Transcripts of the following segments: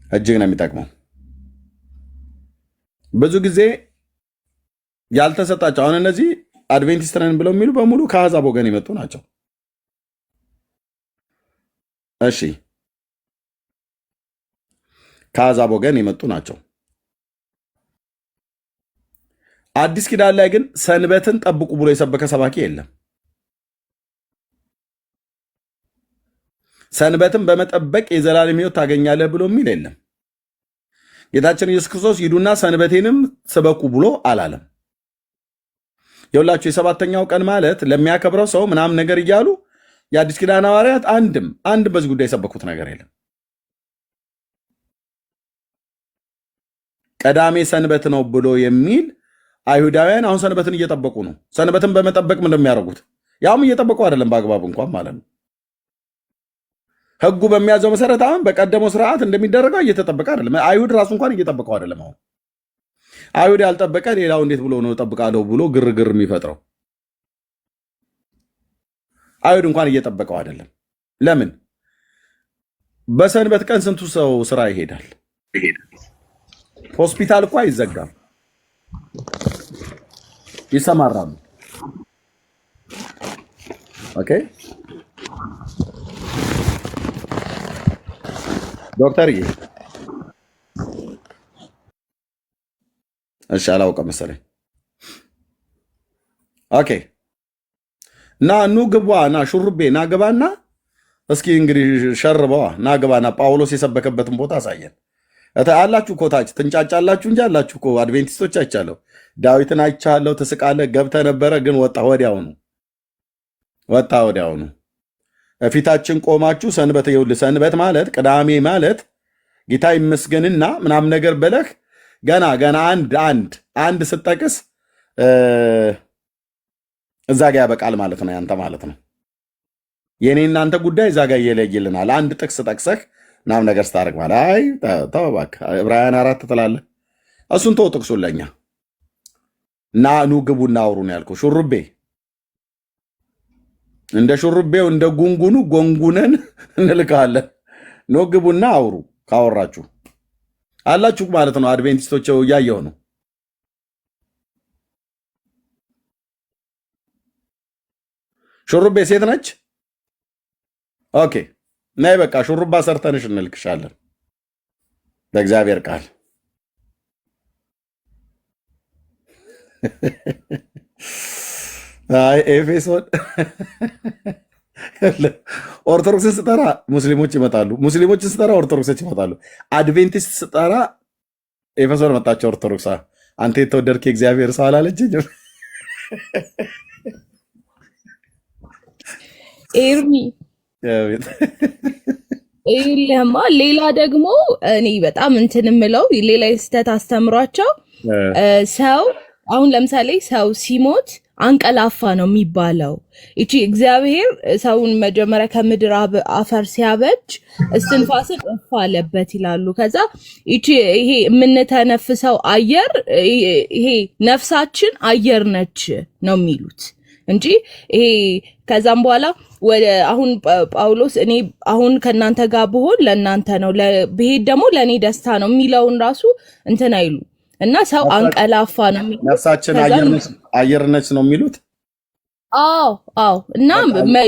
እጅግ ነው የሚጠቅመው። ብዙ ጊዜ ያልተሰጣቸው አሁን እነዚህ አድቬንቲስት ነን ብለው የሚሉ በሙሉ ከአሕዛብ ወገን የመጡ ናቸው። እሺ ከአሕዛብ ወገን የመጡ ናቸው። አዲስ ኪዳን ላይ ግን ሰንበትን ጠብቁ ብሎ የሰበከ ሰባኪ የለም። ሰንበትን በመጠበቅ የዘላለም ሕይወት ታገኛለህ ብሎ የሚል የለም። ጌታችን ኢየሱስ ክርስቶስ ሂዱና ሰንበቴንም ስበኩ ብሎ አላለም። የሁላችሁ የሰባተኛው ቀን ማለት ለሚያከብረው ሰው ምናምን ነገር እያሉ የአዲስ ኪዳን ሐዋርያት አንድም በዚህ ጉዳይ የሰበኩት ነገር የለም። ቀዳሜ ሰንበት ነው ብሎ የሚል አይሁዳውያን አሁን ሰንበትን እየጠበቁ ነው። ሰንበትን በመጠበቅ ምን እንደሚያደርጉት ያውም እየጠበቁ አይደለም፣ በአግባብ እንኳን ማለት ነው። ሕጉ በሚያዘው መሰረት አሁን በቀደመው ስርዓት እንደሚደረገው እየተጠበቀ አይደለም። አይሁድ ራሱ እንኳን እየጠበቀው አይደለም። አሁን አይሁድ ያልጠበቀ ሌላው እንዴት ብሎ ነው እጠብቃለሁ ብሎ ግርግር የሚፈጥረው? አይሁድ እንኳን እየጠበቀው አይደለም። ለምን? በሰንበት ቀን ስንቱ ሰው ስራ ይሄዳል? ሆስፒታል እኮ አይዘጋም፣ ይሰማራሉ። ኦኬ ዶክተር እሺ፣ አላውቅም መሰለኝ። ኦኬ ና ኑ ግባ ና ሹሩቤ ና ግባና እስኪ እንግዲህ ሸርበዋ ና ግባና ጳውሎስ የሰበከበትን ቦታ አሳየን። አላችሁ እኮ ታች ትንጫጫላችሁ እንጂ አላችሁ እኮ አድቬንቲስቶች አይቻለሁ። ዳዊትን አይቻለሁ። ትስቃለህ። ገብተህ ነበረ ግን ወጣ ወዲያውኑ ፊታችን ቆማችሁ ሰንበት ይኸውልህ፣ ሰንበት ማለት ቅዳሜ ማለት ጌታ ይመስገንና ምናምን ነገር በለህ ገና አንድ ስጠቅስ እዛ ጋ ያበቃል ማለት ነው። ያንተ ማለት ነው። የኔ እናንተ ጉዳይ እዛ ጋ እየለይልናል። አንድ ጥቅስ ጠቅሰህ ምናምን ነገር ስታደርግ ማለት አይ ተው እባክህ ዕብራውያን 4 ትላለህ። እሱን ተው ጥቅሱን ለኛ እና ኑ ግቡና አውሩ ነው ያልኩህ። ሹሩቤ እንደ ሹሩቤው እንደ ጉንጉኑ ጎንጉነን እንልካለን። ኑ ግቡና አውሩ። ካወራችሁ አላችሁ ማለት ነው። አድቬንቲስቶች እያየሁ ነው። ሹሩቤ ሴት ነች። ኦኬ ናይ በቃ ሹሩባ ሰርተንሽ እንልክሻለን በእግዚአብሔር ቃል። አይ ኤፌሶን ኦርቶዶክስን ስጠራ ሙስሊሞች ይመጣሉ፣ ሙስሊሞችን ስጠራ ኦርቶዶክሶች ይመጣሉ። አድቬንቲስት ስጠራ ኤፌሶን መጣቸው ኦርቶዶክስ። አንተ የተወደድክ የእግዚአብሔር ሰው አላለችኝም? ኤርሚ ይልህማ ሌላ ደግሞ እኔ በጣም እንትን የምለው ሌላ የስተት አስተምሯቸው ሰው አሁን ለምሳሌ ሰው ሲሞት አንቀላፋ ነው የሚባለው። እቺ እግዚአብሔር ሰውን መጀመሪያ ከምድር አፈር ሲያበጅ እስትንፋስን እፍ አለበት ይላሉ። ከዛ እቺ ይሄ የምንተነፍሰው አየር ይሄ ነፍሳችን አየር ነች ነው የሚሉት እንጂ ይሄ ከዛም በኋላ ወደ አሁን ጳውሎስ እኔ አሁን ከናንተ ጋር ብሆን ለናንተ ነው፣ ብሄድ ደግሞ ለኔ ደስታ ነው የሚለውን ራሱ እንትን አይሉ እና ሰው አንቀላፋ ነው የሚሉት። ነፍሳችን አየር ነች ነው የሚሉት። አዎ እና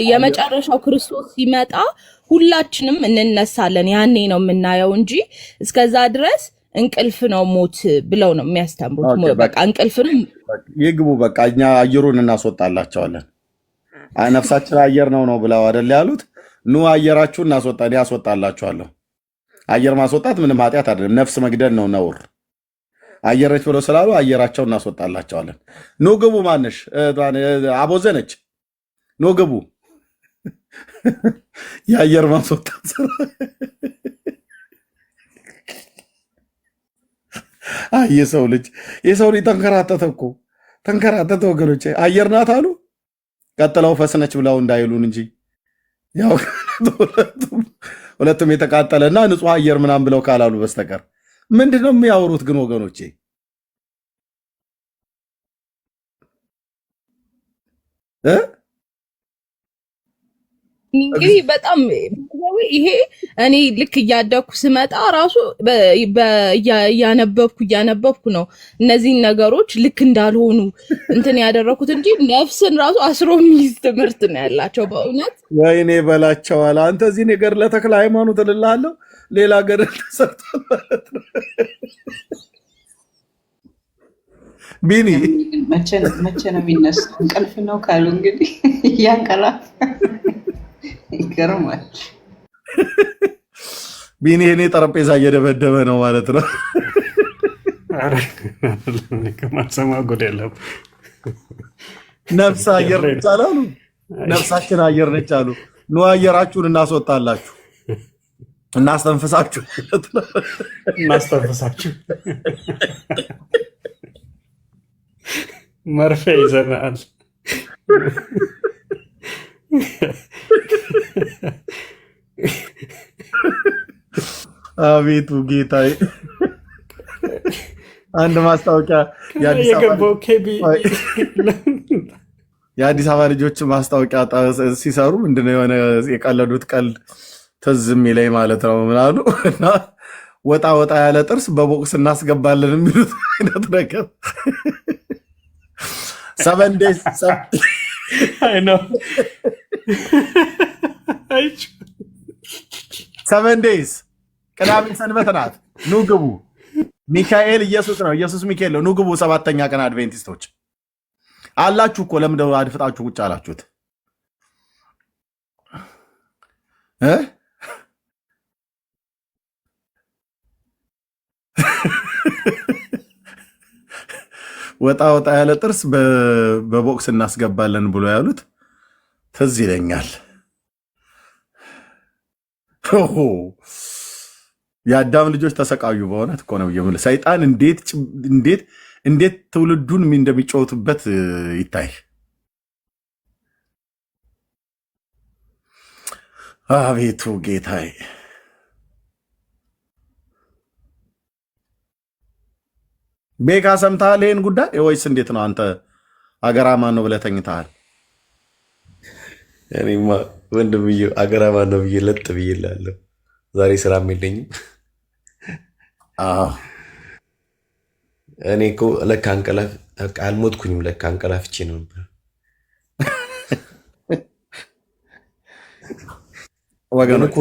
የመጨረሻው ክርስቶስ ሲመጣ ሁላችንም እንነሳለን፣ ያኔ ነው የምናየው እንጂ እስከዛ ድረስ እንቅልፍ ነው ሞት ብለው ነው የሚያስተምሩት። በቃ እንቅልፍ ነው ይግቡ፣ በቃ እኛ አየሩን እናስወጣላቸዋለን። ነፍሳችን አየር ነው ብለው አይደል ያሉት? ኑ አየራችሁን ያስወጣላችኋለሁ። አየር ማስወጣት ምንም ኃጢአት አይደለም፣ ነፍስ መግደል ነው ነውር። አየር ነች ብለው ስላሉ አየራቸውን እናስወጣላቸዋለን። ኑ ግቡ። ማነሽ አቦዘነች? ኑ ግቡ። የአየር ማስወጣት ስራ የሰው ልጅ ተንከራተተ እኮ ተንከራተተ ወገኖቼ። አየር ናት አሉ፣ ቀጥለው ፈስነች ብለው እንዳይሉን እንጂ ያው ሁለቱም የተቃጠለና ንጹህ አየር ምናምን ብለው ካላሉ በስተቀር ምንድን ነው የሚያወሩት ግን ወገኖቼ? እንግዲህ በጣም ይሄ እኔ ልክ እያደኩ ስመጣ ራሱ እያነበብኩ ነው እነዚህን ነገሮች ልክ እንዳልሆኑ እንትን ያደረኩት እንጂ ነፍስን ራሱ አስሮ የሚይዝ ትምህርት ነው ያላቸው በእውነት። ወይኔ በላቸዋል። አንተ እዚህ ነገር ለተክለ ሃይማኖት እልልሃለሁ፣ ሌላ ገደል ተሰርቷል ማለት ነው። ቢኒ መቼ ነው የሚነሱ? እንቅልፍ ነው ካሉ እንግዲህ እያንቀላፍ ይገርማል። ቢኒ እኔ ጠረጴዛ እየደበደበ ነው ማለት ነው። ማሰማ ጉድ የለም። ነፍስ አየር ነች አሉ። ነፍሳችን አየር ነች አሉ። ኑ አየራችሁን እናስወጣላችሁ፣ እናስተንፍሳችሁ። መርፌ ይዘናል። አቤቱ ጌታዬ። አንድ ማስታወቂያ የአዲስ አበባ ልጆች ማስታወቂያ ሲሰሩ ምንድነው የሆነ የቀለዱት ቀልድ ትዝ የሚለኝ ማለት ነው። ምናሉ እና ወጣ ወጣ ያለ ጥርስ በቦክስ እናስገባለን የሚሉት አይነት ነገር 7 days 7 days ቅዳሜ ሰንበት ናት። ኑ ግቡ። ሚካኤል ኢየሱስ ነው፣ ኢየሱስ ሚካኤል ነው። ኑ ግቡ። 7ኛ ቀን አድቬንቲስቶች አላችሁ እኮ ለምንድነው አድፍጣችሁ ቁጭ አላችሁት? ወጣ ወጣ ያለ ጥርስ በቦክስ እናስገባለን ብሎ ያሉት ትዝ ይለኛል። የአዳም ልጆች ተሰቃዩ። በእውነት እኮ ነው የምልህ። ሰይጣን እንዴት ትውልዱን እንደሚጫወቱበት ይታይ። አቤቱ ጌታዬ። ቤካ ሰምተሃል ይሄን ጉዳይ ወይስ እንዴት ነው? አንተ አገራማን ነው ብለህ ተኝተሃል? እኔማ ወንድምዬው አገራማን ነው ብዬ ለጥ ብዬ እላለሁ። ዛሬ ስራም የለኝም። እኔ እኮ ለካ አልሞትኩኝም። ለካ አንቀላፍቼ ነው ነበር። ወገኑ እኮ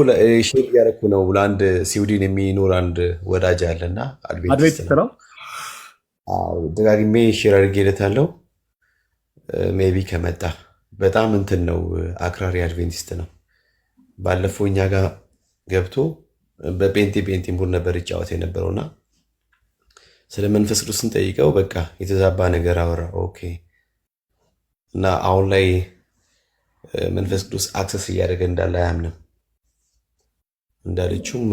ሼር እያደረኩ ነው። ለአንድ ስዊድን የሚኖር አንድ ወዳጅ አለና አድቬንቲስት ነው። ደጋግሜ ሼር አድርጌለታለሁ። ሜቢ ከመጣ በጣም እንትን ነው፣ አክራሪ አድቬንቲስት ነው። ባለፈው እኛ ጋር ገብቶ በፔንቲቡን ነበር ይጫወት የነበረውና ስለ መንፈስ ቅዱስ ስንጠይቀው በቃ የተዛባ ነገር አወራ። ኦኬ። እና አሁን ላይ መንፈስ ቅዱስ አክሰስ እያደረገ እንዳለ አያምንም። እንዳለችውም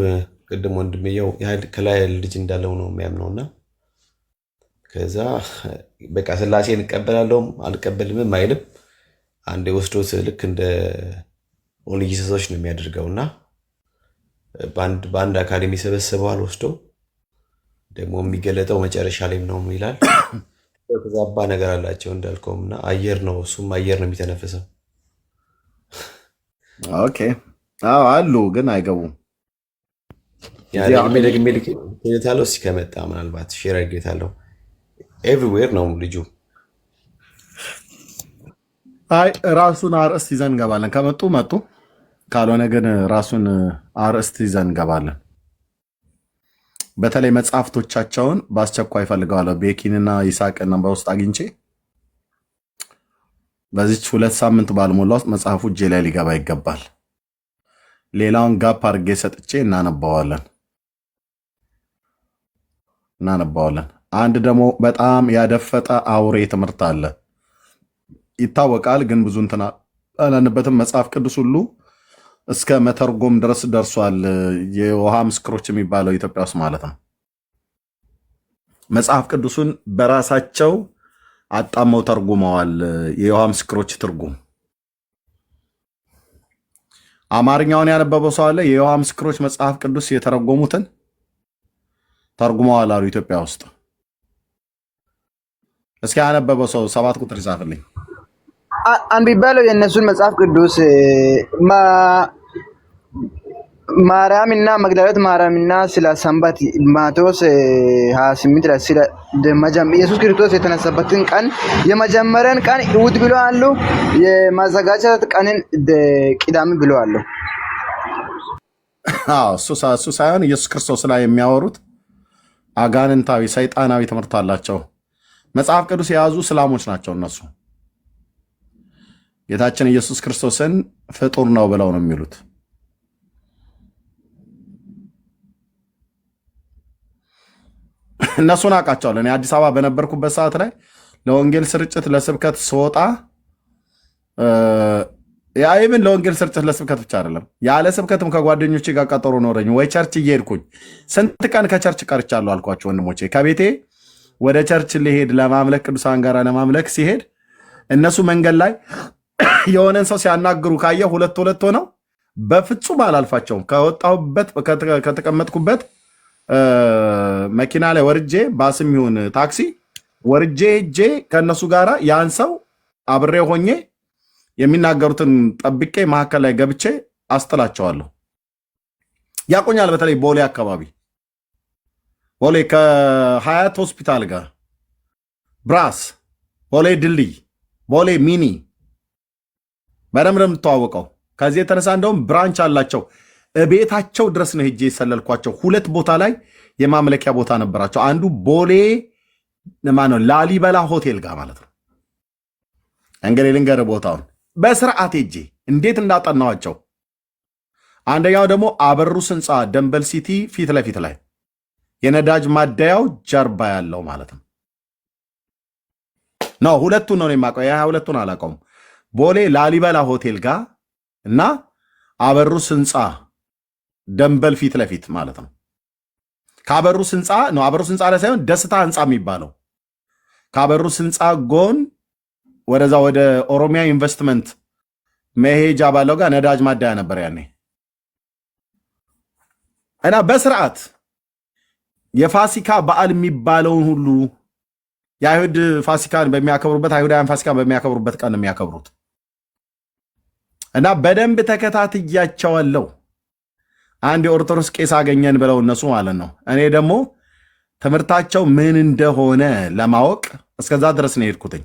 ቅድም ወንድምየው ከላይ ልጅ እንዳለው ነው የሚያምነውና ከዛ በቃ ስላሴን እቀበላለሁም አልቀበልምም አይልም። አንዴ ወስዶት ልክ እንደ ኦንሊ ጂሰሶች ነው የሚያደርገውና በአንድ አካል የሚሰበስበዋል ወስዶ ደግሞ የሚገለጠው መጨረሻ ላይ ነው ይላል። የተዛባ ነገር አላቸው እንዳልከውምና አየር ነው፣ እሱም አየር ነው የሚተነፍሰው። ኦኬ አዎ አሉ፣ ግን አይገቡም። ደግሜ ልኬለታለሁ። እስኪ ከመጣ ምናልባት ሼር አድርጌለታለሁ። ኤቭሪዌር ነው ልጁ። አይ ራሱን አርእስት ይዘን እንገባለን። ከመጡ መጡ፣ ካልሆነ ግን ራሱን አርእስት ይዘን እንገባለን። በተለይ መጽሐፍቶቻቸውን በአስቸኳይ እፈልገዋለሁ። ቤኪንና ይስሐቅን በውስጥ አግኝቼ በዚች 2 ሳምንት ባልሞላ ውስጥ መጽሐፉ እጄ ላይ ሊገባ ይገባል። ሌላውን ጋፕ አድርጌ ሰጥቼ እናነባዋለን። አንድ ደግሞ በጣም ያደፈጠ አውሬ ትምህርት አለ ይታወቃል፣ ግን ብዙ እንትና አላንበትም። መጽሐፍ ቅዱስ ሁሉ እስከ መተርጎም ድረስ ደርሷል። የውሃ ምስክሮች የሚባለው ኢትዮጵያ ውስጥ ማለት ነው። መጽሐፍ ቅዱሱን በራሳቸው አጣመው ተርጉመዋል። የውሃ ምስክሮች ትርጉም አማርኛውን ያነበበው ሰው አለ። የውሃ ምስክሮች መጽሐፍ ቅዱስ የተረጎሙትን ተርጉመዋል አሉ ኢትዮጵያ ውስጥ። እስኪ ያነበበው ሰው 7 ቁጥር ይጻፍልኝ። አንብቤያለሁ የእነሱን መጽሐፍ ቅዱስ ማርያም እና መግደላዊት ማርያም እና ስለ ሰንበት ማቴዎስ 28 ላይ ስለ ኢየሱስ ክርስቶስ የተነሳበትን ቀን የመጀመሪያን ቀን እሑድ ብሎ አሉ፣ የማዘጋጀት ቀንን ቅዳሜ ብሎ አሉ። እሱ ሳይሆን ኢየሱስ ክርስቶስ ላይ የሚያወሩት አጋንንታዊ ሰይጣናዊ ትምህርት አላቸው። መጽሐፍ ቅዱስ የያዙ እስላሞች ናቸው እነሱ። ጌታችን ኢየሱስ ክርስቶስን ፍጡር ነው ብለው ነው የሚሉት። እነሱን አውቃቸዋለሁ። እኔ አዲስ አበባ በነበርኩበት ሰዓት ላይ ለወንጌል ስርጭት ለስብከት ስወጣ ይህን ለወንጌል ስርጭት ለስብከት ብቻ አይደለም፣ ያለ ስብከትም ከጓደኞቼ ጋር ቀጠሮ ኖረኝ ወይ ቸርች እየሄድኩኝ ስንት ቀን ከቸርች ቀርቻለሁ አልኳቸው ወንድሞቼ። ከቤቴ ወደ ቸርች ሊሄድ ለማምለክ ቅዱሳን ጋር ለማምለክ ሲሄድ እነሱ መንገድ ላይ የሆነን ሰው ሲያናግሩ ካየ ሁለት ሆነው በፍጹም አላልፋቸውም። ከወጣሁበት ከተቀመጥኩበት መኪና ላይ ወርጄ ባስም ይሁን ታክሲ ወርጄ ሄጄ ከእነሱ ጋር ያን ሰው አብሬ ሆኜ የሚናገሩትን ጠብቄ መካከል ላይ ገብቼ አስጥላቸዋለሁ። ያቆኛል። በተለይ ቦሌ አካባቢ ቦሌ ከሀያት ሆስፒታል ጋር ብራስ፣ ቦሌ ድልድይ፣ ቦሌ ሚኒ በደምብ ነው የምተዋወቀው። ከዚህ የተነሳ እንደውም ብራንች አላቸው። ቤታቸው ድረስ ነው ሄጄ የሰለልኳቸው። ሁለት ቦታ ላይ የማምለኪያ ቦታ ነበራቸው። አንዱ ቦሌ ማነው ላሊበላ ሆቴል ጋር ማለት ነው። እንግዲህ ልንገርህ ቦታውን በስርዓት ሄጄ እንዴት እንዳጠናዋቸው። አንደኛው ደግሞ አበሩስ ህንፃ ደንበል ሲቲ ፊት ለፊት ላይ የነዳጅ ማደያው ጀርባ ያለው ማለት ነው። ሁለቱን ነው የማውቀው። ሁለቱን አላውቀውም። ቦሌ ላሊበላ ሆቴል ጋር እና አበሩስ ህንፃ ደንበል ፊት ለፊት ማለት ነው። ከአበሩስ ህንፃ ነው፣ አበሩስ ህንፃ ላይ ሳይሆን ደስታ ህንፃ የሚባለው ከአበሩስ ህንፃ ጎን ወደዛ ወደ ኦሮሚያ ኢንቨስትመንት መሄጃ ባለው ጋር ነዳጅ ማደያ ነበር ያኔ። እና በስርዓት የፋሲካ በዓል የሚባለውን ሁሉ የአይሁድ ፋሲካን በሚያከብሩበት አይሁዳውያን ፋሲካን በሚያከብሩበት ቀን የሚያከብሩት እና በደንብ ተከታትያቸዋለሁ። አንድ የኦርቶዶክስ ቄስ አገኘን ብለው እነሱ ማለት ነው። እኔ ደግሞ ትምህርታቸው ምን እንደሆነ ለማወቅ እስከዛ ድረስ ነው የሄድኩትኝ።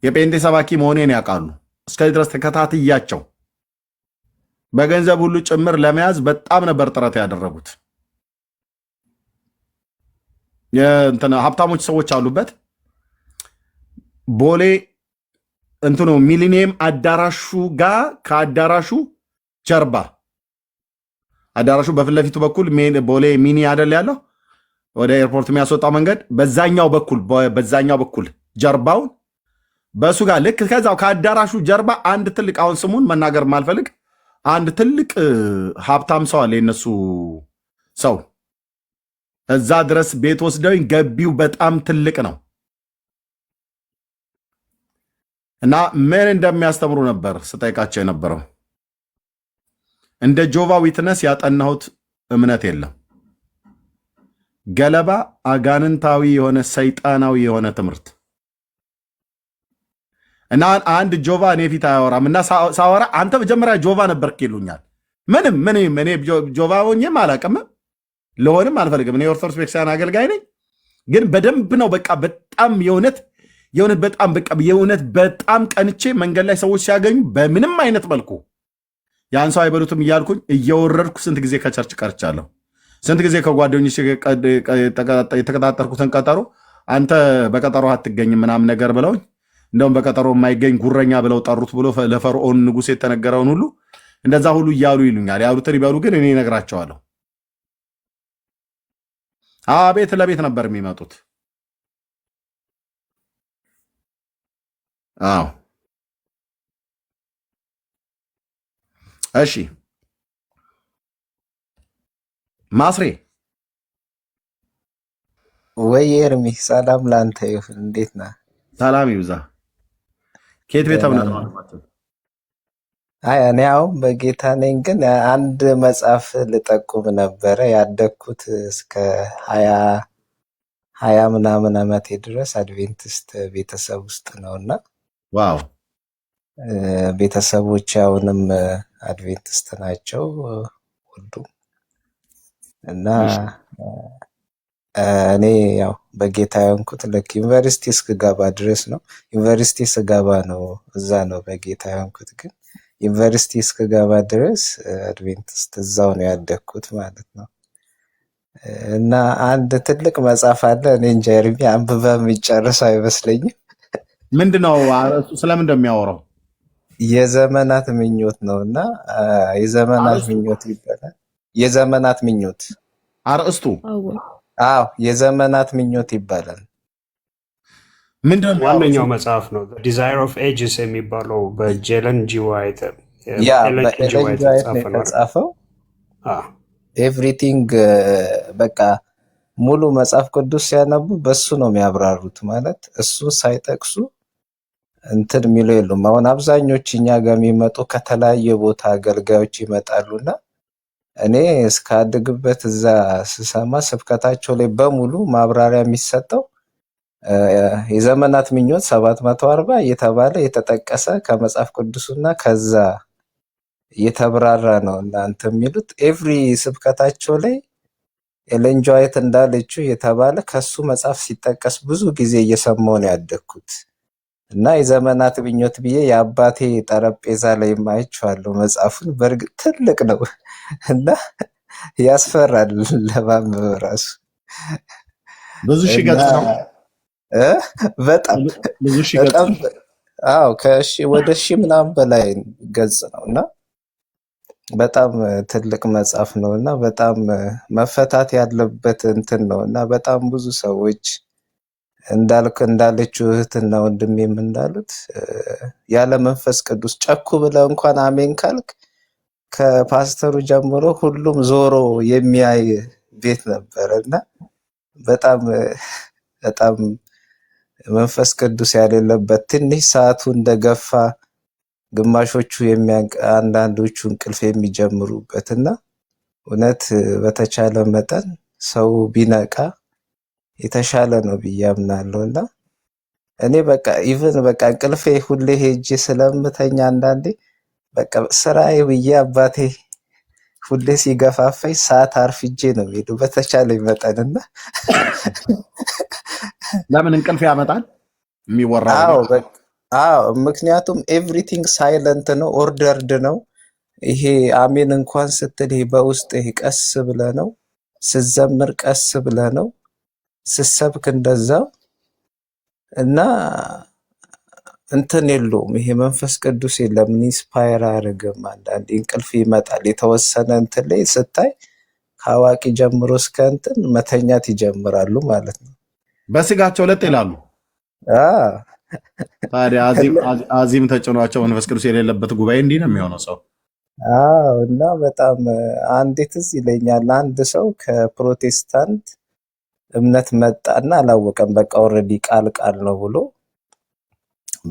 የጴንጤ ሰባኪ መሆኔን ያውቃሉ። እስከዚህ ድረስ ተከታትያቸው በገንዘብ ሁሉ ጭምር ለመያዝ በጣም ነበር ጥረት ያደረጉት። ሀብታሞች ሰዎች አሉበት ቦሌ እንትኑ ሚሊኒየም አዳራሹ ጋር ከአዳራሹ ጀርባ አዳራሹ በፊት ለፊቱ በኩል ቦሌ ሚኒ አይደል ያለው ወደ ኤርፖርት የሚያስወጣው መንገድ በዛኛው በኩል ጀርባውን በሱ ጋር ልክ ከዛው ከአዳራሹ ጀርባ አንድ ትልቅ አሁን ስሙን መናገር ማልፈልግ አንድ ትልቅ ሀብታም ሰው አለ። የነሱ ሰው እዛ ድረስ ቤት ወስደውኝ ገቢው በጣም ትልቅ ነው እና ምን እንደሚያስተምሩ ነበር ስጠይቃቸው የነበረው። እንደ ጆቫ ዊትነስ ያጠናሁት እምነት የለም። ገለባ አጋንንታዊ የሆነ ሰይጣናዊ የሆነ ትምህርት እና አንድ ጆቫ እኔ ፊት አያወራም እና ሳወራ አንተ መጀመሪያ ጆቫ ነበርክ ይሉኛል። ምንም እኔ ጆቫ ሆኜም አላውቅም፣ ለሆንም አልፈልግም። እኔ ኦርቶዶክስ ቤተክርስቲያን አገልጋይ ነኝ። ግን በደንብ ነው በቃ በጣም የእውነት በጣም ቀንቼ መንገድ ላይ ሰዎች ሲያገኙ በምንም አይነት መልኩ ያን ሰው አይበሉትም እያልኩኝ እየወረድኩ ስንት ጊዜ ከቸርች ቀርቻለሁ። ስንት ጊዜ ከጓደኞች የተቀጣጠርኩትን ቀጠሮ አንተ በቀጠሮ አትገኝም ምናምን ነገር ብለውኝ እንደውም በቀጠሮ የማይገኝ ጉረኛ ብለው ጠሩት ብሎ ለፈርዖን ንጉሥ የተነገረውን ሁሉ እንደዛ ሁሉ እያሉ ይሉኛል። ያሉትን ይበሉ፣ ግን እኔ እነግራቸዋለሁ። ቤት ለቤት ነበር የሚመጡት። አዎ እሺ ማስሬ ወይ ኤርሚ፣ ሰላም ላንተ ይሁን። እንዴት ነህ? ሰላም ይብዛ። ከየት ቤተ እምነት ነው? አይ እኔ አሁን በጌታ ነኝ፣ ግን አንድ መጽሐፍ ልጠቁም ነበረ። ያደግኩት እስከ 20 ምናምን ዓመቴ ድረስ አድቬንቲስት ቤተሰብ ውስጥ ነውና ዋው ቤተሰቦች አሁንም አድቬንቲስት ናቸው ሁሉም እና እሺ እኔ ያው በጌታ የሆንኩት ልክ ዩኒቨርሲቲ እስክገባ ድረስ ነው። ዩኒቨርሲቲ ስገባ ነው እዛ ነው በጌታ የሆንኩት። ግን ዩኒቨርሲቲ እስክገባ ድረስ አድቬንቲስት እዛው ነው ያደግኩት ማለት ነው። እና አንድ ትልቅ መጽሐፍ አለ። እኔ እንጃ ኤርሚ አንብበህ የሚጨርሰው አይመስለኝም። ምንድነው እሱ ስለምን እንደሚያወራው የዘመናት ምኞት ነው እና የዘመናት አርእስቱ ምኞት ይባላል። የዘመናት ምኞት አርእስቱ አዎ የዘመናት ምኞት ይባላል። ምንድነው የሚያወራው ዋነኛው እሱ? መጽሐፍ ነው ዲዛይር ኦፍ ኤጅስ የሚባለው በጄለን ጂ ዋይት ያ ኤለን ጂ በኤለን ዋይት ጂ ዋይት የተጻፈ ነው ነው አይደል? የተጻፈው። አዎ። ኤቭሪቲንግ በቃ ሙሉ መጽሐፍ ቅዱስ ሲያነቡ በሱ ነው የሚያብራሩት። ማለት እሱ ሳይጠቅሱ እንትን የሚለው የሉም። አሁን አብዛኞቹ እኛ ጋር የሚመጡ ከተለያየ ቦታ አገልጋዮች ይመጣሉና እኔ እስካድግበት እዛ ስሰማ ስብከታቸው ላይ በሙሉ ማብራሪያ የሚሰጠው የዘመናት ምኞት 740 እየተባለ የተጠቀሰ ከመጽሐፍ ቅዱስና ከዛ እየተብራራ ነው እናንተ የሚሉት ኤቭሪ ስብከታቸው ላይ ኤለን ጂ ዋይት እንዳለችው የተባለ ከሱ መጽሐፍ ሲጠቀስ ብዙ ጊዜ እየሰማሁ ነው ያደግኩት። እና የዘመናት ምኞት ብዬ የአባቴ ጠረጴዛ ላይ ማይቼዋለሁ መጽሐፉን። በእርግጥ ትልቅ ነው እና ያስፈራል ለማንበብ ራሱ ብዙ ሺህ እና ገጽ ነው በጣም ብዙ ሺህ ገጽ በጣም ነው አዎ ወደ 1000 ምናምን በላይ ገጽ ነው እና በጣም ትልቅ መጽሐፍ ነው እና በጣም መፈታት ያለበት እንትን ነው እና በጣም ብዙ ሰዎች እንዳለችው እህትና ወንድሜም እንዳሉት ያለ መንፈስ ቅዱስ ጨኩ ብለህ እንኳን አሜን ካልክ ከፓስተሩ ጀምሮ ሁሉም ዞሮ የሚያይ ቤት ነበረ እና በጣም በጣም መንፈስ ቅዱስ ያሌለበት ትንሽ ሰዓቱ እንደገፋ ግማሾቹ አንዳንዶቹ እንቅልፍ የሚጀምሩበት እና እውነት በተቻለ መጠን ሰው ቢነቃ የተሻለ ነው ብዬ አምናለሁ። እና እኔ በቃ ኢቭን በቃ እንቅልፌ ሁሌ ሄጄ ስለምተኛ አንዳንዴ በቃ ስራዬ ብዬ አባቴ ሁሌ ሲገፋፋኝ ሰዓት አርፍጄ ነው የምሄደው በተቻለኝ መጠንና ለምን እንቅልፍ ያመጣል የሚወራው አዎ ነገር አዎ ምክንያቱም ኤቭሪቲንግ ሳይለንት ነው፣ ኦርደርድ ነው። ይሄ አሜን እንኳን ስትል ይሄ በውስጥ ይሄ ቀስ ብለ ነው፣ ስትዘምር ቀስ ብለ ነው፣ ስትሰብክ እንደዛው እና እንትን የለውም። ይሄ መንፈስ ቅዱስ የለም፣ ኢንስፓየር አያደርግም። አንዳንዴ እንቅልፍ ይመጣል። የተወሰነ እንትን ላይ ስታይ ከአዋቂ ጀምሮ እስከ እንትን መተኛት ይጀምራሉ ማለት ነው። በስጋቸው ለጥ ይላሉ። ታዲያ አዚም ተጭኗቸው መንፈስ ቅዱስ የሌለበት ጉባኤ እንዲህ ነው የሚሆነው ሰው። እና በጣም አንዴ ትዝ ይለኛል አንድ ሰው ከፕሮቴስታንት እምነት መጣና አላወቀም። በቃ ኦልሬዲ ቃል ነው ብሎ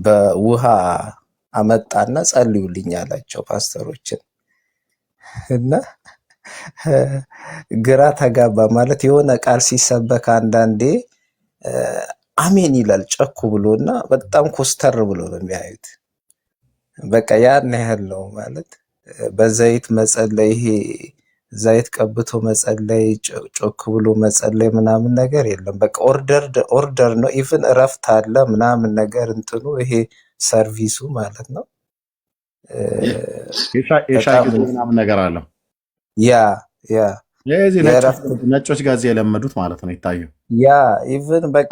በውሃ አመጣና ጸልዩልኝ አላቸው ፓስተሮችን እና ግራ ተጋባ። ማለት የሆነ ቃል ሲሰበክ አንዳንዴ አሜን ይላል ጨኩ ብሎና በጣም ኮስተር ብሎ ነው የሚያዩት። በቃ ያን ያህል ነው ማለት በዘይት መጸለይ፣ ይሄ ዘይት ቀብቶ መጸለይ፣ ጮክ ብሎ መጸለይ ምናምን ነገር የለም። በቃ ኦርደር ነው። ኢቭን እረፍት አለ ምናምን ነገር እንትኑ ይሄ ሰርቪሱ ማለት ነው። የሻይ ጊዜ ምናምን ነገር አለው። ያ የዚህ ነጮች ጋዜ የለመዱት ማለት ነው ይታየው። ያ ኢቭን በቃ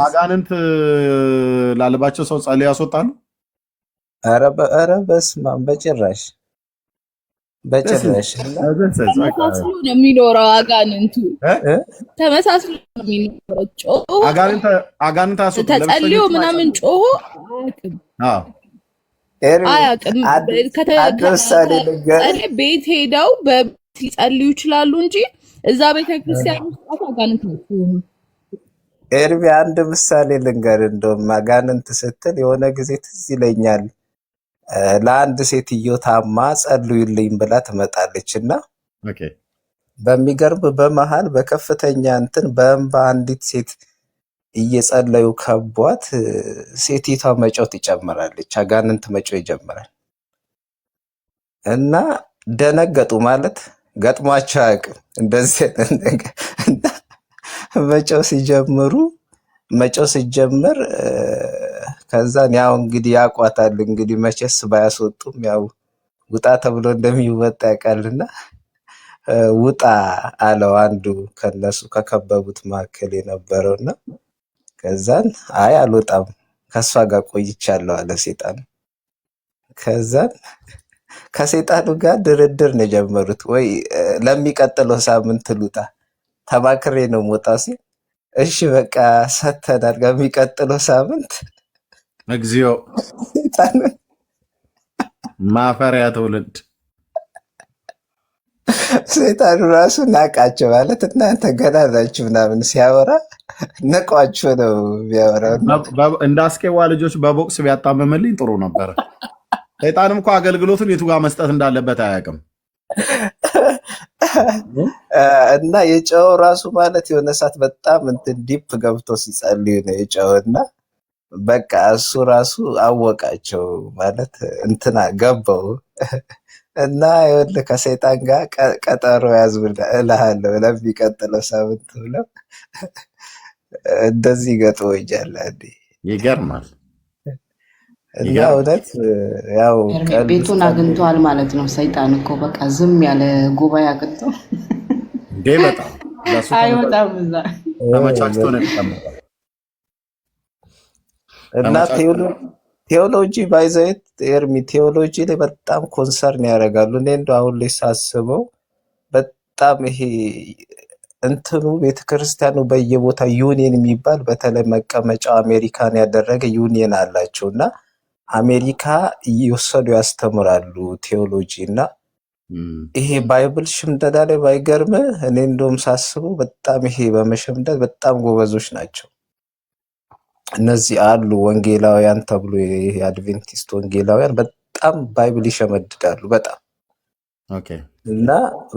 አጋንንት ላለባቸው ሰው ጸልይ ያስወጣሉ። ኧረ በስመ አብ በጭራሽ ተመሳስሎ ነው የሚኖረው። አጋንንቱ ተመሳስሎ ነው የሚኖረው። አጋንንት ተጸልዮ ምናምን ጮሆ አያውቅም። ቤት ሄደው ሊጸልዩ ይችላሉ እንጂ እዛ ቤተክርስቲያን ውስጥ አጋንንት ነው። ኤርሚ አንድ ምሳሌ ልንገር። እንደውም አጋንንት ስትል የሆነ ጊዜ ትዝ ይለኛል ለአንድ ሴትዮ ታማ ጸልዩልኝ ብላ ትመጣለች እና በሚገርም በመሃል በከፍተኛ እንትን በእንባ አንዲት ሴት እየጸለዩ ከቧት ሴቲቷ መጮህ ትጨምራለች፣ አጋንንት መጮህ ይጀምራል። እና ደነገጡ። ማለት ገጥሟቸው አያውቅም እንደዚህ አይነት ነገር። እና መጮህ ሲጀምር ከዛን ያው እንግዲህ ያቋታል። እንግዲህ መቼስ ባያስወጡም ያው ውጣ ተብሎ እንደሚወጣ ያውቃልና ውጣ አለው አንዱ ከነሱ ከከበቡት መካከል የነበረውና ከዛን አይ አልወጣም ከእሷ ጋር ቆይቻለሁ አለ ሴጣኑ። ከዛን ከሴጣኑ ጋር ድርድር ነው የጀመሩት። ወይ ለሚቀጥለው ሳምንት ልውጣ ተማክሬ ነው የምወጣው ሲል እሺ በቃ ሰተናል፣ ከሚቀጥለው ሳምንት እግዚኦ ሴጣኑ ማፈሪያ ትውልድ። ሴጣኑ ራሱ ናቃቸው። ማለት እናንተ ገና ናችሁ ምናምን ሲያወራ ነቋችሁ ነው የሚያወራው። እንደ አስቄዋ ልጆች በቦክስ ቢያጣምምልኝ ጥሩ ነበረ። ሰይጣንም እኮ አገልግሎቱን የቱ ጋር መስጠት እንዳለበት አያውቅም። እና የጨው ራሱ ማለት የሆነ ሰዓት በጣም እንትን ዲፕ ገብቶ ሲጸልዩ ነው የጨው እና በቃ እሱ ራሱ አወቃቸው ማለት እንትና ገባው እና ይኸውልህ ከሰይጣን ጋር ቀጠሮ ያዝ እልሃለሁ ለሚቀጥለው ሳምንት ብለው እንደዚህ ገጥሞኛል። ይገርማል። እና እውነት ያው ቤቱን አግኝቷል ማለት ነው። ሰይጣን እኮ በቃ ዝም ያለ ጉባኤ አግኝቶ እንዴ በጣም አይወጣም እዛ ተመቻችቶ ነው የተቀመጠው። እና ቴዎሎጂ ባይዘይት ኤርሚ ቴዎሎጂ ላይ በጣም ኮንሰርን ያደርጋሉ። እኔ እንደው አሁን ላይ ሳስበው በጣም ይሄ እንትኑ ቤተክርስቲያኑ በየቦታ ዩኒየን የሚባል በተለይ መቀመጫው አሜሪካን ያደረገ ዩኒየን አላቸው እና አሜሪካ እየወሰዱ ያስተምራሉ ቴዎሎጂ እና ይሄ ባይብል ሽምደዳ ላይ ባይገርም እኔ እንደውም ሳስበው በጣም ይሄ በመሸምደድ በጣም ጎበዞች ናቸው። እነዚህ አሉ ወንጌላውያን ተብሎ ይሄ አድቬንቲስት ወንጌላውያን በጣም ባይብል ይሸመድዳሉ በጣም እና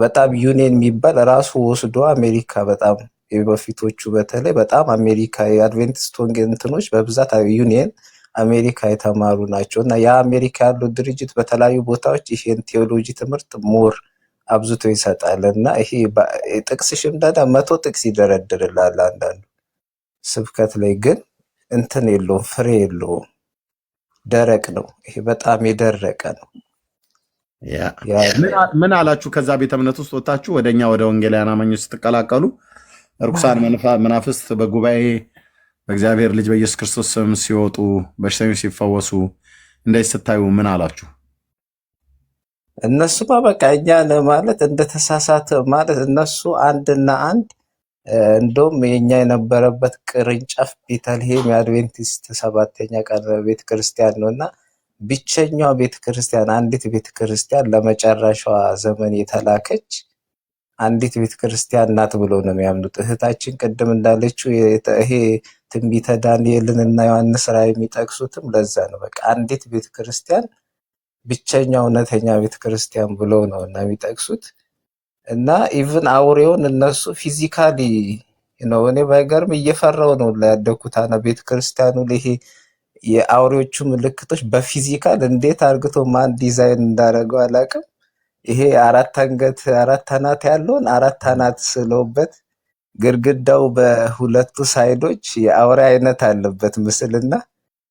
በጣም ዩኒየን የሚባል ራሱ ወስዶ አሜሪካ በጣም የበፊቶቹ በተለይ በጣም አሜሪካ የአድቬንቲስት ወንጌል እንትኖች በብዛት ዩኒየን አሜሪካ የተማሩ ናቸው እና የአሜሪካ ያለው ድርጅት በተለያዩ ቦታዎች ይሄን ቴዎሎጂ ትምህርት ሞር አብዝቶ ይሰጣል እና ይሄ ጥቅስ ሽምደዳ 100 ጥቅስ ይደረድርላል። አንዳንዱ ስብከት ላይ ግን እንትን የለውም፣ ፍሬ የለውም፣ ደረቅ ነው። ይሄ በጣም የደረቀ ነው። ምን አላችሁ? ከዛ ቤተ እምነት ውስጥ ወጣችሁ ወደኛ ወደ ወንጌላውያን አማኞች ስትቀላቀሉ እርኩሳን መናፍስት በጉባኤ በእግዚአብሔር ልጅ በኢየሱስ ክርስቶስ ስም ሲወጡ በሽተኞች ሲፈወሱ እንደዚህ ስታዩ ምን አላችሁ? እነሱማ በቃ እኛን ማለት እንደተሳሳተ ማለት እነሱ አንድና አንድ እንደውም የኛ የነበረበት ቅርንጫፍ ቤተልሔም የአድቬንቲስት 7ኛ ቀን ቤተክርስቲያን ነው እና ብቸኛዋ ቤተክርስቲያን አንዲት ቤተክርስቲያን ለመጨረሻዋ ዘመን የተላከች አንዲት ቤተክርስቲያን ናት ብሎ ነው የሚያምኑት። እህታችን ቅድም እንዳለችው ይሄ ትንቢተ ዳንኤልን እና ዮሐንስ ራዕይ የሚጠቅሱትም ለዛ ነው። በቃ አንዲት ቤተክርስቲያን ብቸኛ እውነተኛ ቤተክርስቲያን ብሎ ነው እና የሚጠቅሱት እና ኢቭን አውሬውን እነሱ ፊዚካሊ ነው። እኔ ባይገርም እየፈራው ነው ያደኩት አና ቤተክርስቲያኑ ይሄ የአውሬዎቹ ምልክቶች በፊዚካል እንዴት አርግቶ ማን ዲዛይን እንዳደረገው አላውቅም። ይሄ 4 አንገት 4 አናት ያለውን 4 አናት ስለውበት ግድግዳው በሁለቱ ሳይዶች የአውሬ አይነት አለበት ምስልና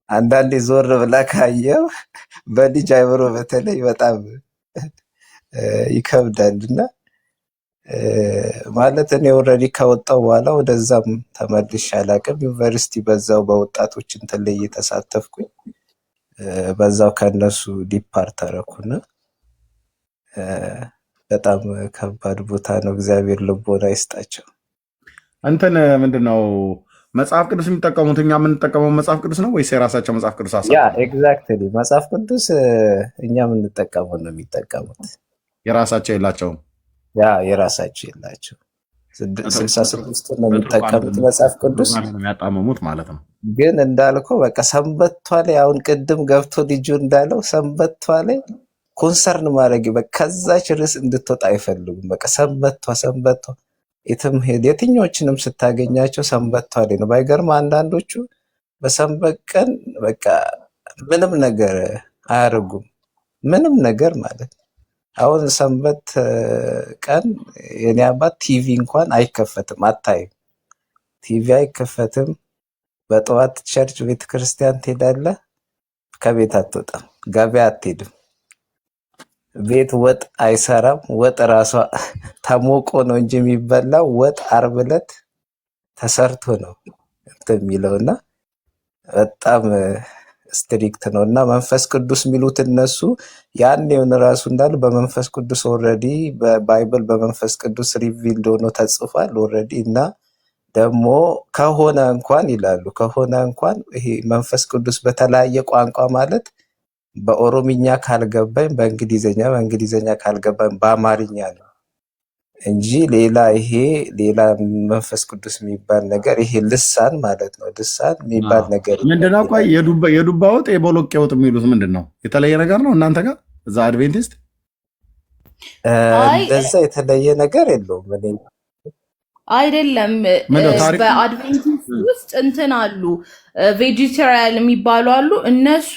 አንዳንዴ ዞር ብላ ካየው በልጅ አይብሮ በተለይ በጣም ይከብዳልና ማለት እኔ ኦልሬዲ ከወጣው በኋላ ወደዛም ተመልሼ አላውቅም። ዩኒቨርሲቲ በዛው በወጣቶች እንትን ላይ እየተሳተፍኩኝ በዛው ከነሱ ዲፓርት አደረኩና በጣም ከባድ ቦታ ነው። እግዚአብሔር ልቦና ይስጣቸው። እንትን ምንድነው መጽሐፍ ቅዱስ የሚጠቀሙት? እኛ የምንጠቀመው መጽሐፍ ቅዱስ ነው ወይስ የራሳቸው መጽሐፍ ቅዱስ? ያ ኤግዛክትሊ መጽሐፍ ቅዱስ እኛ የምንጠቀመው ነው የሚጠቀሙት። የራሳቸው የላቸውም። ያ የራሳቸው የላቸው 66 ነው የሚጠቀሙት መጽሐፍ ቅዱስ የሚያጣመሙት ማለት ነው። ግን እንዳልከው በቃ ሰንበቷ ላይ አሁን ቅድም ገብቶ ልጁ እንዳለው ሰንበቷ ላይ ኮንሰርን ማድረግ በቃ ከዛች ርዕስ እንድትወጣ አይፈልጉም። በቃ ሰንበቷ የትም ሄድ የትኞችንም ስታገኛቸው ሰንበት ተዋሌ ነው። ባይገርም አንዳንዶቹ በሰንበት ቀን በቃ ምንም ነገር አያደርጉም። ምንም ነገር ማለት ነው። አሁን ሰንበት ቀን የኔ አባት ቲቪ እንኳን አይከፈትም፣ አታይም። ቲቪ አይከፈትም። በጠዋት ቸርች ቤተክርስቲያን ትሄዳለህ፣ ከቤት አትወጣም፣ ገበያ አትሄድም። ቤት ወጥ አይሰራም። ወጥ ራሷ ተሞቆ ነው እንጂ የሚበላው ወጥ ዓርብ ዕለት ተሰርቶ ነው እንትን የሚለውና በጣም ስትሪክት ነው። እና መንፈስ ቅዱስ የሚሉት እነሱ ያን የሆነ ራሱ እንዳለ በመንፈስ ቅዱስ ኦልሬዲ በባይብል በመንፈስ ቅዱስ ሪቪልድ ሆኖ ተጽፏል ኦልሬዲ። እና ደግሞ ከሆነ እንኳን ይላሉ ከሆነ እንኳን ይሄ መንፈስ ቅዱስ በተለያየ ቋንቋ ማለት በኦሮምኛ ካልገባኝ በእንግሊዘኛ ካልገባኝ በአማርኛ ነው እንጂ ሌላ ይሄ ሌላ መንፈስ ቅዱስ የሚባል ነገር ይሄ ልሳን ማለት ነው። ልሳን የሚባል ነገር ምንድነው? ቆይ የዱባ ወጥ የቦሎቄ ወጥ የሚሉት ምንድን ነው? የተለየ ነገር ነው እናንተ ጋር እዛ አድቬንቲስት? እንደዛ የተለየ ነገር የለውም። እኔ አይደለም በአድቬንቲስት ውስጥ እንትን አሉ ቬጂቴሪያን የሚባሉ አሉ። እነሱ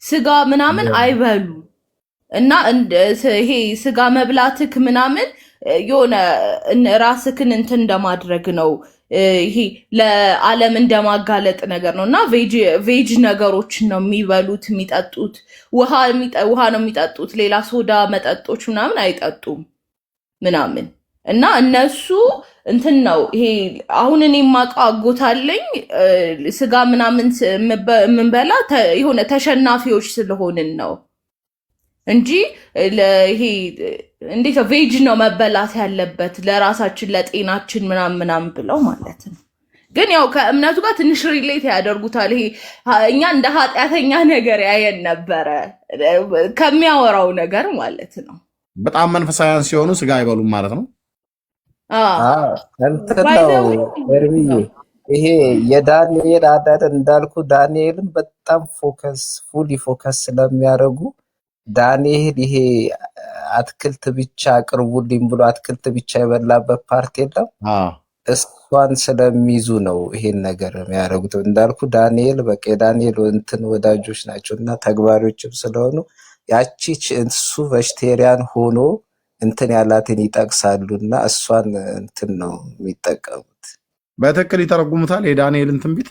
ስጋ ምናምን አይበሉ እና ይሄ ስጋ መብላትክ ምናምን የሆነ ራስክን እንትን እንደማድረግ ነው። ይሄ ለዓለም እንደማጋለጥ ነገር ነው እና ቬጅ ነገሮችን ነው የሚበሉት የሚጠጡት። ውሃ ነው የሚጠጡት። ሌላ ሶዳ መጠጦች ምናምን አይጠጡም ምናምን እና እነሱ እንትን ነው ይሄ አሁን እኔ የማውቀው አጎት አለኝ ስጋ ምናምን የምንበላ የሆነ ተሸናፊዎች ስለሆንን ነው እንጂ ይሄ እንዴት ቬጅ ነው መበላት ያለበት ለራሳችን ለጤናችን ምናምን ብለው ማለት ነው። ግን ያው ከእምነቱ ጋር ትንሽ ሪሌት ያደርጉታል። ይሄ እኛ እንደ ኃጢአተኛ ነገር ያየን ነበረ ከሚያወራው ነገር ማለት ነው። በጣም መንፈሳውያን ሲሆኑ ስጋ አይበሉም ማለት ነው። እንትን ነው ኤርሚዬ፣ ይሄ የዳንኤል አዳር እንዳልኩ ዳንኤልን በጣም ፉሊ ፎከስ ስለሚያደርጉ ዳንኤል ይሄ አትክልት ብቻ አቅርቡልኝ ብሎ አትክልት ብቻ የበላበት ፓርት የለም። እሷን ስለሚይዙ ነው ይሄን ነገር የሚያደርጉት። እንዳልኩ ዳንኤል በቃ የዳንኤል እንትን ወዳጆች ናቸው እና ተግባሪዎችም ስለሆኑ ያቺ እሱ ቬጅቴሪያን ሆኖ እንትን ያላትን ይጠቅሳሉ እና እሷን እንትን ነው የሚጠቀሙት። በትክክል ይተረጉሙታል። የዳንኤልን ትንቢት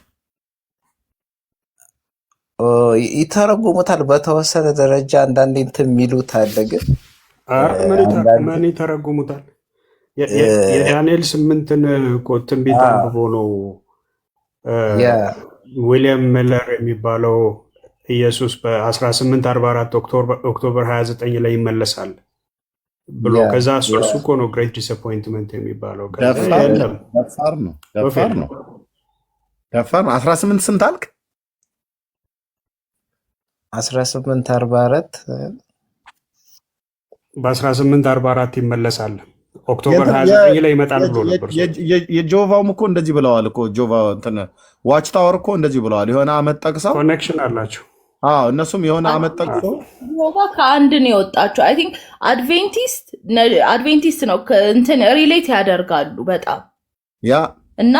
ይተረጉሙታል በተወሰነ ደረጃ። አንዳንዴ እንትን የሚሉት አለ። ግን ምን ይተረጉሙታል? የዳንኤል 8ን ትንቢት አንብቦ ነው ዊሊያም ሚለር የሚባለው ኢየሱስ በ1844 ኦክቶበር 29 ላይ ይመለሳል ብሎ ከዛ እሱ እኮ ነው ግሬት ዲስአፖይንትመንት የሚባለው። ደፋር ነው። 18 ስንት አልክ? 1844 በ1844 ይመለሳል። ኦክቶበር 29 ላይ ይመጣል ብሎ ነበር። የጆቫውም እኮ እንደዚህ ብለዋል እኮ ጆቫ እንትን ዋች ታወር እኮ እንደዚህ ብለዋል። የሆነ አመት ጠቅሰው ኮኔክሽን አላቸው። እነሱም የሆነ አመት ጠቅሰው ጆቫ ከአንድ ነው የወጣቸው። አይ ቲንክ አድቬንቲስት ነው እንትን ሪሌት ያደርጋሉ በጣም ያ እና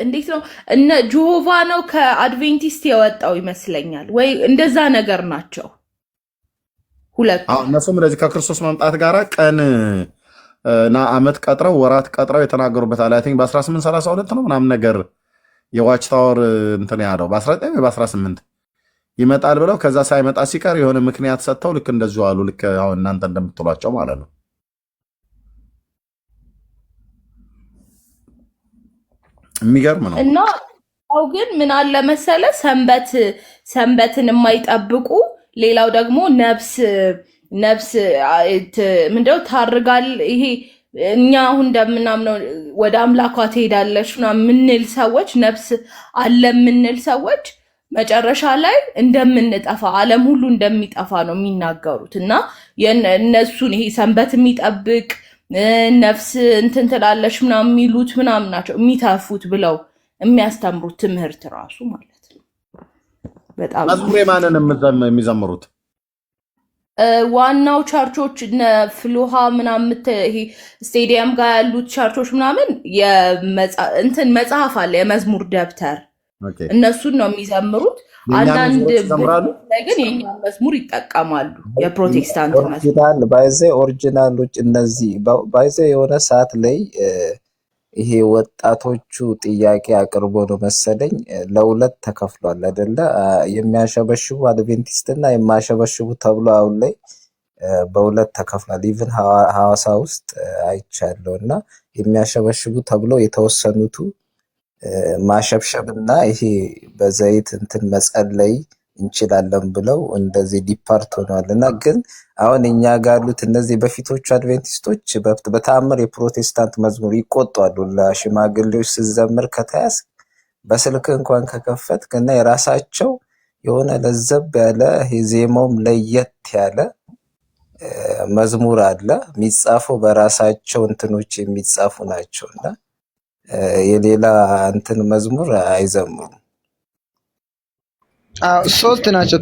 እንዴት ነው እነ ጆቫ ነው ከአድቬንቲስት የወጣው ይመስለኛል ወይ እንደዛ ነገር ናቸው ሁለቱ። እነሱም እንደዚህ ከክርስቶስ መምጣት ጋር ቀን እና አመት ቀጥረው ወራት ቀጥረው የተናገሩበታል። አይ ቲንክ በ1832 ነው ምናምን ነገር የዋች ታወር እንትን ያለው በ19 ወይ በ18 ይመጣል ብለው ከዛ ሳይመጣ ሲቀር የሆነ ምክንያት ሰጥተው ልክ እንደዚሁ አሉ። ልክ አሁን እናንተ እንደምትሏቸው ማለት ነው። የሚገርም ነው። እና አው ግን ምን አለ መሰለ ሰንበትን የማይጠብቁ ሌላው ደግሞ ነፍስ ምንድነው ታርጋል። ይሄ እኛ አሁን እንደምናምነው ወደ አምላኳ ትሄዳለች ምንል ሰዎች ነፍስ አለ ምንል ሰዎች መጨረሻ ላይ እንደምንጠፋ ዓለም ሁሉ እንደሚጠፋ ነው የሚናገሩት። እና እነሱን ይሄ ሰንበት የሚጠብቅ ነፍስ እንትን ትላለች ምናምን የሚሉት ምናምን ናቸው የሚተፉት ብለው የሚያስተምሩት ትምህርት ራሱ ማለት ነው። በጣም መዝሙር ማንን የሚዘምሩት? ዋናው ቸርቾች እነ ፍሉሃ ምናምን ይሄ ስቴዲየም ጋር ያሉት ቸርቾች ምናምን እንትን መጽሐፍ አለ፣ የመዝሙር ደብተር፣ ኦኬ። እነሱን ነው የሚዘምሩት። የእኛን አንዳንድ መዝሙሮች ይዘምራሉ። ቦታዎች ላይ ግን የኛን መዝሙር ይጠቀማሉ፣ የፕሮቴስታንት መዝሙር። ኦሪጂናል ባይዘ ኦሪጂናሎች እነዚህ ባይዘ የሆነ ሰዓት ላይ ይሄ ወጣቶቹ ጥያቄ አቅርቦ ነው መሰለኝ ለሁለት ተከፍሏል አይደለ? የሚያሸበሽቡ አድቬንቲስት እና የማያሸበሽቡ ተብሎ አሁን ላይ በሁለት ተከፍሏል። ኢቭን ሐዋሳ ውስጥ አይቻለሁ። እና የሚያሸበሽቡ ተብሎ የተወሰኑቱ ማሸብሸብ እና ይሄ በዘይት እንትን መጸለይ እንችላለን ብለው እንደዚህ ዲፓርት ሆነዋል። እና ግን አሁን እኛ ጋር ያሉት እነዚህ በፊቶቹ አድቬንቲስቶች በተአምር የፕሮቴስታንት መዝሙር ይቆጣሉ። ለሽማግሌዎች ስትዘምር ከተያዝ በስልክ እንኳን ከከፈትክ እና የራሳቸው የሆነ ለዘብ ያለ ዜማውም ለየት ያለ መዝሙር አለ። የሚጻፈው በራሳቸው እንትኖች የሚጻፉ ናቸው እና የሌላ እንትን መዝሙር አይዘምሩም። ሶስት ናቸው።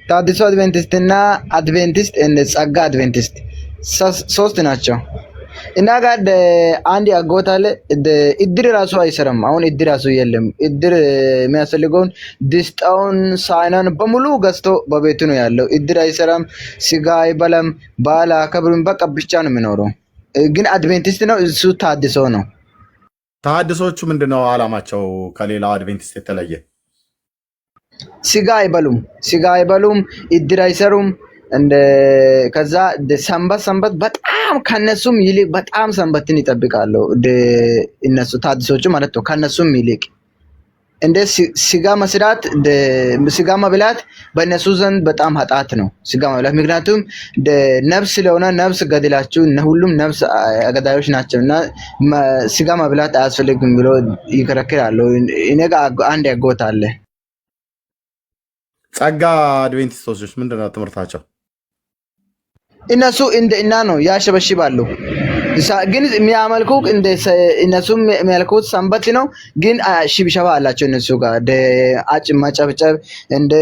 ታድሶ አድቬንቲስት እና አድቬንቲስት ጸጋ አድቬንቲስት ሶስት ናቸው። እና ጋር አንድ አጎት አለ። እድር ራሱ አይሰራም። አሁን እድር ራሱ የለም። እድር የሚያስፈልገውን ድስጣውን ሳይናን በሙሉ ገዝቶ በቤቱ ነው ያለው። እድር አይሰራም፣ ስጋ አይበላም፣ ባል አከብርም። በቃ ብቻ ነው የሚኖረው። ግን አድቬንቲስት ነው እሱ፣ ታድሶ ነው። ተሐድሶቹ ምንድነው ዓላማቸው ከሌላው አድቬንቲስት የተለየ? ስጋ አይበሉም፣ እድር አይሰሩም። ከዛ ሰንበት በጣም ከነሱም ይልቅ በጣም ሰንበትን ይጠብቃሉ። እነሱ ታድሶቹ ማለት ነው። ከነሱም ይልቅ እንደ ስጋ መስራት ስጋ መብላት በእነሱ ዘንድ በጣም ኃጢአት ነው። ስጋ መብላት ምክንያቱም ነፍስ ስለሆነ ነፍስ ገድላችሁ ሁሉም ነፍስ ገዳዮች ናቸው እና ስጋ መብላት አያስፈልግም ብሎ ይከረክራሉ። እኔ ጋር አንድ ያጎት አለ። ጸጋ አድቬንቲስቶች ምንድነው ትምህርታቸው? እነሱ እና ነው ያሸበሽባሉ። ግን የሚያመልኩ እነሱ የሚያመልኩት ሰንበት ነው። ግን ሽብሸባ አላቸው እነሱ ጋር ማጨብጨብ፣ እንደ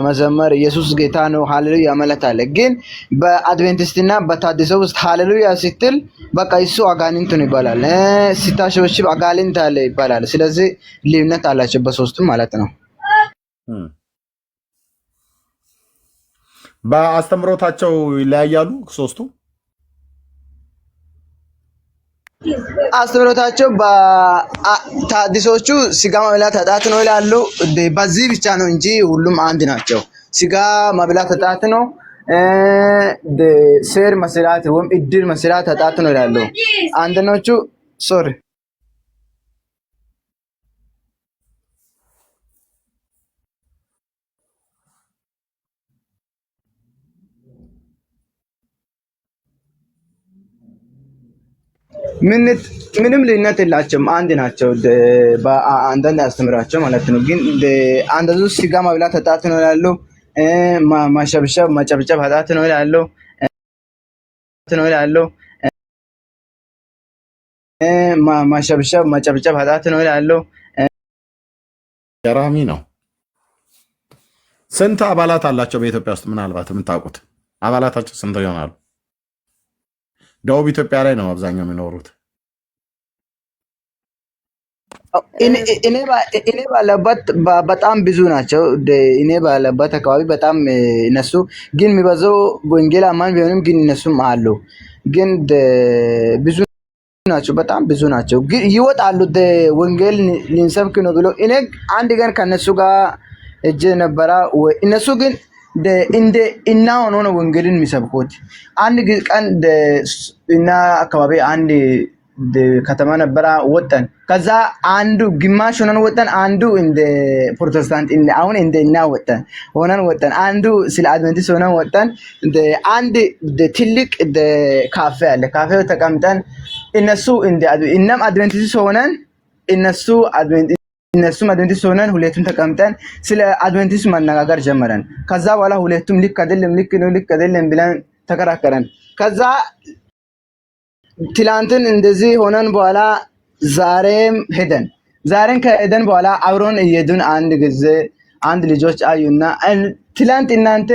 መዘመር፣ ኢየሱስ ጌታ ነው ሃሌሉያ ማለት አለ። ግን በአድቬንቲስትና በታድሶ ውስጥ ሃሌሉያ ስትል በቃ እሱ አጋንንት ነው ይባላል። ስታሸበሽብ አጋንንት አለ ይባላል። ስለዚህ ልዩነት አላቸው በሶስቱም ማለት ነው። በአስተምሮታቸው ይለያያሉ ሶስቱ። አስተምሮታቸው በታድሶቹ ስጋ መብላት ኃጢአት ነው ይላሉ። በዚህ ብቻ ነው እንጂ ሁሉም አንድ ናቸው። ስጋ መብላት ኃጢአት ነው፣ ሴር መስራት ወይም እድር መስራት ኃጢአት ነው ይላሉ። አንደኞቹ ሶሪ ምንም ልዩነት የላቸውም፣ አንድ ናቸው። በአንዳንድ አስተምራቸው ማለት ነው። ግን አንዳንዱ ስጋ መብላት ኃጢአት ነው ይላሉ። ማሸብሸብ ማጨብጨብ ኃጢአት ነው ይላሉ። ማሸብሸብ ማጨብጨብ ኃጢአት ነው ይላሉ። ገራሚ ነው። ስንት አባላት አላቸው በኢትዮጵያ ውስጥ? ምናልባት የምታውቁት አባላታቸው ስንት ይሆናሉ? ደቡብ ኢትዮጵያ ላይ ነው አብዛኛው የሚኖሩት። እኔ ባለበት በጣም ብዙ ናቸው። እኔ ባለበት አካባቢ በጣም እነሱ ግን የሚበዛው ወንጌል አማኝ ቢሆንም ግን እነሱም አሉ። ግን ብዙ ናቸው፣ በጣም ብዙ ናቸው። ግን ይወጣሉ ወንጌል ልንሰብክ ነው ብሎ። እኔ አንድ ቀን ከነሱ ጋር እጄ ነበረ። እነሱ ግን እንደ እና ሆኖ ነው ወንጌልን የሚሰብኩት። አንድ ቀን እና አካባቢ አንድ ከተማ ነበረ። ወጠን ከዛ አንዱ ግማሽ ሆነን ወጠን፣ አንዱ እንደ ፕሮቴስታንት አሁን እንደ እና ወጠን አንዱ ስለ አድቨንቲስት ሆነን ወጠን። አንድ ትልቅ ካፌ አለ። ካፌው ተቀምጠን እነሱ እናም አድቨንቲስት ሆነን እነሱም አድቨንቲስት ሆነን ሁለቱም ተቀምጠን ስለ አድቨንቲስት መነጋገር ጀመረን። ከዛ በኋላ ሁለቱም ልክ አይደለም ብለን ተከራከረን። ከዛ ትላንትን እንደዚህ ሆነን በኋላ ዛሬን ከሄደን በኋላ አብሮን እየሄዱን አንድ ጊዜ አንድ ልጆች አዩና ትላንት እናንተ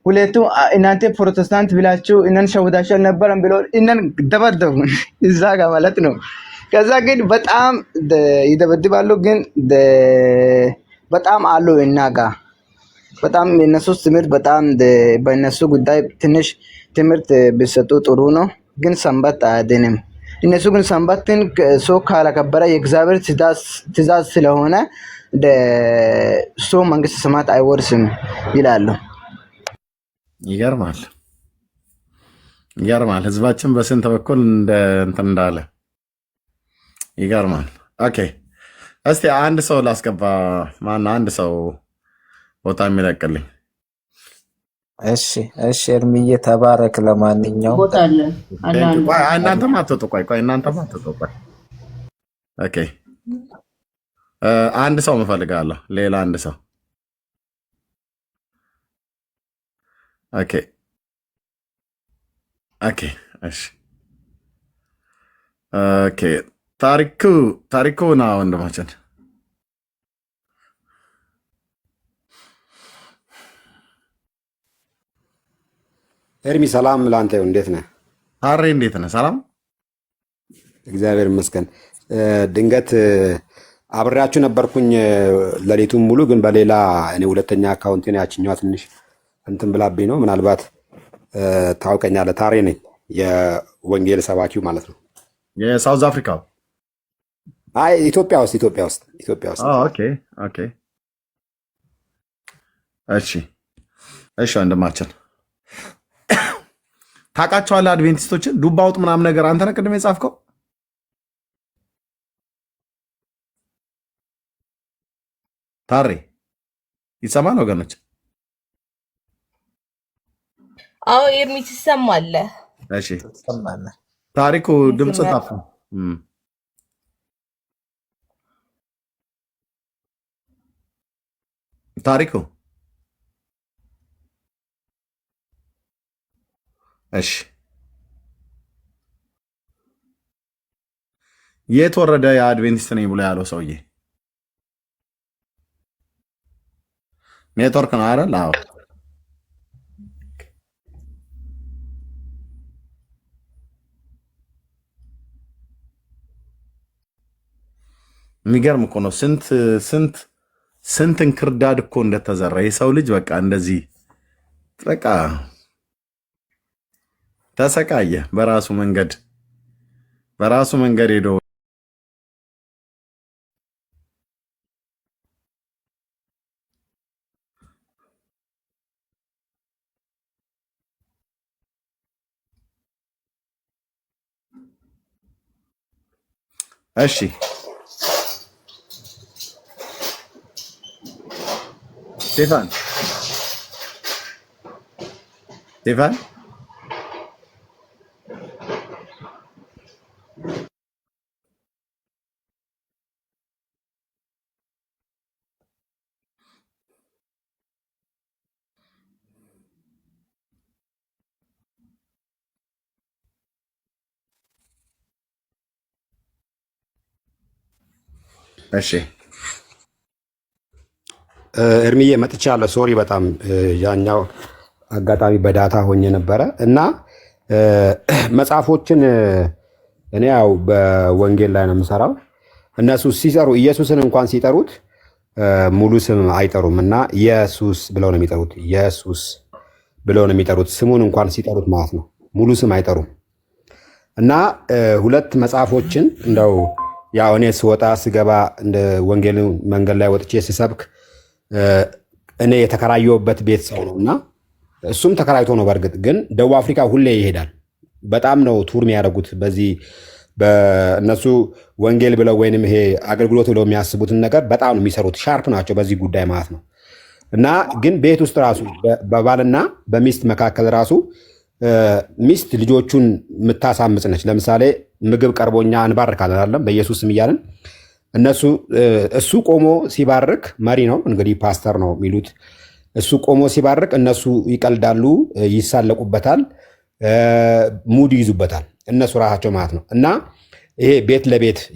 ሁለቱ እናንተ ፕሮቴስታንት ብላችሁ እነን ሸውዳችሁ አልነበረም ብሎ እነን ደበደቡን እዛ ጋር ማለት ነው። ከዛ ግን በጣም ይደበድባሉ። ግን በጣም አሉ እና ጋር በጣም የነሱ ትምህርት በጣም በእነሱ ጉዳይ ትንሽ ትምህርት ቢሰጡ ጥሩ ነው። ግን ሰንበት አያድንም። እነሱ ግን ሰንበትን ሰው ካላከበረ የእግዚአብሔር ትእዛዝ ስለሆነ ሰው መንግስተ ሰማያት አይወርስም ይላሉ። ይገርማል፣ ይገርማል። ህዝባችን በስንት በኩል እንትን እንዳለ ይገርማል። ኦኬ፣ እስቲ አንድ ሰው ላስገባ። ማን አንድ ሰው ቦታ የሚለቅልኝ? እሺ እሺ፣ እርምዬ ተባረክ። ለማንኛውም ቦታ አለ አለ አንድ ቆይ እናንተም አትወጡ። ቆይ እናንተም አትወጡ። ቆይ ኦኬ፣ አንድ ሰው እፈልጋለሁ። ሌላ አንድ ሰው። ኦኬ ኦኬ፣ እሺ ኦኬ። ታሪኩ ና ወንድማችን። ኤርሚ ሰላም ለአንተ ይሁን። እንዴት ነህ? ሀሬ እንዴት ነህ? ሰላም እግዚአብሔር ይመስገን። ድንገት አብሬያችሁ ነበርኩኝ ሌሊቱን ሙሉ፣ ግን በሌላ እኔ ሁለተኛ አካውንቴን ያችኛዋ ትንሽ እንትን ብላብኝ ነው። ምናልባት ታውቀኛለህ። ታሬ ነኝ፣ የወንጌል ሰባኪው ማለት ነው። የሳውዝ አፍሪካው? አይ ኢትዮጵያ ውስጥ። ኦኬ ኦኬ፣ እሺ እሺ። ወንድማችን ታውቃቸዋለህ አድቬንቲስቶችን? ዱባ ውጥ ምናምን ነገር አንተ ነህ ቅድም የጻፍከው? ታሬ ይሰማል ወገኖች? አዎ ኤርሚ ትሰማለህ? እሺ ትሰማለህ? ታሪኩ ድምፅ ጠፋ። ታሪኩ እሺ፣ የት ወረደ የአድቬንቲስት ነኝ ብሎ ያለው ሰውዬ? ኔትወርክ ነው አይደል? አዎ። የሚገርም እኮ ነው። ስንት እንክርዳድ እኮ እንደተዘራ የሰው ልጅ በቃ እንደዚህ በቃ ተሰቃየ። በራሱ መንገድ ሄዶ እሺ ስቴፋን እሺ እርምዬ መጥቻለሁ። ሶሪ በጣም ያኛው አጋጣሚ በዳታ ሆኜ ነበረ እና መጽሐፎችን እኔ ያው በወንጌል ላይ ነው የምሰራው። እነሱ ሲሰሩ ኢየሱስን እንኳን ሲጠሩት ሙሉ ስም አይጠሩም እና ኢየሱስ ብለው ነው የሚጠሩት። ኢየሱስ ብለው ነው የሚጠሩት ስሙን እንኳን ሲጠሩት ማለት ነው። ሙሉ ስም አይጠሩም። እና ሁለት መጽሐፎችን እንደው ያው እኔ ስወጣ ስገባ እንደ ወንጌል መንገድ ላይ ወጥቼ ስሰብክ እኔ የተከራየሁበት ቤት ሰው ነው እና እሱም ተከራይቶ ነው። በእርግጥ ግን ደቡብ አፍሪካ ሁሌ ይሄዳል። በጣም ነው ቱር የሚያደርጉት። በዚህ በእነሱ ወንጌል ብለው ወይንም ይሄ አገልግሎት ብለው የሚያስቡትን ነገር በጣም ነው የሚሰሩት። ሻርፕ ናቸው በዚህ ጉዳይ ማለት ነው። እና ግን ቤት ውስጥ ራሱ በባልና በሚስት መካከል ራሱ ሚስት ልጆቹን የምታሳምጽ ነች። ለምሳሌ ምግብ ቀርቦኛ እንባርካለን አይደለም በኢየሱስ ስም እያልን እሱ ቆሞ ሲባርክ መሪ ነው እንግዲህ ፓስተር ነው የሚሉት። እሱ ቆሞ ሲባርክ እነሱ ይቀልዳሉ፣ ይሳለቁበታል፣ ሙድ ይይዙበታል እነሱ ራሳቸው ማለት ነው። እና ይሄ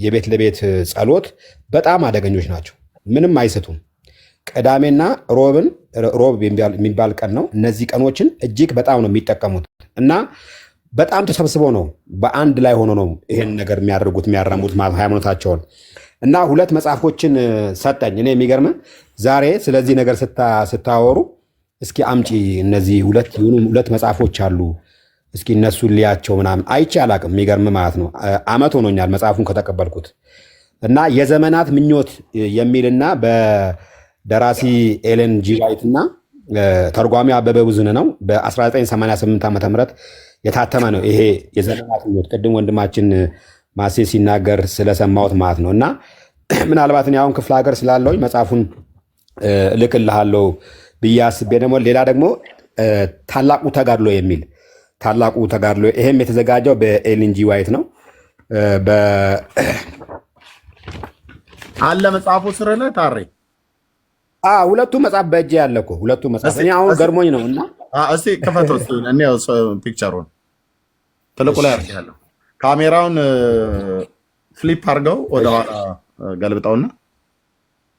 የቤት ለቤት ጸሎት በጣም አደገኞች ናቸው። ምንም አይሰጡም። ቅዳሜና ሮብን ሮብ የሚባል ቀን ነው። እነዚህ ቀኖችን እጅግ በጣም ነው የሚጠቀሙት እና በጣም ተሰብስበው ነው በአንድ ላይ ሆኖ ነው ይሄን ነገር የሚያደርጉት የሚያራሙት ሃይማኖታቸውን። እና ሁለት መጽሐፎችን ሰጠኝ። እኔ የሚገርም ዛሬ ስለዚህ ነገር ስታወሩ እስኪ አምጪ እነዚህ ሁለት መጽሐፎች አሉ እስኪ እነሱን ሊያቸው ምናምን አይቼ አላቅም። የሚገርም ማለት ነው። አመት ሆኖኛል መጽሐፉን ከተቀበልኩት እና የዘመናት ምኞት የሚልና በደራሲ ኤለን ጂ ዋይት እና ተርጓሚ አበበ ብዙነህ ነው። በ1988 ዓ ም የታተመ ነው። ይሄ የዘመናት ምኞት ቅድም ወንድማችን ማሴ ሲናገር ስለሰማሁት ማለት ነው። እና ምናልባት እኔ አሁን ክፍለ ሀገር ስላለሁኝ መጽሐፉን እልክልሃለሁ ብዬ አስቤ ደግሞ ሌላ ደግሞ ታላቁ ተጋድሎ የሚል ታላቁ ተጋድሎ ይሄም የተዘጋጀው በኤለን ጂ ዋይት ነው። አለ መጽሐፉ ስር ላይ ታሪ ሁለቱ መጽሐፍ በእጄ ያለ እኮ ሁለቱ መጽሐፍ እኔ አሁን ገርሞኝ ነው። እና እስቲ ክፈተው እስቲ እኔ ፒክቸሩን ትልቁ ላይ አርጋለሁ። ካሜራውን ፍሊፕ አድርገው ወደ ኋላ ገልብጠውና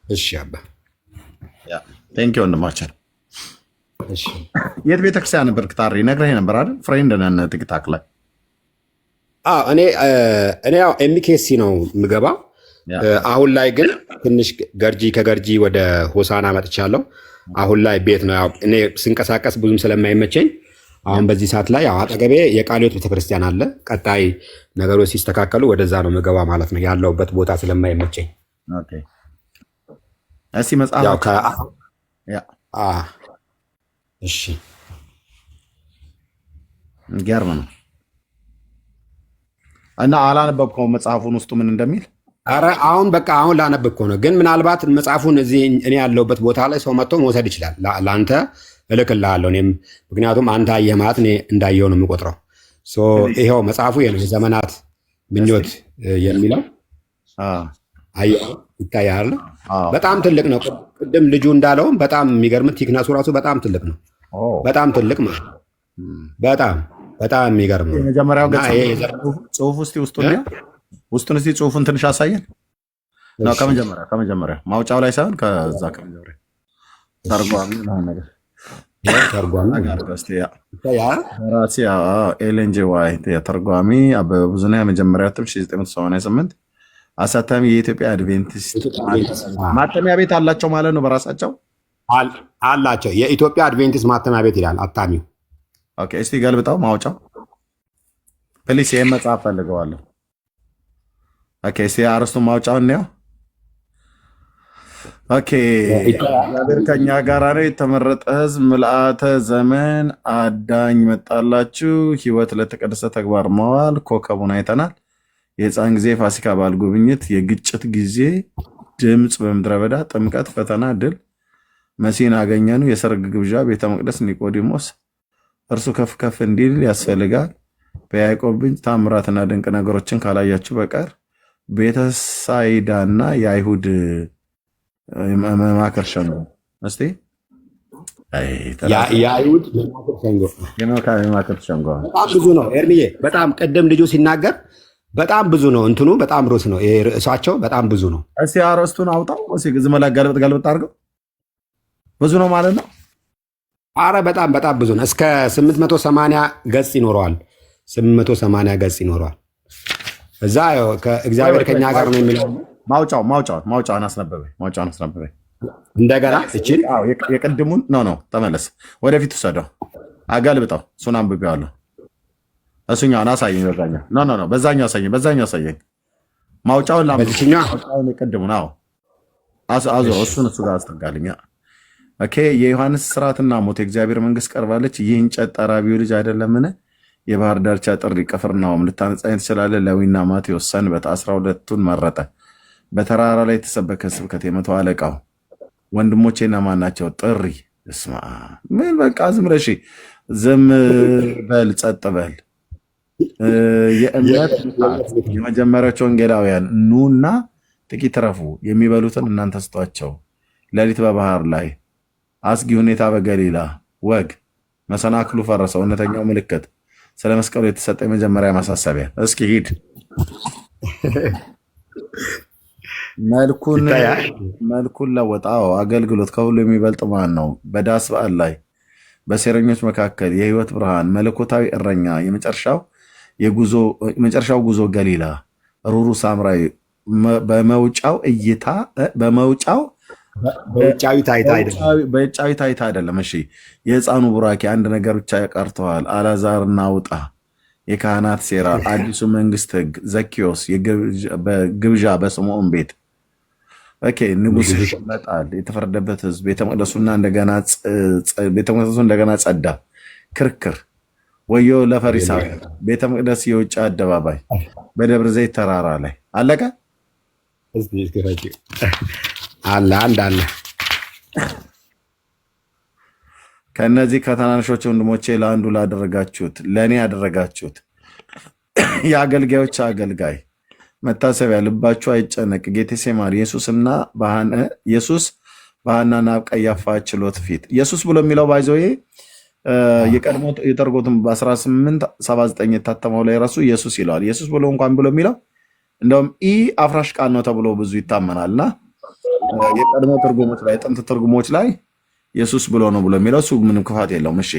እሺ አባ ያ ቴንክ ዩ ወንድማችን። እሺ የት ቤተክርስቲያን ነበርክ ታሪ? ነግረኸኝ ነበር አይደል? ፍሬንድ ነን ቲክታክ ላይ። እኔ ያው ኤምኬሲ ነው የምገባው። አሁን ላይ ግን ትንሽ ከገርጂ ወደ ሆሳና መጥቻለሁ። አሁን ላይ ቤት ነው። ያው እኔ ስንቀሳቀስ ብዙም ስለማይመቸኝ አሁን በዚህ ሰዓት ላይ ያው አጠገቤ የቃለ ሕይወት ቤተክርስቲያን አለ። ቀጣይ ነገሮች ሲስተካከሉ ወደዛ ነው የምገባ ማለት ነው። ያለውበት ቦታ ስለማይመቸኝ። ኦኬ እሺ መጽሐፍ እሺ ገርም ነው። እና አላነበብከውም መጽሐፉን ውስጡ ምን እንደሚል? አረ አሁን በቃ አሁን ላነብ እኮ ነው። ግን ምናልባት መጽሐፉን እዚህ እኔ ያለሁበት ቦታ ላይ ሰው መጥቶ መውሰድ ይችላል። ለአንተ እልክልሃለሁ እኔም፣ ምክንያቱም አንተ አየህ ማለት እኔ እንዳየው ነው የምቆጥረው። ይኸው መጽሐፉ የዘመናት ምኞት የሚለው ይታያል። በጣም ትልቅ ነው። ቅድም ልጁ እንዳለውም በጣም የሚገርም ቲክነሱ ራሱ በጣም ትልቅ ነው። በጣም ትልቅ ማለት በጣም የሚገርም ነው። የመጀመሪያው ገጽ ጽሁፍ ውስጡን እስቲ ጽሁፉን ትንሽ አሳየን። ከመጀመሪያ ማውጫው ላይ ሳይሆን ከዛ ከመጀመሪያ ተርጓሚ ነገር ኤለን ጂ ዋይት የተርጓሚ አበበ ብዙነህ የመጀመሪያ እትም 1988 አሳታሚ የኢትዮጵያ አድቬንቲስት ማተሚያ ቤት አላቸው ማለት ነው። በራሳቸው አላቸው። የኢትዮጵያ አድቬንቲስት ማተሚያ ቤት ይላል አታሚው። ኦኬ እስቲ ገልብጠው ማውጫው ፕሊስ። ይህን መጽሐፍ ፈልገዋለሁ። ኦኬ እስቲ አርስቱን ማውጫውን እንየው። ኦኬ እግዚአብሔር ከኛ ጋር ነው። የተመረጠ ሕዝብ ምልአተ ዘመን አዳኝ መጣላችሁ። ሕይወት ለተቀደሰ ተግባር መዋል ኮከቡን አይተናል። የሕፃን ጊዜ ፋሲካ በዓል ጉብኝት፣ የግጭት ጊዜ ድምፅ በምድረ በዳ፣ ጥምቀት፣ ፈተና፣ ድል፣ መሲህን አገኘኑ፣ የሰርግ ግብዣ፣ ቤተ መቅደስ፣ ኒቆዲሞስ እርሱ ከፍ ከፍ እንዲል ያስፈልጋል። በያዕቆብ ብንጭ ታምራትና ድንቅ ነገሮችን ካላያችሁ በቀር ቤተሳይዳና የአይሁድ መማከር ሸንጎ እስቲ የአይሁድ መማከር ሸንጎ በጣም ብዙ ነው። ኤርሚዬ በጣም ቅድም ልጁ ሲናገር በጣም ብዙ ነው። እንትኑ በጣም ርዕስ ነው። ይሄ ርዕሳቸው በጣም ብዙ ነው። እስቲ አረስቱን አውጣው። ዝም ብለህ ገልብጥ አድርገው። ብዙ ነው ማለት ነው። አረ በጣም ብዙ ነው። እስከ 880 ገጽ ይኖረዋል። 880 ገጽ ይኖረዋል። እዛ ከእግዚአብሔር ከኛ ጋር ነው የሚለው ማውጫውን አስነበበኝ። እንደገና እቺን የቅድሙን ነው ተመለስ፣ ወደፊት ውሰደው፣ አገልብጠው። እሱን አንብቤዋለሁ። እሱኛውን አሳየኝ። በዛኛው አሳየኝ። ማውጫውን የቅድሙን አዞረው። እሱ ጋር አስጠጋልኝ። ኦኬ የዮሐንስ ስርዓትና ሞት የእግዚአብሔር መንግስት ቀርባለች። ይህ እንጨት ጠራቢው ልጅ አይደለምን? የባህር ዳርቻ ጥሪ ቅፍርናሆም ልታነጻኝ ትችላለህ? ሌዊና ማቴዎስ ሰንበት 12ቱን መረጠ። በተራራ ላይ የተሰበከ ስብከት የመቶ አለቃው ወንድሞቼና ማን ናቸው? ጥሪ እስማ ምን በቃ ዝም በል ጸጥ በል። የእምነት የመጀመሪያዎቹ ወንጌላውያን ኑና ጥቂት ረፉ፣ የሚበሉትን እናንተ ስጧቸው። ሌሊት በባህር ላይ አስጊ ሁኔታ በገሊላ ወግ መሰናክሉ ፈረሰ። እውነተኛው ምልክት ስለ መስቀሉ የተሰጠ የመጀመሪያ ማሳሰቢያ። እስኪ ሂድ መልኩን ይታያል። መልኩን ለወጣው አገልግሎት ከሁሉ የሚበልጥ ማን ነው? በዳስ በዓል ላይ በሴረኞች መካከል የህይወት ብርሃን መለኮታዊ እረኛ የመጨረሻው ጉዞ ገሊላ ሩሩ ሳምራዊ በመውጫው በውጫዊ ታይታ አይደለም። በውጫዊ ታይታ አይደለም። እሺ የህፃኑ ቡራኬ አንድ ነገር ብቻ ቀርተዋል። አልዓዛር እናውጣ፣ የካህናት ሴራ፣ አዲሱ መንግስት ህግ፣ ዘኪዮስ በግብዣ በስምዖን ቤት ንጉሥ ይመጣል፣ የተፈረደበት ህዝብ፣ ቤተ መቅደሱ እንደገና ጸዳ፣ ክርክር፣ ወዮ ለፈሪሳውያን፣ ቤተ መቅደስ የውጭ አደባባይ፣ በደብረ ዘይት ተራራ ላይ አለቀ። አለ አንድ አለ። ከእነዚህ ከትናንሾች ወንድሞቼ ለአንዱ ላደረጋችሁት ለእኔ ያደረጋችሁት የአገልጋዮች አገልጋይ መታሰቢያ ልባችሁ አይጨነቅ። ጌቴሴማኒ ኢየሱስ በሐናና ቀያፋ ችሎት ፊት ኢየሱስ ብሎ የሚለው ባይዘዌ የቀድሞ የተርጎትም በ1879 የታተመው ላይ ራሱ ኢየሱስ ይለዋል። ኢየሱስ ብሎ እንኳን ብሎ የሚለው እንደውም አፍራሽ ቃል ነው ተብሎ ብዙ ይታመናል። እና የቀድሞ ትርጉሞች ላይ ጥንት ትርጉሞች ላይ ኢየሱስ ብሎ ነው ብሎ የሚለው እሱ ምንም ክፋት የለውም። እሺ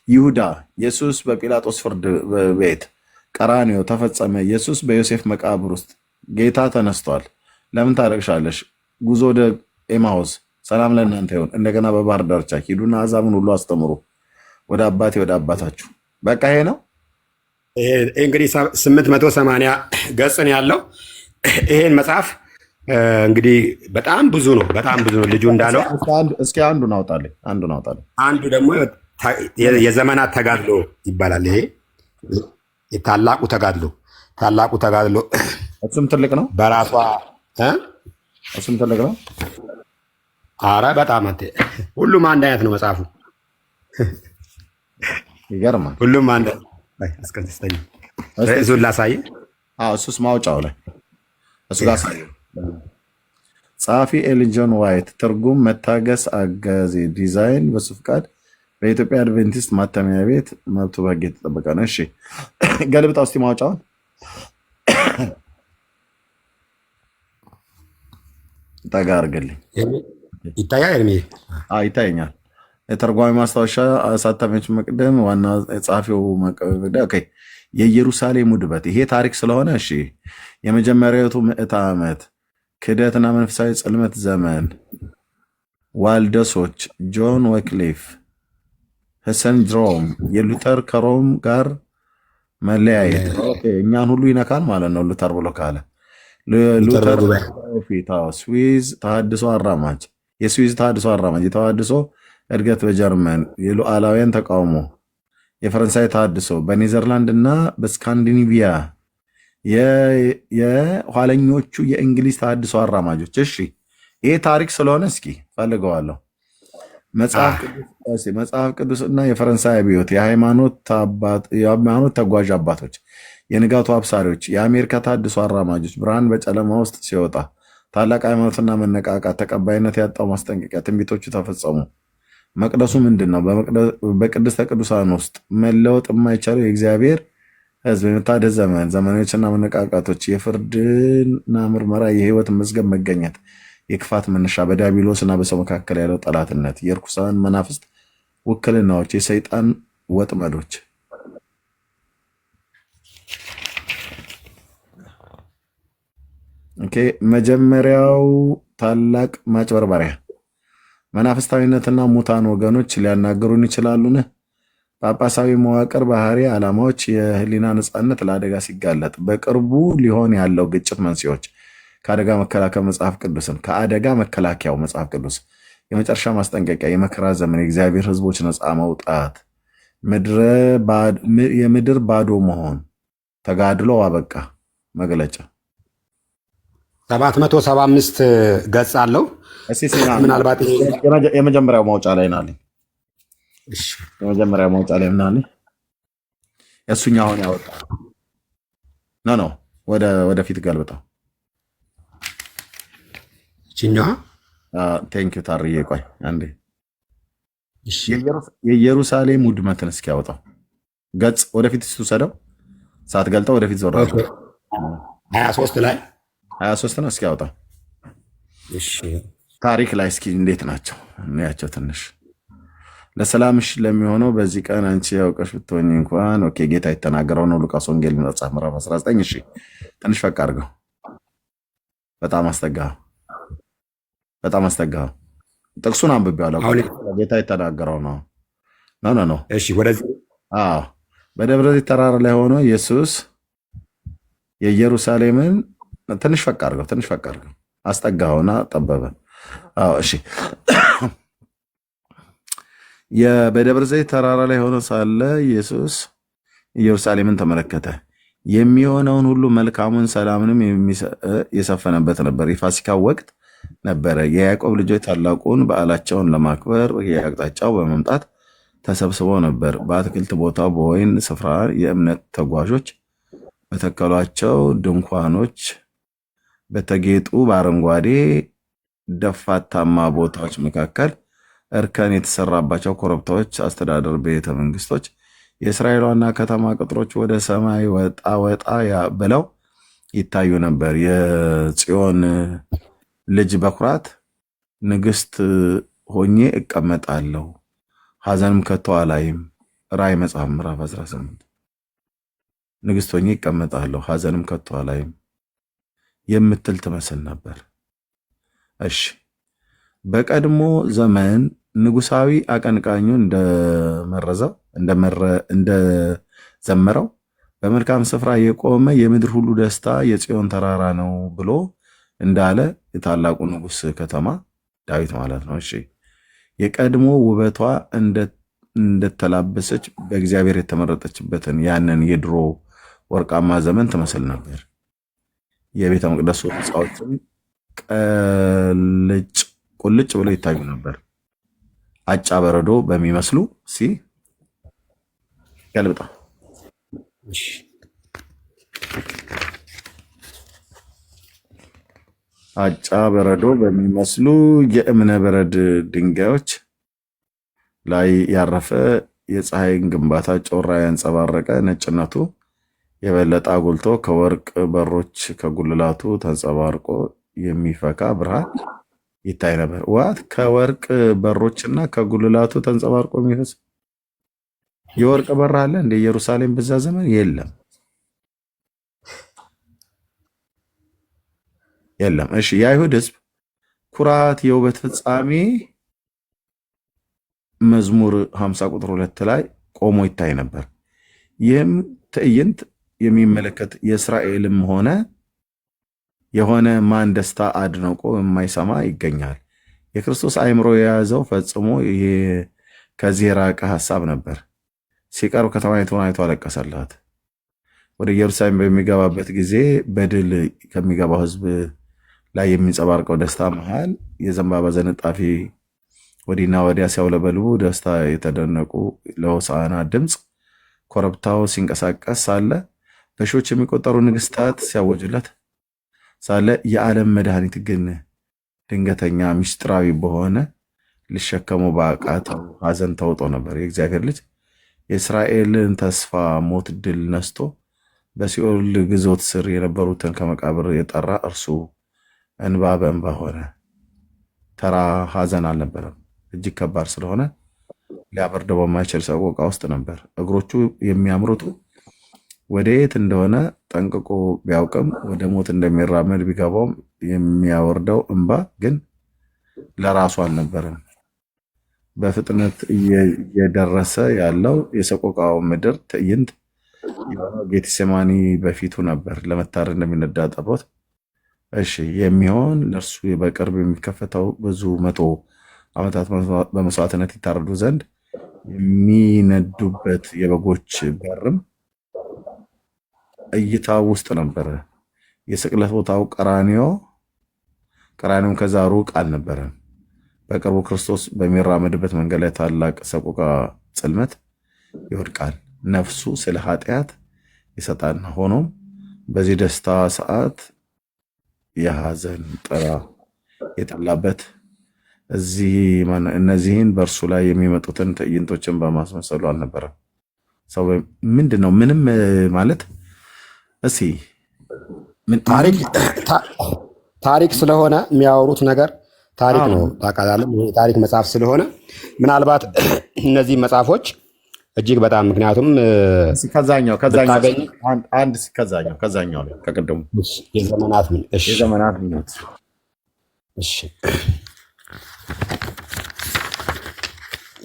ይሁዳ ኢየሱስ በጲላጦስ ፍርድ ቤት ቀራንዮ ተፈጸመ። ኢየሱስ በዮሴፍ መቃብር ውስጥ ጌታ ተነስቷል። ለምን ታለቅሻለሽ? ጉዞ ወደ ኤማሁስ ሰላም ለእናንተ ይሁን። እንደገና በባህር ዳርቻ ሂዱና አሕዛብን ሁሉ አስተምሩ ወደ አባቴ ወደ አባታችሁ። በቃ ይሄ ነው። እንግዲህ 880 ገጽ ነው ያለው ይሄን መጽሐፍ። እንግዲህ በጣም ብዙ ነው፣ በጣም ብዙ ነው። ልጁ እንዳለው እስኪ አንዱን አውጣልኝ። አንዱ ደግሞ የዘመናት ተጋድሎ ይባላል። ይሄ ታላቁ ተጋድሎ እሱም ትልቅ ነው በራሷ እሱም ትልቅ ነው። አረ በጣም ሁሉም አንድ አይነት ነው መጽሐፉ። ይገርማል። ሁሉም አንድ አስከስተኛ ርዕሱን ላሳይ። እሱስ ማውጫው ላይ እሱ ላሳይ። ጸሐፊ ኤልጆን ዋይት፣ ትርጉም መታገስ አጋዜ፣ ዲዛይን በሱ ፍቃድ፣ በኢትዮጵያ አድቬንቲስት ማተሚያ ቤት፣ መብቱ በሕግ የተጠበቀ ነው። እሺ ገልብጣ ውስጥ ማውጫውን ጠጋ አድርግልኝ። ይታያል? እድሜ ይታየኛል። የተርጓሚ ማስታወሻ አሳታሚዎች መቅደም፣ ዋና ጸሐፊው የኢየሩሳሌም ውድበት። ይሄ ታሪክ ስለሆነ እሺ የመጀመሪያቱ ምዕተ ዓመት ክህደትና መንፈሳዊ ጽልመት ዘመን፣ ዋልደሶች፣ ጆን ወክሊፍ፣ ህሰን ጅሮም፣ የሉተር ከሮም ጋር መለያየት እኛን ሁሉ ይነካል ማለት ነው። ሉተር ብሎ ካለ ሉተር ፊት ስዊዝ ተሐድሶ አራማጅ፣ የስዊዝ ተሐድሶ አራማጅ፣ የተሐድሶ እድገት በጀርመን፣ የሉዓላውያን ተቃውሞ፣ የፈረንሳይ ተሐድሶ በኔዘርላንድ እና በስካንዲኔቪያ፣ የኋለኞቹ የእንግሊዝ ተሐድሶ አራማጆች። እሺ ይሄ ታሪክ ስለሆነ እስኪ ፈልገዋለሁ። መጽሐፍ ቅዱስና የፈረንሳይ አብዮት፣ የሃይማኖት ተጓዥ አባቶች፣ የንጋቱ አብሳሪዎች፣ የአሜሪካ ተሐድሶ አራማጆች፣ ብርሃን በጨለማ ውስጥ ሲወጣ፣ ታላቅ ሃይማኖትና መነቃቃት፣ ተቀባይነት ያጣው ማስጠንቀቂያ፣ ትንቢቶቹ ተፈጸሙ። መቅደሱ ምንድን ነው? በቅድስተ ቅዱሳን ውስጥ መለወጥ የማይቻለው የእግዚአብሔር ሕዝብ የመታደስ ዘመን፣ ዘመኖችና መነቃቃቶች፣ የፍርድና ምርመራ፣ የህይወት መዝገብ መገኘት፣ የክፋት መነሻ፣ በዲያብሎስና በሰው መካከል ያለው ጠላትነት፣ የርኩሳን መናፍስት ውክልናዎች፣ የሰይጣን ወጥመዶች። መጀመሪያው ታላቅ ማጭበርበሪያ፣ መናፍስታዊነትና ሙታን ወገኖች ሊያናገሩን ይችላሉን? ጳጳሳዊ መዋቅር ባህሪ፣ ዓላማዎች፣ የህሊና ነፃነት ለአደጋ ሲጋለጥ፣ በቅርቡ ሊሆን ያለው ግጭት መንስኤዎች፣ ከአደጋ መከላከያው መጽሐፍ ቅዱስ፣ የመጨረሻ ማስጠንቀቂያ፣ የመከራ ዘመን፣ የእግዚአብሔር ህዝቦች ነፃ መውጣት፣ የምድር ባዶ መሆን፣ ተጋድሎ አበቃ፣ መግለጫ 775 ገጽ አለው። ምናልባት የመጀመሪያው ማውጫ ላይ ናለኝ። የመጀመሪያው ማውጫ ላይ ምናለኝ የእሱኛ አሁን ያወጣ ነው። ወደፊት ገልብጠው ችኛዋ ቴንኪው ታርዬ። ቆይ አንዴ የኢየሩሳሌም ውድመትን እስኪያወጣው ገጽ ወደፊት ስትወሰደው ሳትገልጠው ወደፊት ዞር 23 ላይ 23 ነው እስኪያወጣው እሺ ታሪክ ላይ እስኪ እንዴት ናቸው እንያቸው ትንሽ። ለሰላምሽ ለሚሆነው በዚህ ቀን አንቺ ያውቀሽ ብትሆኝ እንኳን ኦኬ። ጌታ የተናገረው ነው ሉቃስ ወንጌል መጽሐፍ ምዕራፍ 19። እሺ ትንሽ ፈቅ አድርገው። በጣም አስጠጋኸው፣ በጣም አስጠጋኸው። ጥቅሱን አንብቤዋለሁ። አሁን ጌታ የተናገረው ነው። ኖ እሺ ወደዚህ በደብረ ዘይት ተራራ ላይ ሆኖ ኢየሱስ የኢየሩሳሌምን ትንሽ ፈቅ አድርገው፣ ትንሽ ፈቅ አድርገው። አስጠጋኸውና ጠበበ። አዎ እሺ። በደብረ ዘይት ተራራ ላይ ሆኖ ሳለ ኢየሱስ ኢየሩሳሌምን ተመለከተ። የሚሆነውን ሁሉ መልካሙን ሰላምንም የሰፈነበት ነበር። የፋሲካው ወቅት ነበረ። የያዕቆብ ልጆች ታላቁን በዓላቸውን ለማክበር የአቅጣጫው በመምጣት ተሰብስበው ነበር። በአትክልት ቦታ በወይን ስፍራ የእምነት ተጓዦች በተከሏቸው ድንኳኖች በተጌጡ በአረንጓዴ ደፋታማ ቦታዎች መካከል እርከን የተሰራባቸው ኮረብታዎች፣ አስተዳደር ቤተ መንግስቶች፣ የእስራኤል ዋና ከተማ ቅጥሮች ወደ ሰማይ ወጣ ወጣ ብለው ይታዩ ነበር። የጽዮን ልጅ በኩራት ንግስት ሆኜ እቀመጣለሁ፣ ሐዘንም ከቶ አላይም። ራእይ መጽሐፍ ምዕራፍ 18 ንግስት ሆኜ እቀመጣለሁ፣ ሐዘንም ከቶ አላይም የምትል ትመስል ነበር። እሺ በቀድሞ ዘመን ንጉሳዊ አቀንቃኙ እንደዘመረው በመልካም ስፍራ የቆመ የምድር ሁሉ ደስታ የጽዮን ተራራ ነው ብሎ እንዳለ የታላቁ ንጉስ ከተማ ዳዊት ማለት ነው። እሺ የቀድሞ ውበቷ እንደተላበሰች በእግዚአብሔር የተመረጠችበትን ያንን የድሮ ወርቃማ ዘመን ትመስል ነበር። የቤተ መቅደሱ ሕንፃዎችም ቁልጭ ብለው ይታዩ ነበር። አጫ በረዶ በሚመስሉ ገልብጣ አጫ በረዶ በሚመስሉ የእብነ በረድ ድንጋዮች ላይ ያረፈ የፀሐይን ግንባታ ጮራ ያንጸባረቀ ነጭነቱ የበለጠ አጉልቶ ከወርቅ በሮች ከጉልላቱ ተንጸባርቆ የሚፈካ ብርሃን ይታይ ነበር። ዋት ከወርቅ በሮችና ከጉልላቱ ተንጸባርቆ የሚፈስ የወርቅ በር አለ እንደ ኢየሩሳሌም በዛ ዘመን የለም። እሺ የአይሁድ ሕዝብ ኩራት የውበት ፍጻሜ መዝሙር 50 ቁጥር 2 ላይ ቆሞ ይታይ ነበር። ይህም ትዕይንት የሚመለከት የእስራኤልም ሆነ የሆነ ማን ደስታ አድንቆ የማይሰማ ይገኛል። የክርስቶስ አእምሮ የያዘው ፈጽሞ ከዚህ የራቀ ሐሳብ ነበር። ሲቀርብ ከተማይቱን አይቶ አለቀሰላት። ወደ ኢየሩሳሌም በሚገባበት ጊዜ በድል ከሚገባው ሕዝብ ላይ የሚንጸባርቀው ደስታ መሃል የዘንባባ ዝንጣፊ ወዲና ወዲያ ሲያውለበልቡ ደስታ የተደነቁ ለሆሳዕና ድምፅ ኮረብታው ሲንቀሳቀስ ሳለ በሺዎች የሚቆጠሩ ንግስታት ሲያወጁለት ሳለ የዓለም መድኃኒት ግን ድንገተኛ ምስጢራዊ በሆነ ሊሸከመው በአቃተው ሐዘን ተውጦ ነበር። የእግዚአብሔር ልጅ የእስራኤልን ተስፋ ሞት ድል ነስቶ በሲኦል ግዞት ስር የነበሩትን ከመቃብር የጠራ እርሱ እንባ በእንባ ሆነ። ተራ ሐዘን አልነበረም። እጅግ ከባድ ስለሆነ ሊያበርደው በማይችል ሰቆቃ ውስጥ ነበር። እግሮቹ የሚያምሩት ወደ የት እንደሆነ ጠንቅቆ ቢያውቅም ወደ ሞት እንደሚራመድ ቢገባውም የሚያወርደው እንባ ግን ለራሱ አልነበረም። በፍጥነት እየደረሰ ያለው የሰቆቃው ምድር ትዕይንት የሆነው ጌቴሴማኒ በፊቱ ነበር፣ ለመታረድ እንደሚነዳ ጠቦት። እሺ የሚሆን ለእርሱ በቅርብ የሚከፈተው ብዙ መቶ ዓመታት በመስዋዕትነት ይታረዱ ዘንድ የሚነዱበት የበጎች በርም እይታ ውስጥ ነበረ። የስቅለት ቦታው ቀራንዮም ከዛ ሩቅ አልነበረም። በቅርቡ ክርስቶስ በሚራመድበት መንገድ ላይ ታላቅ ሰቆቃ ጽልመት ይወድቃል። ነፍሱ ስለ ኃጢአት ይሰጣል። ሆኖም በዚህ ደስታ ሰዓት የሐዘን ጥላ የጠላበት እነዚህን በእርሱ ላይ የሚመጡትን ትዕይንቶችን በማስመሰሉ አልነበረም። ሰው ምንድን ነው ምንም ማለት ታሪክ ስለሆነ የሚያወሩት ነገር ታሪክ ነው። ታውቃለህ፣ ታሪክ መጽሐፍ ስለሆነ ምናልባት እነዚህ መጽሐፎች እጅግ በጣም ምክንያቱም ከዛኛው ላይ ከቅድሙ የዘመናት ምኞት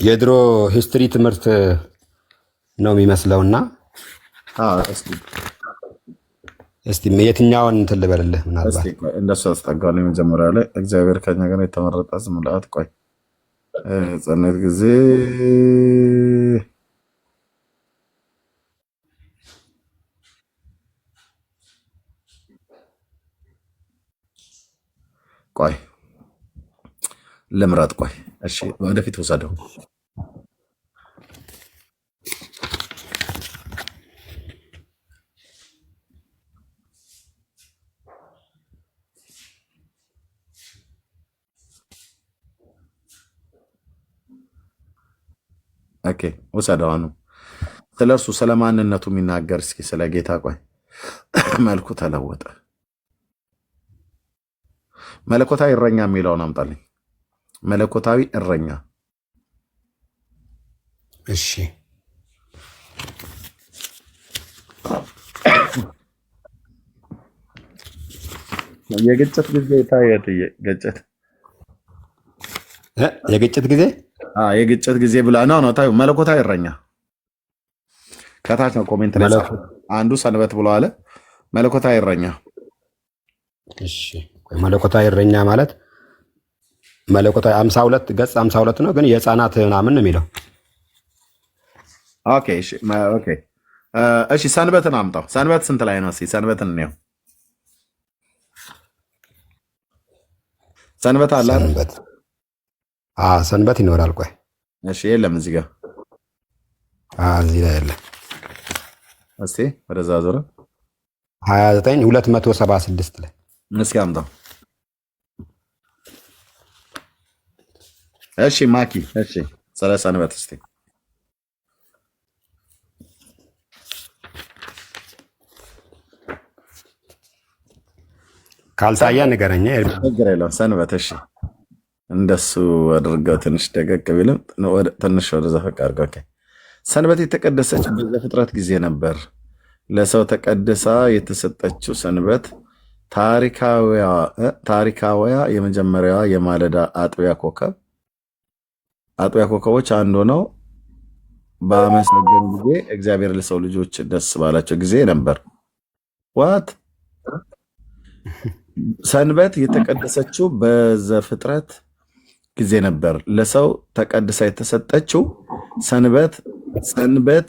የድሮ ሂስትሪ ትምህርት ነው የሚመስለውና እስቲ የትኛውን እንትን ልበልልህ? ምናልባት እንደሱ አስጠጋለሁ። የመጀመሪያ ላይ እግዚአብሔር ከኛ ጋር የተመረጠ ምልአት ቆይ ጸነት ጊዜ ቆይ ልምረጥ። ቆይ እሺ፣ ወደፊት ወሰደው። ኦኬ ወሰደው። አኑ ስለ እርሱ ስለ ማንነቱ የሚናገር እስኪ ስለ ጌታ ቆይ መልኩ ተለወጠ። መለኮታዊ እረኛ የሚለውን አምጣልኝ። መለኮታዊ እረኛ። እሺ የግጭት ጊዜ ታየት የግጭት ጊዜ የግጭት ጊዜ ብላ ነው ታዩ። መለኮታዊ እረኛ ከታች ነው ኮሜንት ላይ አንዱ ሰንበት ብሎ አለ። መለኮታዊ እረኛ። እሺ መለኮታዊ እረኛ ማለት መለኮታዊ 52 ገጽ 52 ነው፣ ግን የህፃናት ምናምን ነው የሚለው። ኦኬ እሺ ኦኬ እሺ ሰንበትን አምጣው። ሰንበት ስንት ላይ ነው? እስኪ ሰንበትን ነው። ሰንበት አለ አይደል? ሰንበት ይኖራል። ቆይ እሺ የለም እዚህ ጋር እዚህ ላይ የለም። እስቲ ወደዛ ዞረ 29 276 ላይ እስኪ አምጣው። እሺ ማኪ እሺ ስለ ሰንበት እስቲ ካልታያ ንገረኛ። ችግር የለውም። ሰንበት እሺ እንደሱ አድርገው ትንሽ ደቀቅ ቢልም ትንሽ ወደ ዘፈቅ አድርገው። ሰንበት የተቀደሰች በዘፍጥረት ጊዜ ነበር። ለሰው ተቀድሳ የተሰጠችው ሰንበት ታሪካዊያ የመጀመሪያዋ የማለዳ አጥቢያ ኮከቦች አንዱ ነው። በአመሰገኑ ጊዜ እግዚአብሔር ለሰው ልጆች ደስ ባላቸው ጊዜ ነበር። ዋት ሰንበት የተቀደሰችው በዘፍጥረት ጊዜ ነበር። ለሰው ተቀድሳ የተሰጠችው ሰንበት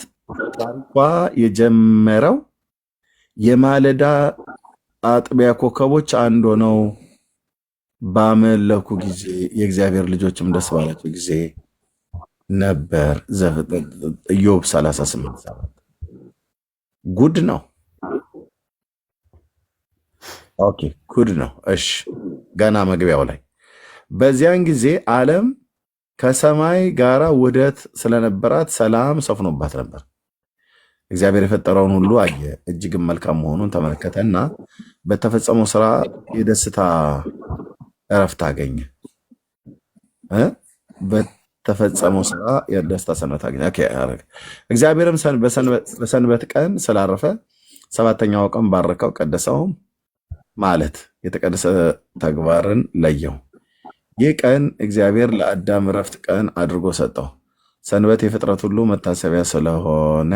ታሪኳ የጀመረው የማለዳ አጥቢያ ኮከቦች አንዱ ነው። ባመለኩ ጊዜ የእግዚአብሔር ልጆችም ደስ ባላቸው ጊዜ ነበር። ኢዮብ 38:7 ጉድ ነው። ኦኬ ጉድ ነው። እሺ ገና መግቢያው ላይ በዚያን ጊዜ ዓለም ከሰማይ ጋራ ውህደት ስለነበራት ሰላም ሰፍኖባት ነበር። እግዚአብሔር የፈጠረውን ሁሉ አየ፣ እጅግም መልካም መሆኑን ተመለከተና በተፈጸመው ስራ የደስታ እረፍት አገኘ። በተፈጸመው ስራ የደስታ ሰንበት አገኘ። እግዚአብሔርም በሰንበት ቀን ስላረፈ ሰባተኛው ቀን ባረከው፣ ቀደሰውም ማለት የተቀደሰ ተግባርን ለየው። ይህ ቀን እግዚአብሔር ለአዳም እረፍት ቀን አድርጎ ሰጠው። ሰንበት የፍጥረት ሁሉ መታሰቢያ ስለሆነ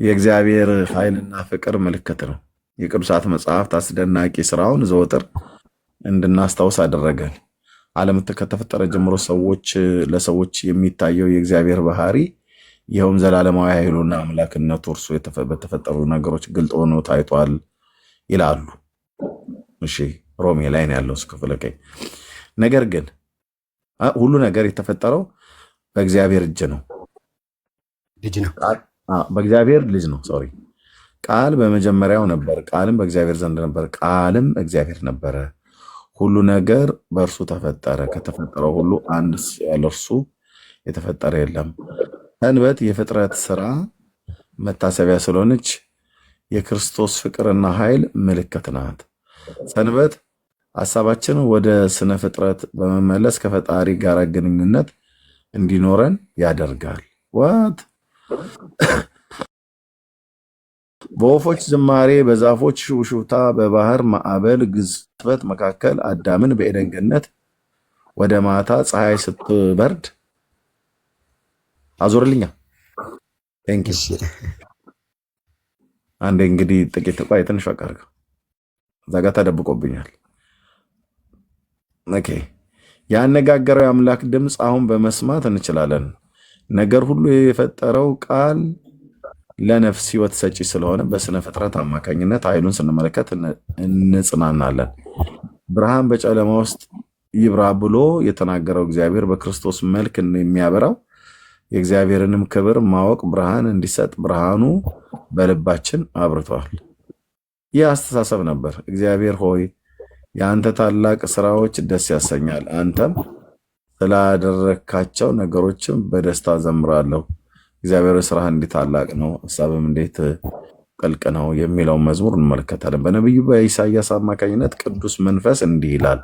የእግዚአብሔር ኃይልና ፍቅር ምልክት ነው። የቅዱሳት መጽሐፍት አስደናቂ ስራውን ዘወትር እንድናስታውስ አደረገን። ዓለም ከተፈጠረ ጀምሮ ለሰዎች የሚታየው የእግዚአብሔር ባህሪ ይኸውም ዘላለማዊ ኃይሉና አምላክነቱ እርሱ በተፈጠሩ ነገሮች ግልጥ ሆኖ ታይቷል ይላሉ። እሺ ሮሜ ላይ ነው ያለው ክፍል ቀኝ። ነገር ግን ሁሉ ነገር የተፈጠረው በእግዚአብሔር እጅ ነው። በእግዚአብሔር ልጅ ነው። ሶሪ ቃል በመጀመሪያው ነበር፣ ቃልም በእግዚአብሔር ዘንድ ነበር፣ ቃልም እግዚአብሔር ነበረ። ሁሉ ነገር በእርሱ ተፈጠረ፣ ከተፈጠረው ሁሉ አንድ ያለ እርሱ የተፈጠረ የለም። ሰንበት የፍጥረት ስራ መታሰቢያ ስለሆነች የክርስቶስ ፍቅርና ኃይል ምልክት ናት። ሰንበት ሀሳባችንን ወደ ስነ ፍጥረት በመመለስ ከፈጣሪ ጋር ግንኙነት እንዲኖረን ያደርጋል። ዋት በወፎች ዝማሬ፣ በዛፎች ሽውሽውታ፣ በባህር ማዕበል ግዝፈት መካከል አዳምን በኤደን ገነት ወደ ማታ ፀሐይ ስትበርድ አዞርልኛ። ቴንክ ዩ። አንዴ እንግዲህ ጥቂት ቆይ፣ ትንሽ በቃ አድርገው፣ እዛ ጋር ተደብቆብኛል። ኦኬ። ያነጋገረው የአምላክ ድምፅ አሁን በመስማት እንችላለን። ነገር ሁሉ የፈጠረው ቃል ለነፍስ ሕይወት ሰጪ ስለሆነ በስነ ፍጥረት አማካኝነት ኃይሉን ስንመለከት እንጽናናለን። ብርሃን በጨለማ ውስጥ ይብራ ብሎ የተናገረው እግዚአብሔር በክርስቶስ መልክ የሚያበራው የእግዚአብሔርንም ክብር ማወቅ ብርሃን እንዲሰጥ ብርሃኑ በልባችን አብርቷል። ይህ አስተሳሰብ ነበር። እግዚአብሔር ሆይ የአንተ ታላቅ ስራዎች ደስ ያሰኛል፣ አንተም ስላደረካቸው ነገሮችም በደስታ ዘምራለሁ። እግዚአብሔር ስራህ እንዴት ታላቅ ነው፣ ሀሳብም እንዴት ጥልቅ ነው የሚለውን መዝሙር እንመለከታለን። በነቢዩ በኢሳይያስ አማካኝነት ቅዱስ መንፈስ እንዲህ ይላል፣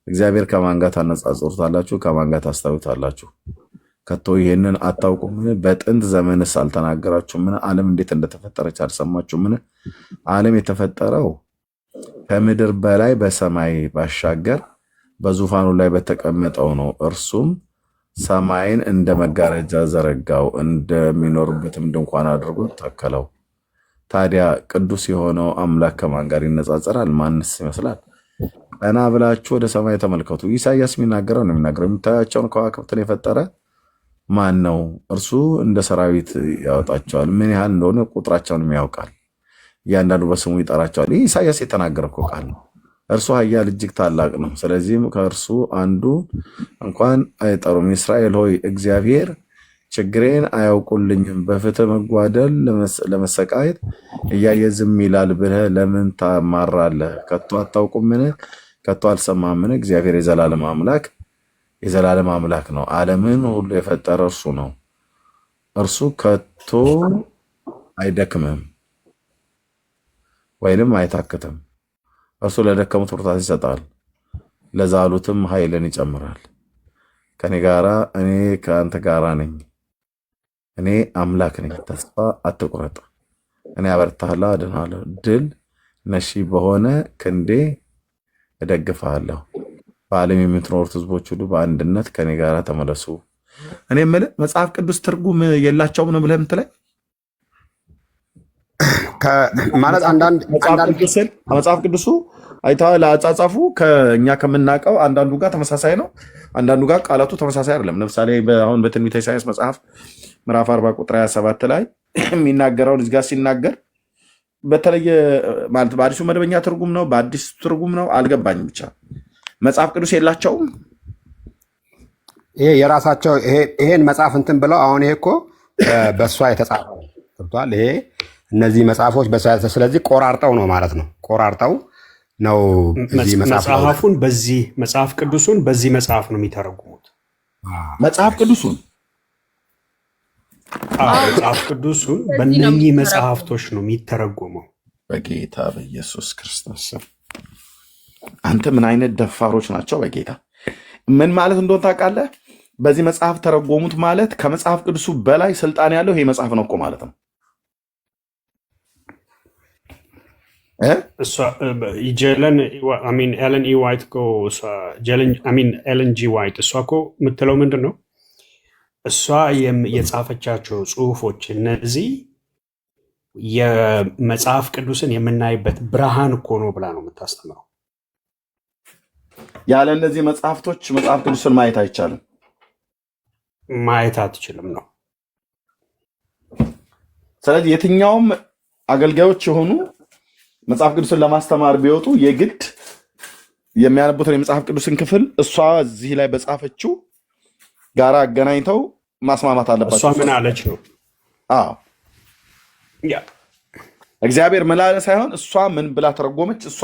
እግዚአብሔር ከማን ጋር ታነጻጽሩታላችሁ? ከማን ጋር ታስታውታላችሁ? ከቶ ይህንን አታውቁምን? በጥንት ዘመንስ አልተናገራችሁምን? ዓለም እንዴት እንደተፈጠረች አልሰማችሁምን? ዓለም የተፈጠረው ከምድር በላይ በሰማይ ባሻገር በዙፋኑ ላይ በተቀመጠው ነው። እርሱም ሰማይን እንደ መጋረጃ ዘረጋው፣ እንደሚኖርበትም ድንኳን አድርጎ ተከለው። ታዲያ ቅዱስ የሆነው አምላክ ከማን ጋር ይነጻጸራል? ማንስ ይመስላል? ቀና ብላችሁ ወደ ሰማይ ተመልከቱ። ኢሳይያስ የሚናገረው ነው የሚናገረው። የምታያቸውን ከዋክብትን የፈጠረ ማን ነው? እርሱ እንደ ሰራዊት ያወጣቸዋል። ምን ያህል እንደሆነ ቁጥራቸውንም ያውቃል። እያንዳንዱ በስሙ ይጠራቸዋል። ይህ ኢሳይያስ የተናገረ እኮ ቃል ነው። እርሱ ኃያል እጅግ ታላቅ ነው። ስለዚህም ከእርሱ አንዱ እንኳን አይጠሩም። እስራኤል ሆይ እግዚአብሔር ችግሬን አያውቁልኝም፣ በፍትህ መጓደል ለመሰቃየት እያየ ዝም ይላል ብለህ ለምን ታማራለህ? ከቶ አታውቁምን? ከቶ አልሰማምን? እግዚአብሔር የዘላለም አምላክ ነው። ዓለምን ሁሉ የፈጠረ እርሱ ነው። እርሱ ከቶ አይደክምም ወይንም አይታክትም። እርሱ ለደከሙት ብርታት ይሰጣል፣ ለዛሉትም ኃይልን ይጨምራል። ከኔ ጋራ እኔ ከአንተ ጋራ ነኝ። እኔ አምላክ ነኝ፣ ተስፋ አትቁረጥ። እኔ አበረታለሁ፣ አድናለሁ። ድል ነሺ በሆነ ክንዴ እደግፍሃለሁ። በዓለም የምትኖሩት ሕዝቦች ሁሉ በአንድነት ከኔ ጋራ ተመለሱ። እኔ የምልህ መጽሐፍ ቅዱስ ትርጉም የላቸውም ነው ብለህ የምትለኝ? ማለት አንዳንድ መጽሐፍ ቅዱሱ አይተኸዋል። አጻጻፉ ከእኛ ከምናውቀው አንዳንዱ ጋር ተመሳሳይ ነው፣ አንዳንዱ ጋር ቃላቱ ተመሳሳይ አይደለም። ለምሳሌ አሁን በትንቢተ ኢሳይያስ መጽሐፍ ምዕራፍ 40 ቁጥር 27 ላይ የሚናገረውን እዚህ ጋር ሲናገር በተለየ ማለት በአዲሱ መደበኛ ትርጉም ነው በአዲስ ትርጉም ነው አልገባኝም። ብቻ መጽሐፍ ቅዱስ የላቸውም። ይሄ የራሳቸው ይሄን መጽሐፍ እንትን ብለው አሁን ይሄ እኮ በእሷ የተጻፈ ገብቷል። ይሄ እነዚህ መጽሐፎች ስለዚህ ቆራርጠው ነው ማለት ነው። ቆራርጠው ነው መጽሐፉን በዚህ መጽሐፍ ቅዱሱን በዚህ መጽሐፍ ነው የሚተረጉሙት። መጽሐፍ ቅዱሱን መጽሐፍ ቅዱሱን በእነኚህ መጽሐፍቶች ነው የሚተረጎመው። በጌታ በኢየሱስ ክርስቶስ አንተ ምን አይነት ደፋሮች ናቸው! በጌታ ምን ማለት እንደሆነ ታውቃለህ? በዚህ መጽሐፍ ተረጎሙት ማለት ከመጽሐፍ ቅዱሱ በላይ ስልጣን ያለው ይሄ መጽሐፍ ነው እኮ ማለት ነው። ኤለን ኢ ዋይት ኤለን ጂ ዋይት እሷ እኮ የምትለው ምንድን ነው? እሷ የጻፈቻቸው ጽሁፎች እነዚህ የመጽሐፍ ቅዱስን የምናይበት ብርሃን እኮ ነው ብላ ነው የምታስተምረው። ያለ እነዚህ መጽሐፍቶች መጽሐፍ ቅዱስን ማየት አይቻልም፣ ማየት አትችልም ነው። ስለዚህ የትኛውም አገልጋዮች የሆኑ መጽሐፍ ቅዱስን ለማስተማር ቢወጡ የግድ የሚያነቡትን የመጽሐፍ ቅዱስን ክፍል እሷ እዚህ ላይ በጻፈችው ጋራ አገናኝተው ማስማማት አለባቸው። እሷ ምን አለች ነው? አዎ እግዚአብሔር ምን አለ ሳይሆን እሷ ምን ብላ ተረጎመች፣ እሷ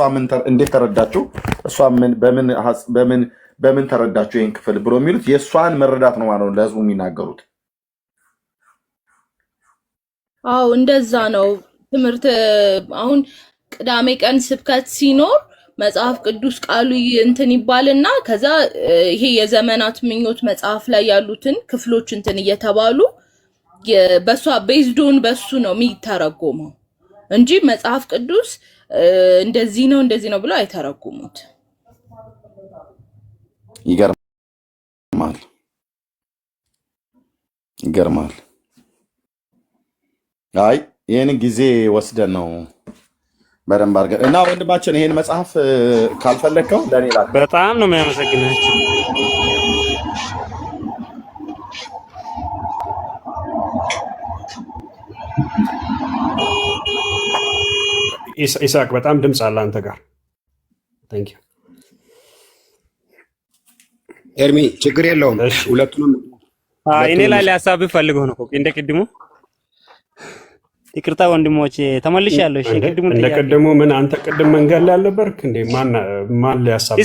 እንዴት ተረዳችው፣ እሷ በምን ተረዳችው ይህን ክፍል ብሎ የሚሉት የእሷን መረዳት ነው ማለት ነው ለህዝቡ የሚናገሩት። አዎ እንደዛ ነው ትምህርት። አሁን ቅዳሜ ቀን ስብከት ሲኖር መጽሐፍ ቅዱስ ቃሉ እንትን ይባልና ከዛ ይሄ የዘመናት ምኞት መጽሐፍ ላይ ያሉትን ክፍሎች እንትን እየተባሉ በሷ ቤዝዶን በሱ ነው የሚተረጎመው እንጂ መጽሐፍ ቅዱስ እንደዚህ ነው ብለው አይተረጉሙት። ይገርማል። አይ ይህን ጊዜ ወስደን ነው በደንብ አድርገን እና ወንድማችን ይሄን መጽሐፍ ካልፈለግከው ለኔ ላክ። በጣም ነው የሚያመሰግናችሁ። ኢሳቅ በጣም ድምፅ አለ አንተ ጋር። ታንክ ዩ ኤርሚ፣ ችግር የለውም። ሁለቱንም እኔ ላይ ሊያሳብ ፈልገው ነው እንደ ቅድሙ። ይቅርታ ወንድሞቼ ተመልሻለሁ። እሺ ቅድሙ እንደ ቅድሙ ምን አንተ ቅድም መንገድ ላይ አልነበርክ እንዴ? ማን ሊያሳብ?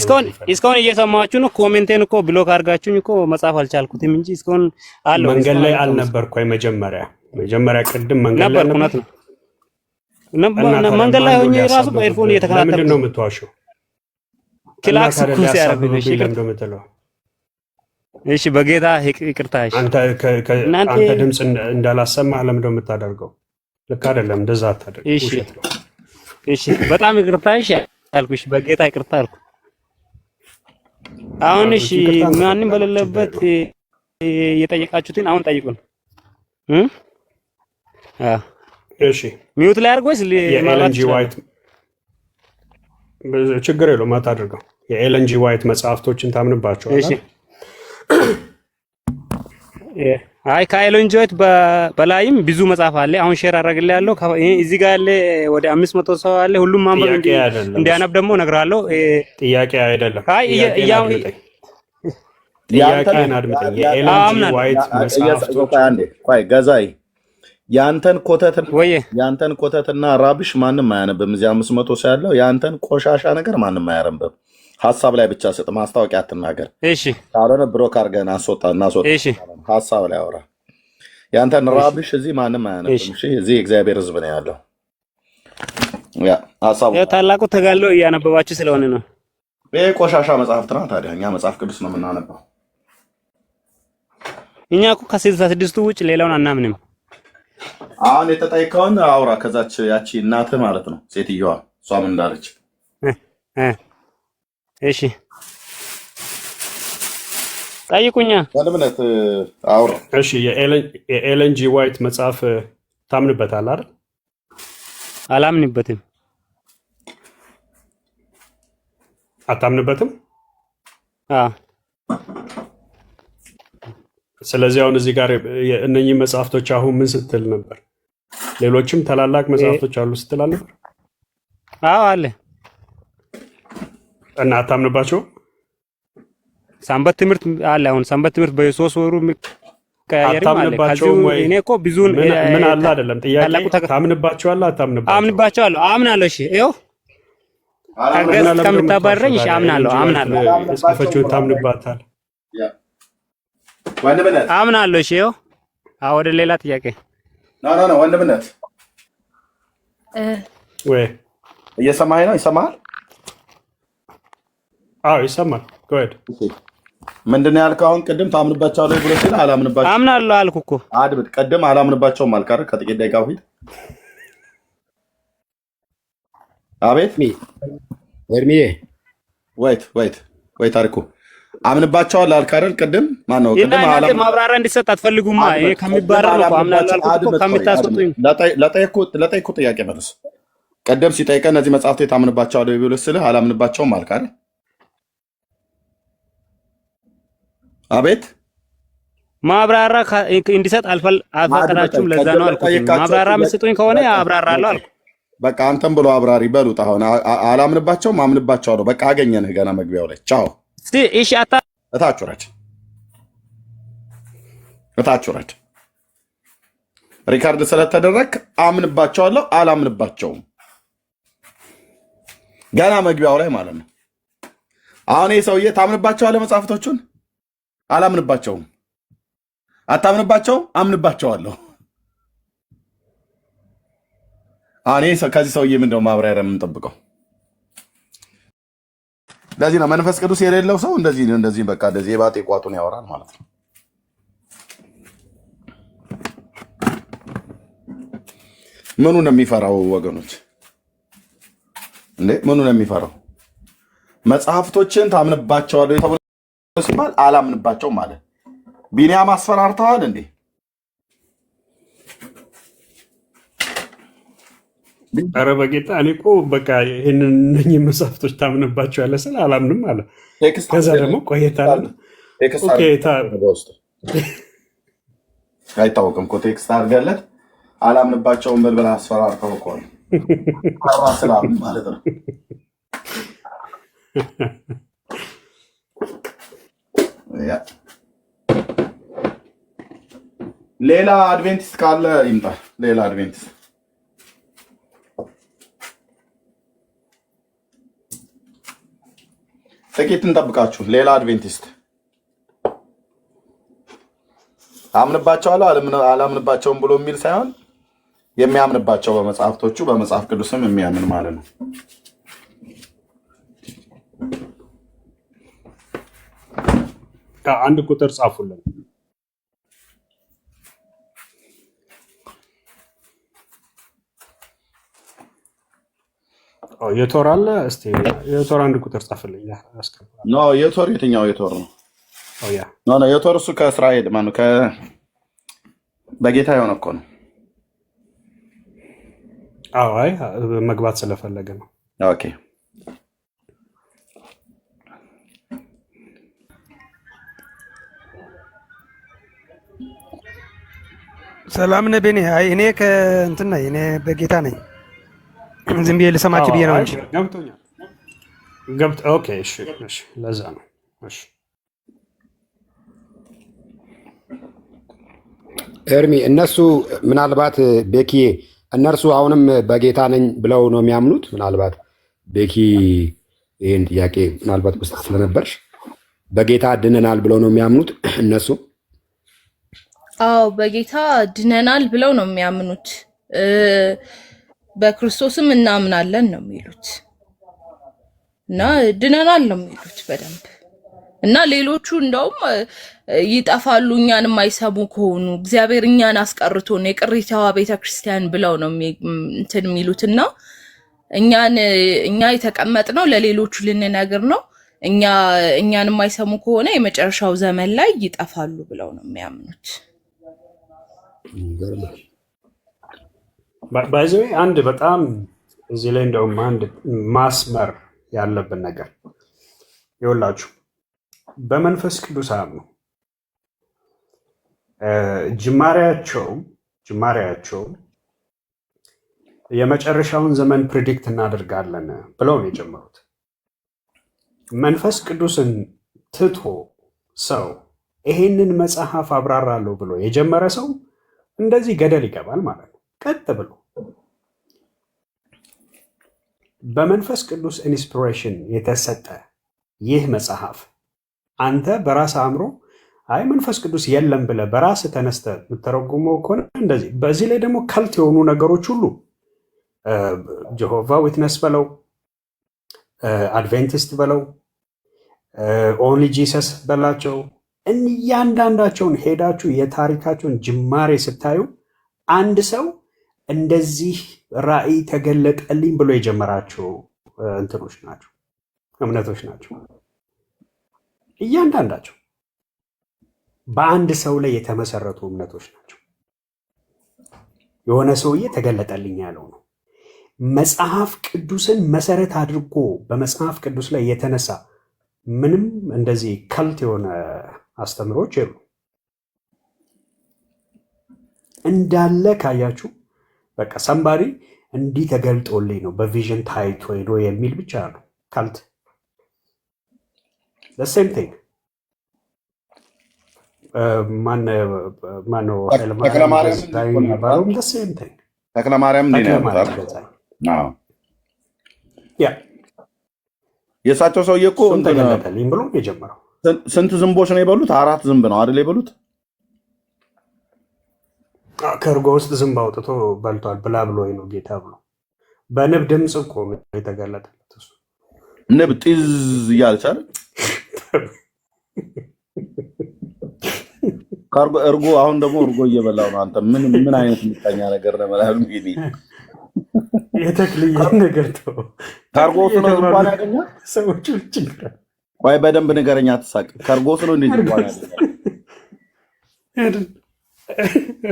እስካሁን እየሰማችሁ ነው። ኮሜንቴን እኮ ብሎክ አድርጋችሁኝ እኮ መጻፍ አልቻልኩትም እንጂ እስካሁን አለው። መንገድ ላይ አልነበርኩ። መጀመሪያ ቅድም መንገድ ላይ ነበር። መንገድ ላይ ሆኜ ራሱ በኤርፎን እየተከታተልኩ። ለምንድን ነው የምትዋሸው? ክላክስ እኮ ሲያረብኝ ነው። ለምንድን ነው የምትለው? እሺ በጌታ ይቅርታ። እሺ አንተ ድምፅ እንዳላሰማህ ለምንድን ነው የምታደርገው? ልክ አይደለም። እንደዛ አታደርግ። እሺ በጣም ይቅርታ። እሺ አልኩሽ፣ በጌታ ይቅርታ አልኩ። አሁን እሺ ማንም በሌለበት የጠየቃችሁትን አሁን ጠይቁን። እሺ ሚውት ላይ አድርጎ የኤለን ጂ ዋይት ችግር የለውም አታድርገው። የኤለን ጂ ዋይት መጽሐፍቶችን ታምንባቸዋለህ? እሺ አይ ከኤለን ጂ ዋይት በላይም ብዙ መጽሐፍ አለ። አሁን ሼር አደርግልሃለሁ። እዚህ ጋር ያለ ወደ 500 ሰው አለ። ሁሉም ማንበብ እንዲያነብ ደግሞ እነግርሃለሁ። ጥያቄ አይደለም። አይ ጥያቄን አድምጠኝ። የኤለን ጂ ዋይት መጽሐፍቶች ቆይ ገዛይ ያንተን ኮተትና ራብሽ ማንም አያነብም። እዚህ 500 ሰው ያለው ያንተን ቆሻሻ ነገር ማንም አያነብም። ሀሳብ ላይ ብቻ ስጥ፣ ማስታወቂያ አትናገር። እሺ ካልሆነ ብሮክ አድርገን እናስወጣ። እሺ ሀሳብ ላይ አውራ። ያንተን ራብሽ እዚህ ማንም አያነብም። እሺ እዚህ የእግዚአብሔር ሕዝብ ነው ያለው። ታላቁ ተጋድሎ እያነበባችሁ ስለሆነ ነው። ይሄ ቆሻሻ መጽሐፍት ነው። ታዲያ እኛ መጽሐፍ ቅዱስ ነው የምናነበው። እኛ እኮ ከ66ቱ ውጭ ሌላውን አናምንም። አሁን የተጠይቀውን አውራ። ከዛች ያቺ እናትህ ማለት ነው ሴትዮዋ፣ እሷ ምን እንዳለች? እሺ ጠይቁኛ። ወንድምነት አውራ። እሺ የኤለን ጂ ዋይት መጽሐፍ ታምንበታል አይደል? አላምንበትም። አታምንበትም? አዎ። ስለዚህ አሁን እዚህ ጋር እነኚህ መጽሐፍቶች አሁን ምን ስትል ነበር? ሌሎችም ታላላቅ መጽሐፍቶች አሉ ስትል አልነበር? አዎ አለ። እና አታምንባቸው? ሰንበት ትምህርት አለ። አሁን ሰንበት ትምህርት በ3 ወሩ ቀያየርም አለ። እኔ እኮ ብዙ ምን አለ አይደለም ጥያቄ። ታምንባቸዋለህ? አታምንባቸው? አምንባቸዋለሁ። አምናለሁ። እሺ ይኸው ከገዝ ከምታባረኝ እሺ አምናለሁ። እስከፈችው ታምንባታል? ወንድምነት አምናለሁ። እሺ ይኸው ወደ ሌላ ጥያቄ ኖ ወንድምነት ወይ እየሰማኸኝ ነው? ይሰማሃል? አዎ ይሰማል። ጎድ ምንድን ነው ያልከው? አሁን ቅድም ታምንባቸዋለህ ብሎ ሲል አላምንባቸውም አምናለሁ አልኩ እኮ። አድምጥ። ቅድም አላምንባቸውም አልክ አይደል? ከጥቂት ደቂቃ በፊት። አቤት ኤርሚዬ፣ ወይ ታሪኩ አምንባቸዋል አልክ አይደል? ቅድም ማነው? ቅድም ማብራሪያ እንዲሰጥ አትፈልጉማ? ይሄ ከሚባረር ነው አምናለሁ አልኩት እኮ። ከምታስወጡኝ ለጠየኩ ጥያቄ መልስ። ቅድም ሲጠይቀህ እነዚህ መጽሐፍት ታምንባቸዋለህ ብሎ ሲልህ አላምንባቸውም አልክ አይደል? አቤት ማብራሪያ እንዲሰጥ አልፈቀዳችሁም። ለዛ ነው አልኩት። ማብራሪያ የምትሰጡኝ ከሆነ አብራራለሁ አልኩ። በቃ አንተም ብሎ አብራሪ በሉት። አሁን አላምንባቸውም፣ አምንባቸዋለሁ። በቃ አገኘንህ ገና መግቢያው ላይ። ቻው። እሺ እታች ውረድ። ሪካርድ ስለተደረግ አምንባቸዋለሁ፣ አላምንባቸውም ገና መግቢያው ላይ ማለት ነው። አሁን ይህ ሰውዬ ታምንባቸዋለህ መጽሐፍቶቹን? አላምንባቸውም። አታምንባቸውም? አምንባቸዋለሁ። አሁን ከዚህ ሰውዬ ምንድነው ማብራሪያ የምንጠብቀው? ለዚህ ነው መንፈስ ቅዱስ የሌለው ሰው እንደዚህ በቃ እንደዚህ የባጤ ቋጡን ያወራል ማለት ነው። ምኑ ነው የሚፈራው ወገኖች? እንዴ ምኑ ነው የሚፈራው? መጽሐፍቶችን ታምንባቸዋለህ ተብሎ ሲባል አላምንባቸውም ማለት ቢኒያም አስፈራርተዋል እንዴ? ኧረ በጌታ እኔ እኮ በቃ ይህንን እነኝህ መጽሐፍቶች ታምንባቸው ያለ ስል አላምንም አለ። ከዛ ደግሞ ቆየት አለ አይታወቅም እኮ ቴክስት አድርገለት አላምንባቸውም በልበል አስፈራርተው እኮ ነው ስላሉ ማለት ነው። ሌላ አድቬንቲስት ካለ ይምጣ። ሌላ አድቬንቲስት ጥቂት እንጠብቃችሁ። ሌላ አድቬንቲስት አምንባቸዋለሁ አላምንባቸውም ብሎ የሚል ሳይሆን የሚያምንባቸው በመጽሐፍቶቹ በመጽሐፍ ቅዱስም የሚያምን ማለት ነው። አንድ ቁጥር ጻፉልን። የቶር አለ። እስቲ የቶር አንድ ቁጥር ጻፍልኝ። ኖ የቶር የትኛው የቶር ነው? የቶር እሱ ከእስራኤል ማነው በጌታ የሆነ እኮ ነው። አይ መግባት ስለፈለገ ነው። ኦኬ ሰላም ነህ ቤኔ? አይ እኔ ከእንትን ነኝ፣ እኔ በጌታ ነኝ። ዝም ብዬ ልሰማችሁ ብዬ ነው እንጂ ገብቶኛል። ኦኬ እሺ፣ ለዛ ነው። እሺ ኤርሚ፣ እነሱ ምናልባት ቤኪዬ፣ እነርሱ አሁንም በጌታ ነኝ ብለው ነው የሚያምኑት። ምናልባት ቤኪ ይህን ጥያቄ ምናልባት ውስጥ ስለነበርሽ በጌታ ድነናል ብለው ነው የሚያምኑት እነሱ? አዎ በጌታ ድነናል ብለው ነው የሚያምኑት። በክርስቶስም እናምናለን ነው የሚሉት እና ድነናል ነው የሚሉት በደንብ። እና ሌሎቹ እንደውም ይጠፋሉ እኛን የማይሰሙ ከሆኑ እግዚአብሔር እኛን አስቀርቶ ነው የቅሪታዋ ቤተክርስቲያን ብለው ነው እንትን የሚሉትና እኛ የተቀመጥነው ለሌሎቹ ልንነግር ነው። እኛን የማይሰሙ ከሆነ የመጨረሻው ዘመን ላይ ይጠፋሉ ብለው ነው የሚያምኑት። ባይዘዌ አንድ በጣም እዚህ ላይ እንደውም አንድ ማስመር ያለብን ነገር ይኸውላችሁ፣ በመንፈስ ቅዱስ አምኑ ጅማሬያቸው የመጨረሻውን ዘመን ፕሪዲክት እናደርጋለን ብለው ነው የጀመሩት። መንፈስ ቅዱስን ትቶ ሰው ይሄንን መጽሐፍ አብራራለሁ ብሎ የጀመረ ሰው እንደዚህ ገደል ይገባል ማለት ነው። ቀጥ ብሎ በመንፈስ ቅዱስ ኢንስፒሬሽን የተሰጠ ይህ መጽሐፍ አንተ በራስ አእምሮ አይ መንፈስ ቅዱስ የለም ብለህ በራስ ተነስተ የምተረጉመው ከሆነ እንደዚህ። በዚህ ላይ ደግሞ ከልት የሆኑ ነገሮች ሁሉ ጀሆቫ ዊትነስ በለው፣ አድቬንቲስት በለው፣ ኦንሊ ጂሰስ በላቸው፣ እያንዳንዳቸውን ሄዳችሁ የታሪካቸውን ጅማሬ ስታዩ አንድ ሰው እንደዚህ ራእይ ተገለጠልኝ ብሎ የጀመራቸው እንትኖች ናቸው፣ እምነቶች ናቸው። እያንዳንዳቸው በአንድ ሰው ላይ የተመሰረቱ እምነቶች ናቸው። የሆነ ሰውዬ ተገለጠልኝ ያለው ነው። መጽሐፍ ቅዱስን መሰረት አድርጎ በመጽሐፍ ቅዱስ ላይ የተነሳ ምንም እንደዚህ ከልት የሆነ አስተምሮች የሉ። እንዳለ ካያችሁ በቃ ሰንባሪ እንዲህ ተገልጦልኝ ነው በቪዥን ታይቶ ሄዶ የሚል ብቻ ነው ካልት። ሴም ቲንግ ማነው የሚባለውም ሴም ቲንግ ተክለማርያም የእሳቸው ሰውዬ እኮ ተገለጠልኝ ብሎ የጀመረው ስንት ዝንቦች ነው የበሉት? 4 ዝንብ ነው አይደል የበሉት? ከእርጎ ውስጥ ዝንብ አውጥቶ በልቷል ብላ ብሎ ነው ጌታ ብሎ በንብ ድምፅ እኮ የተገለጠለት እሱ። ንብ ጢዝ እያለች አይደል? እርጎ አሁን ደግሞ እርጎ እየበላው ነው። አንተ ምን አይነት ምቀኛ ነገር ነው ማለት ነው? የተክልዬ ነገር ተው። ካርጎ ነው እንኳን ያገኛል። ሰዎቹ ችግር ወይ በደንብ ንገረኛ፣ አትሳቅ። ካርጎ ነው እንዴ እንኳን ያገኛል?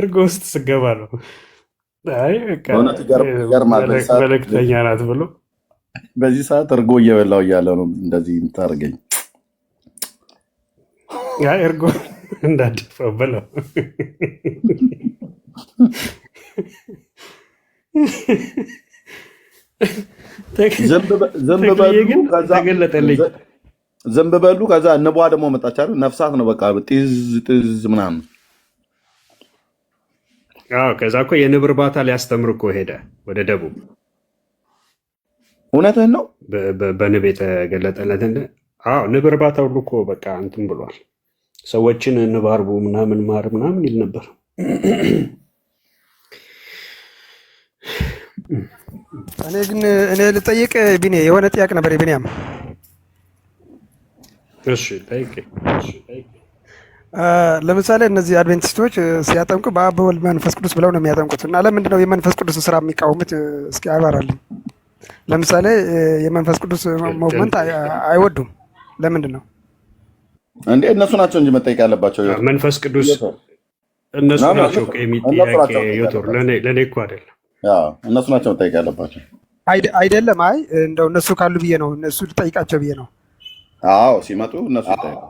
እርጎ ውስጥ ስገባ ነው። አይ በቃ እውነት ይገርማል። መልእክተኛ ናት ብሎ በዚህ ሰዓት እርጎ እየበላው እያለ ነው እንደዚህ የምታደርገኝ። አይ እርጎ እንዳደፈው ብለው ዘንብ በሉ። ከዛ ንቧ ደግሞ መጣች አይደል? ነፍሳት ነው በቃ ጢዝ ጢዝ ምናምን። ከዛ እኮ የንብ እርባታ ሊያስተምር እኮ ሄደ ወደ ደቡብ። እውነትህን ነው። በንብ የተገለጠለት ንብ እርባታ ሁሉ እኮ በቃ እንትን ብሏል። ሰዎችን ንብ አርቡ ምናምን ማር ምናምን ይል ነበር። እኔ ልጠይቅ ቢኔ የሆነ ጥያቄ ነበር። ቢኒያም እሺ ጠይቅ። ለምሳሌ እነዚህ አድቬንቲስቶች ሲያጠምቁ በአብ በወልድ መንፈስ ቅዱስ ብለው ነው የሚያጠምቁት እና ለምንድን ነው የመንፈስ ቅዱስ ስራ የሚቃወሙት? እስኪ አብራራልኝ። ለምሳሌ የመንፈስ ቅዱስ ሙቭመንት አይወዱም። ለምንድን ነው እንዴ? እነሱ ናቸው እንጂ መጠየቅ ያለባቸው። መንፈስ ቅዱስ እነሱ ናቸው ዮቶር፣ ለእኔ እኮ አይደለም። እነሱ ናቸው መጠየቅ ያለባቸው አይደለም። አይ እንደው እነሱ ካሉ ብዬ ነው፣ እነሱ ልጠይቃቸው ብዬ ነው። አዎ ሲመጡ እነሱ ይጠይቁ።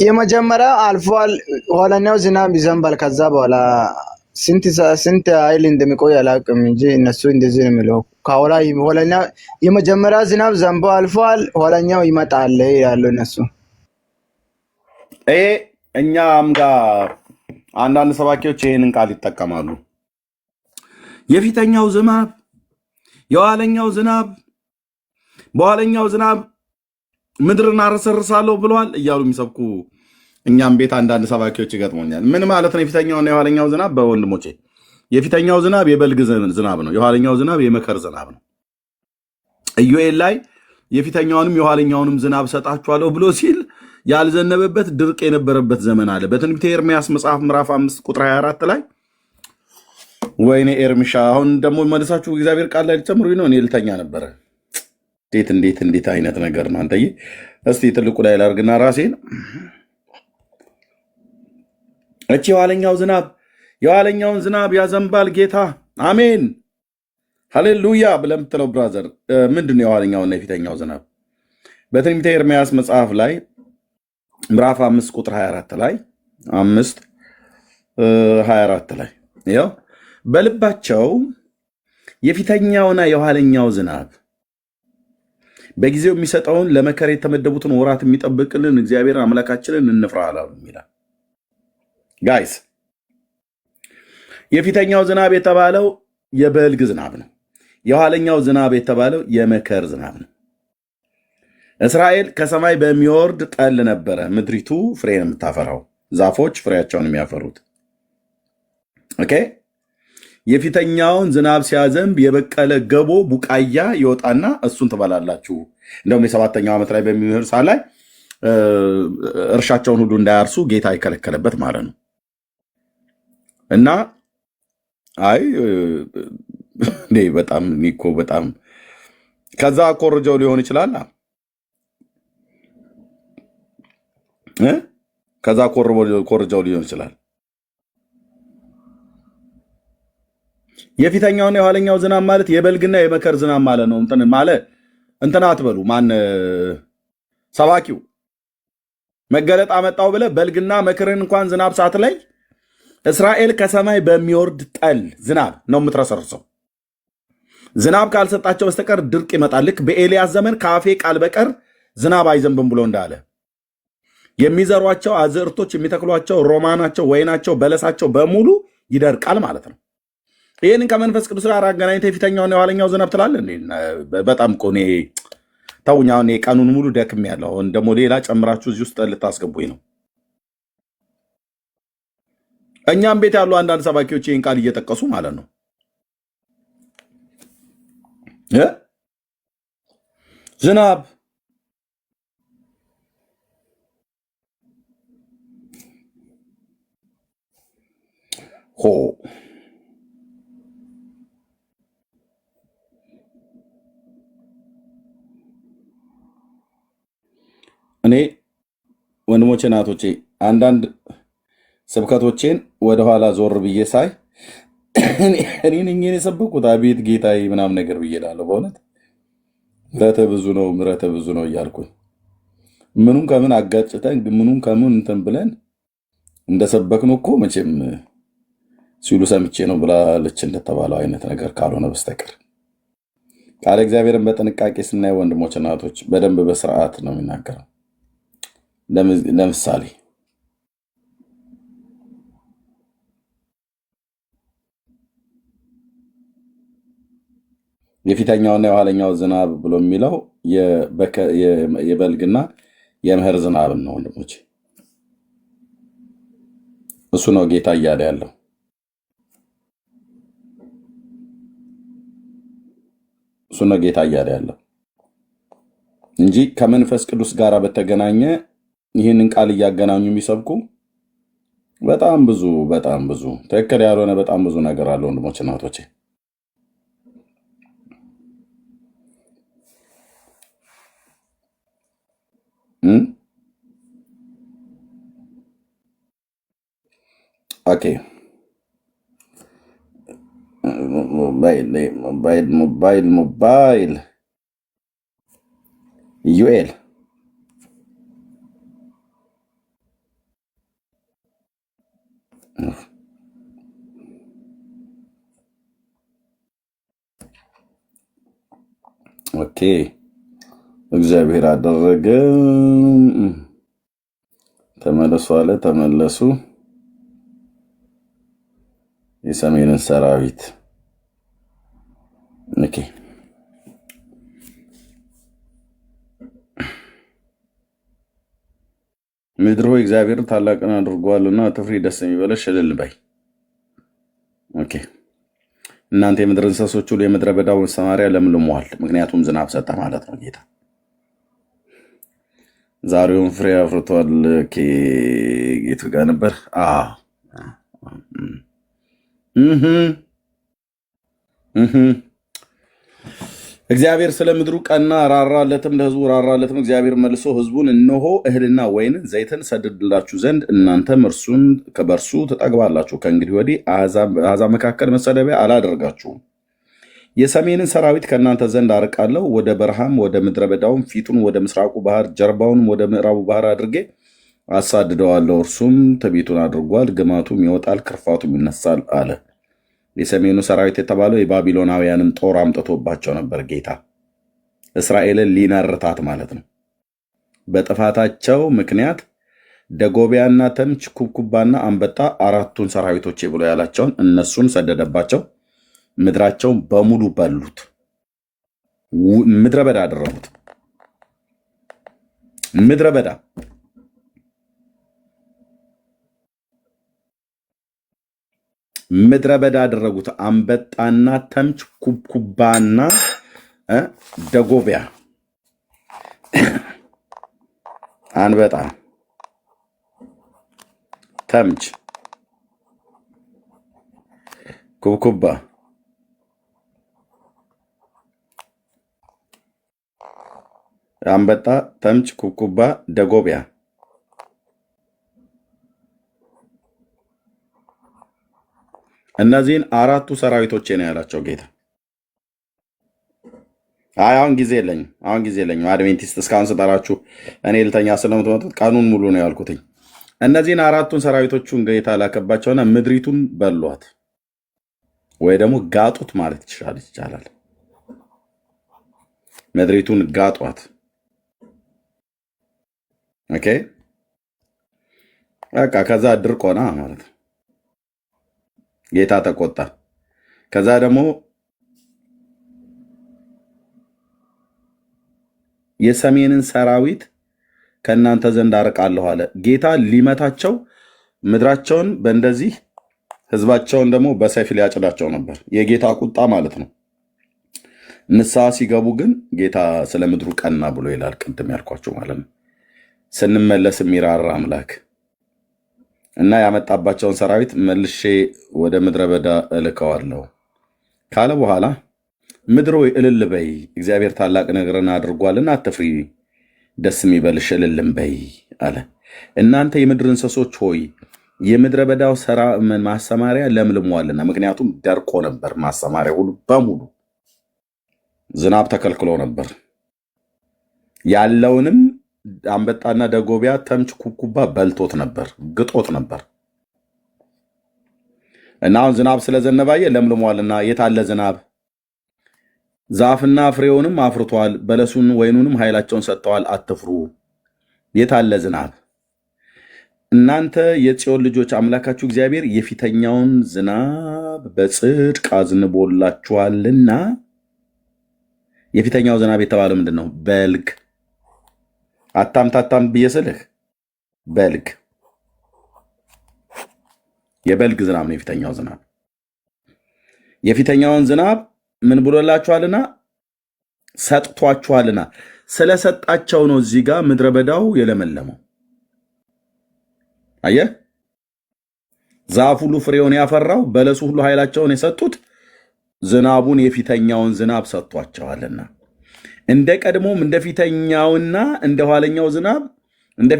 የመጀመሪያው አልፏል፣ ኋለኛው ዝናብ ይዘንባል። ከዛ በኋላ ስንት ኃይል እንደሚቆይ አላውቅም እንጂ እነሱ እንደዚህ ነው የሚለው። ኋለኛ የመጀመሪያ ዝናብ ዘንቦ አልፏል፣ ኋለኛው ይመጣል ያለው እነሱ። ይሄ እኛም ጋር አንዳንድ ሰባኪዎች ይህንን ቃል ይጠቀማሉ። የፊተኛው ዝናብ፣ የኋለኛው ዝናብ፣ በኋለኛው ዝናብ ምድርን አረሰርሳለሁ ብለዋል እያሉ የሚሰብኩ እኛም ቤት አንዳንድ ሰባኪዎች ይገጥሞኛል። ምን ማለት ነው የፊተኛውና የኋለኛው ዝናብ? በወንድሞቼ የፊተኛው ዝናብ የበልግ ዝናብ ነው፣ የኋለኛው ዝናብ የመከር ዝናብ ነው። ኢዮኤል ላይ የፊተኛውንም የኋለኛውንም ዝናብ ሰጣችኋለሁ ብሎ ሲል ያልዘነበበት ድርቅ የነበረበት ዘመን አለ። በትንቢተ ኤርምያስ መጽሐፍ ምዕራፍ 5 ቁጥር 24 ላይ ወይኔ ኤርምሻ፣ አሁን ደግሞ መልሳችሁ እግዚአብሔር ቃል ላይ ልጨምሩ ነው። እኔ ልተኛ ነበረ። እንዴት አይነት ነገር ነው አንተዬ! እስቲ ትልቁ ላይ ላርግና ራሴን እቺ የኋለኛውን ዝናብ ያዘንባል ጌታ፣ አሜን ሃሌሉያ ብለህ የምትለው ብራዘር፣ ምንድን ነው የኋለኛውና የፊተኛው ዝናብ? በትንቢተ ኤርምያስ መጽሐፍ ላይ ምዕራፍ 5 ቁጥር 24 ላይ 5:24 ላይ ይኸው በልባቸው የፊተኛውና የኋለኛው ዝናብ በጊዜው የሚሰጠውን ለመከር የተመደቡትን ወራት የሚጠብቅልን እግዚአብሔር አምላካችንን እንፍራ አላሉ ይላል። ጋይስ የፊተኛው ዝናብ የተባለው የበልግ ዝናብ ነው። የኋለኛው ዝናብ የተባለው የመከር ዝናብ ነው። እስራኤል ከሰማይ በሚወርድ ጠል ነበረ ምድሪቱ ፍሬን የምታፈራው፣ ዛፎች ፍሬያቸውን የሚያፈሩት። ኦኬ። የፊተኛውን ዝናብ ሲያዘንብ የበቀለ ገቦ ቡቃያ ይወጣና እሱን ትበላላችሁ። እንደውም የሰባተኛው ዓመት ላይ በሚሆን ሰዓት ላይ እርሻቸውን ሁሉ እንዳያርሱ ጌታ የከለከለበት ማለት ነው። እና አይ በጣም ኒኮ በጣም ከዛ ኮርጀው ሊሆን ይችላል። ከዛ ኮርጀው ሊሆን ይችላል። የፊተኛውና የኋለኛው ዝናብ ማለት የበልግና የመከር ዝናብ ማለት ነው። እንትና አትበሉ። ማን ሰባኪው መገለጥ አመጣው ብለህ በልግና መከርን እንኳን ዝናብ ሰዓት ላይ እስራኤል ከሰማይ በሚወርድ ጠል ዝናብ ነው የምትረሰርሰው። ዝናብ ካልሰጣቸው በስተቀር ድርቅ ይመጣል። ልክ በኤልያስ ዘመን ከአፌ ቃል በቀር ዝናብ አይዘንብም ብሎ እንዳለ የሚዘሯቸው አዝርቶች፣ የሚተክሏቸው ሮማናቸው፣ ወይናቸው፣ በለሳቸው በሙሉ ይደርቃል ማለት ነው። ይህንን ከመንፈስ ቅዱስ ጋር አገናኝተህ የፊተኛውና የኋለኛው ዝናብ ትላለህ። በጣም እኮ እኔ ተውኝ። አሁን ቀኑን ሙሉ ደክሜያለሁ። አሁን ደግሞ ሌላ ጨምራችሁ እዚህ ውስጥ ልታስገቡኝ ነው። እኛም ቤት ያሉ አንዳንድ ሰባኪዎች ይህን ቃል እየጠቀሱ ማለት ነው እ? ዝናብ ሆ እኔ ወንድሞቼ ናቶቼ አንዳንድ ስብከቶቼን ወደኋላ ዞር ብዬ ሳይ እኔ ነኝ የሰበኩት አቤት ጌታዬ ምናምን ነገር ብዬ እላለሁ። በእውነት ምሕረተ ብዙ ነው እያልኩኝ ምኑን ከምን አጋጭተን ምኑን ከምን እንትን ብለን እንደሰበክነው እኮ መቼም ሲሉ ሰምቼ ነው ብላለች እንደተባለው አይነት ነገር ካልሆነ በስተቀር ቃለ እግዚአብሔርን በጥንቃቄ ስናይ ወንድሞች እናቶች በደንብ በስርዓት ነው የሚናገረው። ለምሳሌ የፊተኛውና የኋለኛው ዝናብ ብሎ የሚለው የበልግና የመኸር ዝናብን ነው ወንድሞች። እሱ ነው ጌታ እያለ ያለው። እሱ ነው ጌታ እያለ ያለው እንጂ ከመንፈስ ቅዱስ ጋር በተገናኘ ይህንን ቃል እያገናኙ የሚሰብኩ በጣም ብዙ ትክክል ያልሆነ በጣም ብዙ ነገር አለ ወንድሞች እናቶቼ። ኦኬ ሞባይል ዩኤል ኦኬ እግዚአብሔር አደረገ። ተመለሱ አለ። ተመለሱ የሰሜንን ሰራዊት። ኦኬ ምድር ሆይ እግዚአብሔር ታላቅን አድርጓልና አትፍሪ፣ ደስ የሚበለሽ እልል በይ። ኦኬ እናንተ የምድር እንስሶች ሁሉ የምድረ በዳው ሰማሪያ ለምልመዋል፣ ምክንያቱም ዝናብ ሰጠ ማለት ነው ጌታ። ዛሬውን ፍሬ አፍርቷል። ጌቱ ጋር ነበር። እግዚአብሔር ስለ ምድሩ ቀና ራራለትም፣ ለሕዝቡ ራራለትም። እግዚአብሔር መልሶ ሕዝቡን እነሆ እህልና ወይንን ዘይትን ሰድድላችሁ ዘንድ እናንተም በእርሱ ትጠግባላችሁ። ከእንግዲህ ወዲህ አሕዛብ መካከል መሰደቢያ አላደርጋችሁም። የሰሜንን ሰራዊት ከእናንተ ዘንድ አርቃለሁ፣ ወደ በረሃም ወደ ምድረ በዳውም ፊቱን ወደ ምስራቁ ባህር ጀርባውንም ወደ ምዕራቡ ባህር አድርጌ አሳድደዋለሁ። እርሱም ትዕቢቱን አድርጓል፣ ግማቱም ይወጣል፣ ክርፋቱም ይነሳል አለ። የሰሜኑ ሰራዊት የተባለው የባቢሎናውያንን ጦር አምጥቶባቸው ነበር ጌታ፣ እስራኤልን ሊነርታት ማለት ነው። በጥፋታቸው ምክንያት ደጎቢያና ተምች፣ ኩብኩባና አንበጣ አራቱን ሰራዊቶቼ ብሎ ያላቸውን እነሱን ሰደደባቸው። ምድራቸውን በሙሉ በሉት፣ ምድረ በዳ አደረጉት። ምድረ በዳ ምድረ በዳ አደረጉት። አንበጣና ተምች፣ ኩብኩባና ደጎቢያ። አንበጣ፣ ተምች፣ ኩብኩባ፣ አንበጣ፣ ተምች፣ ኩብኩባ፣ ደጎቢያ። እነዚህን አራቱ ሰራዊቶቼ ነው ያላቸው ጌታ። አሁን ጊዜ የለኝም። አድቬንቲስት እስካሁን ስጠራችሁ እኔ ልተኛ ስለምትመጡት ቀኑን ሙሉ ነው ያልኩትኝ። እነዚህን አራቱን ሰራዊቶቹን ጌታ ላከባቸውና ምድሪቱን በሏት፣ ወይ ደግሞ ጋጡት ማለት ይቻላል። ምድሪቱን ጋጧት። ኦኬ በቃ ከዛ ድርቅ ሆና ማለት ነው። ጌታ ተቆጣ። ከዛ ደግሞ የሰሜንን ሰራዊት ከእናንተ ዘንድ አርቃለሁ አለ ጌታ። ሊመታቸው ምድራቸውን በእንደዚህ ህዝባቸውን ደግሞ በሰይፍ ሊያጭዳቸው ነበር። የጌታ ቁጣ ማለት ነው። ንስሐ ሲገቡ ግን ጌታ ስለ ምድሩ ቀና ብሎ ይላል። ቅድም ያልኳቸው ማለት ነው። ስንመለስ የሚራራ አምላክ እና ያመጣባቸውን ሰራዊት መልሼ ወደ ምድረ በዳ እልከዋለሁ ካለ በኋላ ምድር ሆይ እልል በይ፣ እግዚአብሔር ታላቅ ነገርን አድርጓልና አትፍሪ፣ ደስ የሚበልሽ እልልም በይ አለ። እናንተ የምድር እንስሶች ሆይ የምድረ በዳው ማሰማሪያ ለምልሟልና፣ ምክንያቱም ደርቆ ነበር። ማሰማሪያ ሁሉ በሙሉ ዝናብ ተከልክሎ ነበር። ያለውንም አንበጣና ደጎቢያ፣ ተምች፣ ኩኩባ በልቶት ነበር፣ ግጦት ነበር። እና አሁን ዝናብ ስለዘነባየ ለምልሟልና፣ የታለ ዝናብ? ዛፍና ፍሬውንም አፍርቷል፣ በለሱን ወይኑንም ኃይላቸውን ሰጥተዋል፣ አትፍሩ። የታለ ዝናብ? እናንተ የጽዮን ልጆች አምላካችሁ እግዚአብሔር የፊተኛውን ዝናብ በጽድቅ አዝንቦላችኋልና። የፊተኛው ዝናብ የተባለው ምንድን ነው? በልግ። አታምታታም ብዬ ስልህ በልግ፣ የበልግ ዝናብ ነው የፊተኛው ዝናብ። የፊተኛውን ዝናብ ምን ብሎላችኋልና? ሰጥቷችኋልና። ስለሰጣቸው ነው እዚህ ጋር ምድረ በዳው የለመለመው። አየህ፣ ዛፍ ሁሉ ፍሬውን ያፈራው፣ በለሱ ሁሉ ኃይላቸውን የሰጡት ዝናቡን የፊተኛውን ዝናብ ሰጥቷቸዋልና። እንደ ቀድሞም እንደ ፊተኛውና እንደ ኋለኛው ዝናብ እንደ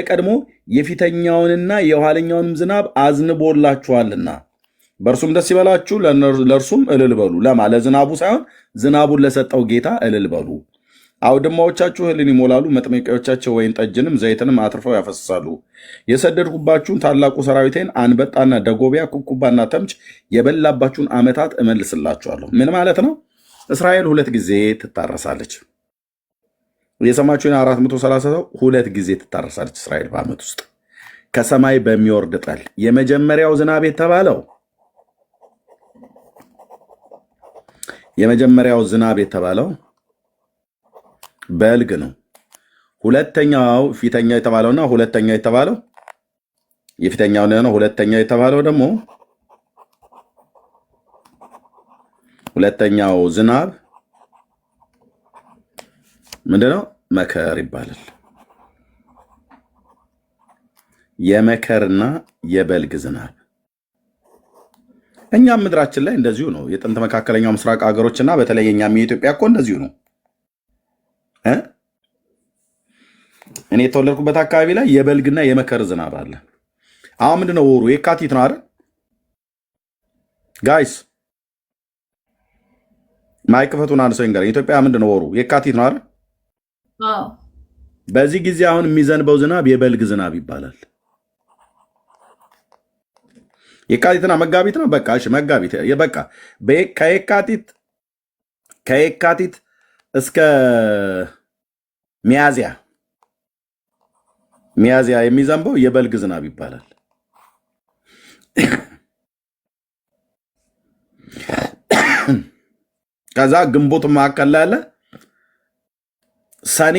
ቀድሞ የፊተኛውንና የኋለኛውንም ዝናብ አዝንቦላችኋልና በእርሱም ደስ ይበላችሁ፣ ለእርሱም እልል በሉ። ለዝናቡ ሳይሆን ዝናቡን ለሰጠው ጌታ እልል በሉ። አውድማዎቻችሁ እህልን ይሞላሉ፣ መጥመቂያዎቻቸው ወይን ጠጅንም ዘይትንም አትርፈው ያፈስሳሉ። የሰደድኩባችሁን ታላቁ ሰራዊቴን አንበጣና ደጎቢያ፣ ኩኩባና ተምች የበላባችሁን ዓመታት እመልስላችኋለሁ። ምን ማለት ነው? እስራኤል 2 ጊዜ ትታረሳለች። የሰማችሁን 430 ሰው 2 ጊዜ ትታረሳለች እስራኤል በዓመት ውስጥ ከሰማይ በሚወርድ ጠል። የመጀመሪያው ዝናብ የተባለው በልግ ነው። ሁለተኛው ፊተኛው የተባለውና ሁለተኛው የተባለው የፊተኛው ነው። ሁለተኛው የተባለው ደግሞ ሁለተኛው ዝናብ ምንድነው? መከር ይባላል። የመከርና የበልግ ዝናብ። እኛም ምድራችን ላይ እንደዚሁ ነው። የጥንት መካከለኛው ምስራቅ ሀገሮችና በተለይ እኛም የኢትዮጵያ እኮ እንደዚሁ ነው። እኔ የተወለድኩበት አካባቢ ላይ የበልግና የመከር ዝናብ አለ። አሁን ምንድነው ወሩ? የካቲት ነው አይደል ጋይስ? ማይክ ፈቱን አንድ ሰው ይንገረኝ። ኢትዮጵያ ምንድነው ወሩ? የካቲት ነው አይደል? በዚህ ጊዜ አሁን የሚዘንበው ዝናብ የበልግ ዝናብ ይባላል። የካቲትና መጋቢት ነው። በቃ እሺ፣ መጋቢት በቃ ከየካቲት እስከ ሚያዚያ የሚዘንበው የበልግ ዝናብ ይባላል። ከዛ ግንቦት መካከል ላይ ያለ ሰኔ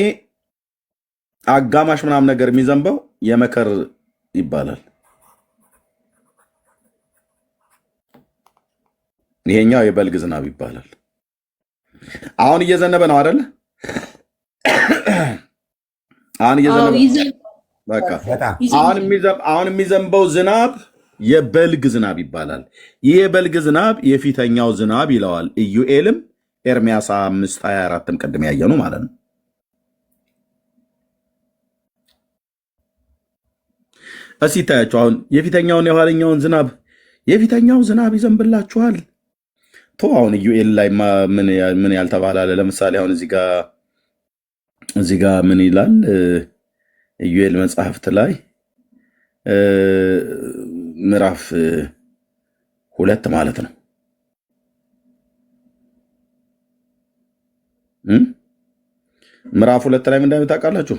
አጋማሽ ምናምን ነገር የሚዘንበው የመከር ይባላል። ይሄኛው የበልግ ዝናብ ይባላል። አሁን እየዘነበ ነው አይደለ? አሁን እየዘነበ በቃ አሁን የሚዘንበው ዝናብ የበልግ ዝናብ ይባላል። ይህ የበልግ ዝናብ የፊተኛው ዝናብ ይለዋል ኢዩኤልም ኤርምያስ 5:24ም ቅድም ያየኑ ማለት ነው። እስኪ ይታያቸው አሁን የፊተኛውን የኋለኛውን ዝናብ። የፊተኛው ዝናብ ይዘንብላችኋል። አሁን ኢዩኤል ላይ ምን ያልተባለ አለ? ለምሳሌ አሁን እዚህ ጋር ምን ይላል? ኢዩኤል መጽሐፍት ላይ ምዕራፍ 2 ማለት ነው። ምዕራፍ 2 ላይ ምን እንደሚል ታውቃላችሁ?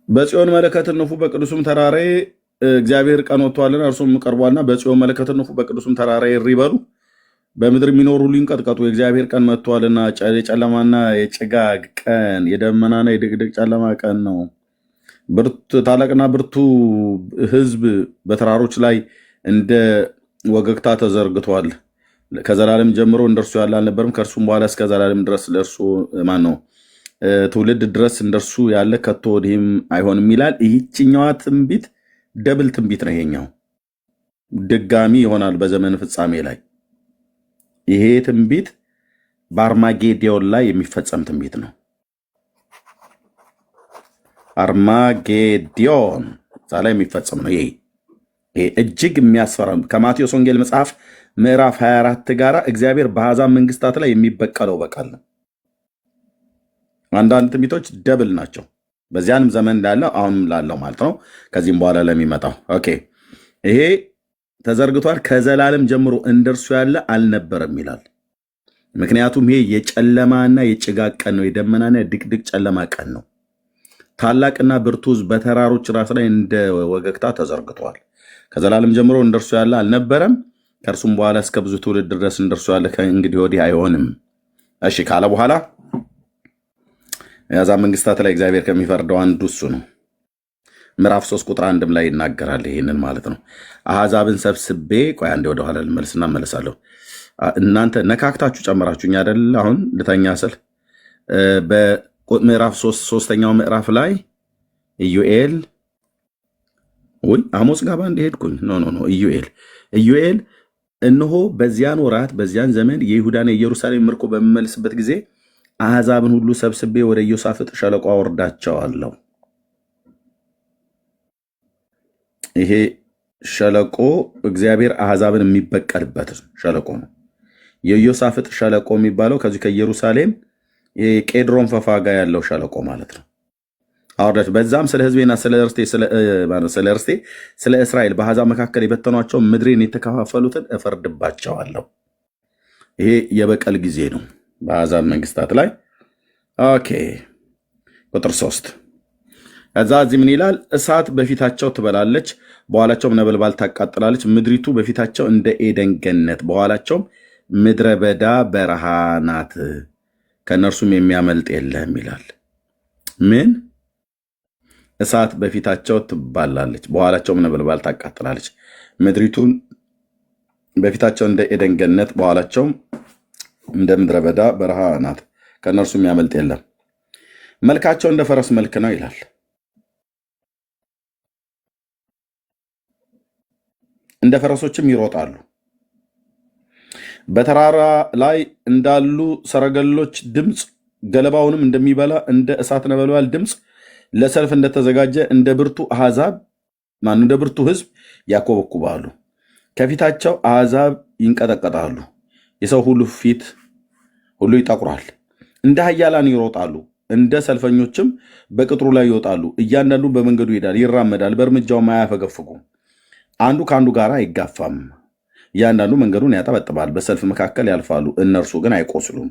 በጽዮን መለከትን ንፉ፣ በቅዱሱም ተራራዬ እግዚአብሔር ቀን ወጥቷልና እርሱም ቀርቧልና፣ በጽዮን መለከትን ንፉ፣ በቅዱሱም ተራራዬ እሪ በሉ፣ በምድር የሚኖሩ ሁሉ ይንቀጥቀጡ፣ የእግዚአብሔር ቀን መጥቷልና፣ የጨለማና የጭጋግ ቀን የደመናና የድቅድቅ ጨለማ ቀን ነው። ታላቅና ብርቱ ሕዝብ በተራሮች ላይ እንደ ወገግታ ተዘርግቷል። ከዘላለም ጀምሮ እንደርሱ ያለ አልነበረም፣ ከእርሱም በኋላ እስከ ዘላለም ድረስ ለእርሱ ማን ነው ትውልድ ድረስ እንደርሱ ያለ ከቶ ወዲህም አይሆንም ይላል። ይህችኛዋ ትንቢት ደብል ትንቢት ነው። ይሄኛው ድጋሚ ይሆናል በዘመን ፍጻሜ ላይ። ይሄ ትንቢት በአርማጌዲዮን ላይ የሚፈጸም ትንቢት ነው። አርማጌዲዮን እዛ ላይ የሚፈጸም ነው። ይሄ እጅግ የሚያስፈራ ከማቴዎስ ወንጌል መጽሐፍ ምዕራፍ 24 ጋር እግዚአብሔር በአሕዛብ መንግስታት ላይ የሚበቀለው በቃል ነው። አንዳንድ ትንቢቶች ደብል ናቸው። በዚያንም ዘመን ላለው አሁንም ላለው ማለት ነው። ከዚህም በኋላ ለሚመጣው ኦኬ። ይሄ ተዘርግቷል። ከዘላለም ጀምሮ እንደርሱ ያለ አልነበረም ይላል። ምክንያቱም ይሄ የጨለማና የጭጋግ ቀን ነው። የደመናና የድቅድቅ ጨለማ ቀን ነው። ታላቅና ብርቱ ሕዝብ በተራሮች ራስ ላይ እንደ ወገግታ ተዘርግቷል። ከዘላለም ጀምሮ እንደርሱ ያለ አልነበረም፣ ከእርሱም በኋላ እስከ ብዙ ትውልድ ድረስ እንደርሱ ያለ ከእንግዲህ ወዲህ አይሆንም። እሺ ካለ በኋላ የአሕዛብ መንግስታት ላይ እግዚአብሔር ከሚፈርደው አንዱ እሱ ነው። ምዕራፍ 3 ቁጥር 1 ላይ ይናገራል ይህንን ማለት ነው። አሕዛብን ሰብስቤ ቆይ አንዴ ወደኋላ ልመልስና እመለሳለሁ። እናንተ ነካክታችሁ ጨመራችሁኝ አይደል? አሁን ልተኛ ስል በምዕራፍ 3ኛው ምዕራፍ ላይ ኢዩኤል አሞጽ ጋር ባንድ ሄድኩኝ። ኖ ኢዩኤል እነሆ በዚያን ወራት በዚያን ዘመን የይሁዳን የኢየሩሳሌም ምርኮ በሚመልስበት ጊዜ አሕዛብን ሁሉ ሰብስቤ ወደ ኢዮሳፍጥ ሸለቆ አወርዳቸዋለሁ። ይሄ ሸለቆ እግዚአብሔር አሕዛብን የሚበቀልበት ሸለቆ ነው። የኢዮሳፍጥ ሸለቆ የሚባለው ከዚህ ከኢየሩሳሌም የቄድሮን ፈፋ ጋር ያለው ሸለቆ ማለት ነው። አወርዳቸው በዛም ስለ ሕዝቤና ስለ ርስቴ ስለ እስራኤል በአሕዛብ መካከል የበተኗቸው ምድሬን የተከፋፈሉትን እፈርድባቸዋለሁ። ይሄ የበቀል ጊዜ ነው በአሕዛብ መንግስታት ላይ። ኦኬ ቁጥር 3 ከዛ እዚህ ምን ይላል? እሳት በፊታቸው ትበላለች፣ በኋላቸውም ነበልባል ታቃጥላለች። ምድሪቱ በፊታቸው እንደ ኤደን ገነት፣ በኋላቸውም ምድረ በዳ በረሃ ናት፣ ከእነርሱም የሚያመልጥ የለም ይላል። ምን? እሳት በፊታቸው ትባላለች፣ በኋላቸውም ነበልባል ታቃጥላለች። ምድሪቱን በፊታቸው እንደ ኤደን ገነት፣ በኋላቸውም እንደ ምድረ በዳ በረሃ ናት፣ ከእነርሱ የሚያመልጥ የለም። መልካቸው እንደ ፈረስ መልክ ነው ይላል። እንደ ፈረሶችም ይሮጣሉ። በተራራ ላይ እንዳሉ ሰረገሎች ድምፅ፣ ገለባውንም እንደሚበላ እንደ እሳት ነበልባል ድምፅ፣ ለሰልፍ እንደተዘጋጀ እንደ ብርቱ አሕዛብ እንደ ብርቱ ሕዝብ ያኮበኩባሉ። ከፊታቸው አሕዛብ ይንቀጠቀጣሉ፣ የሰው ሁሉ ፊት ሁሉ ይጠቁራል። እንደ ኃያላን ይሮጣሉ፣ እንደ ሰልፈኞችም በቅጥሩ ላይ ይወጣሉ። እያንዳንዱ በመንገዱ ይሄዳል፣ ይራመዳል፣ በእርምጃውም አያፈገፍጉም። አንዱ ከአንዱ ጋር አይጋፋም። እያንዳንዱ መንገዱን ያጠበጥባል። በሰልፍ መካከል ያልፋሉ፣ እነርሱ ግን አይቆስሉም።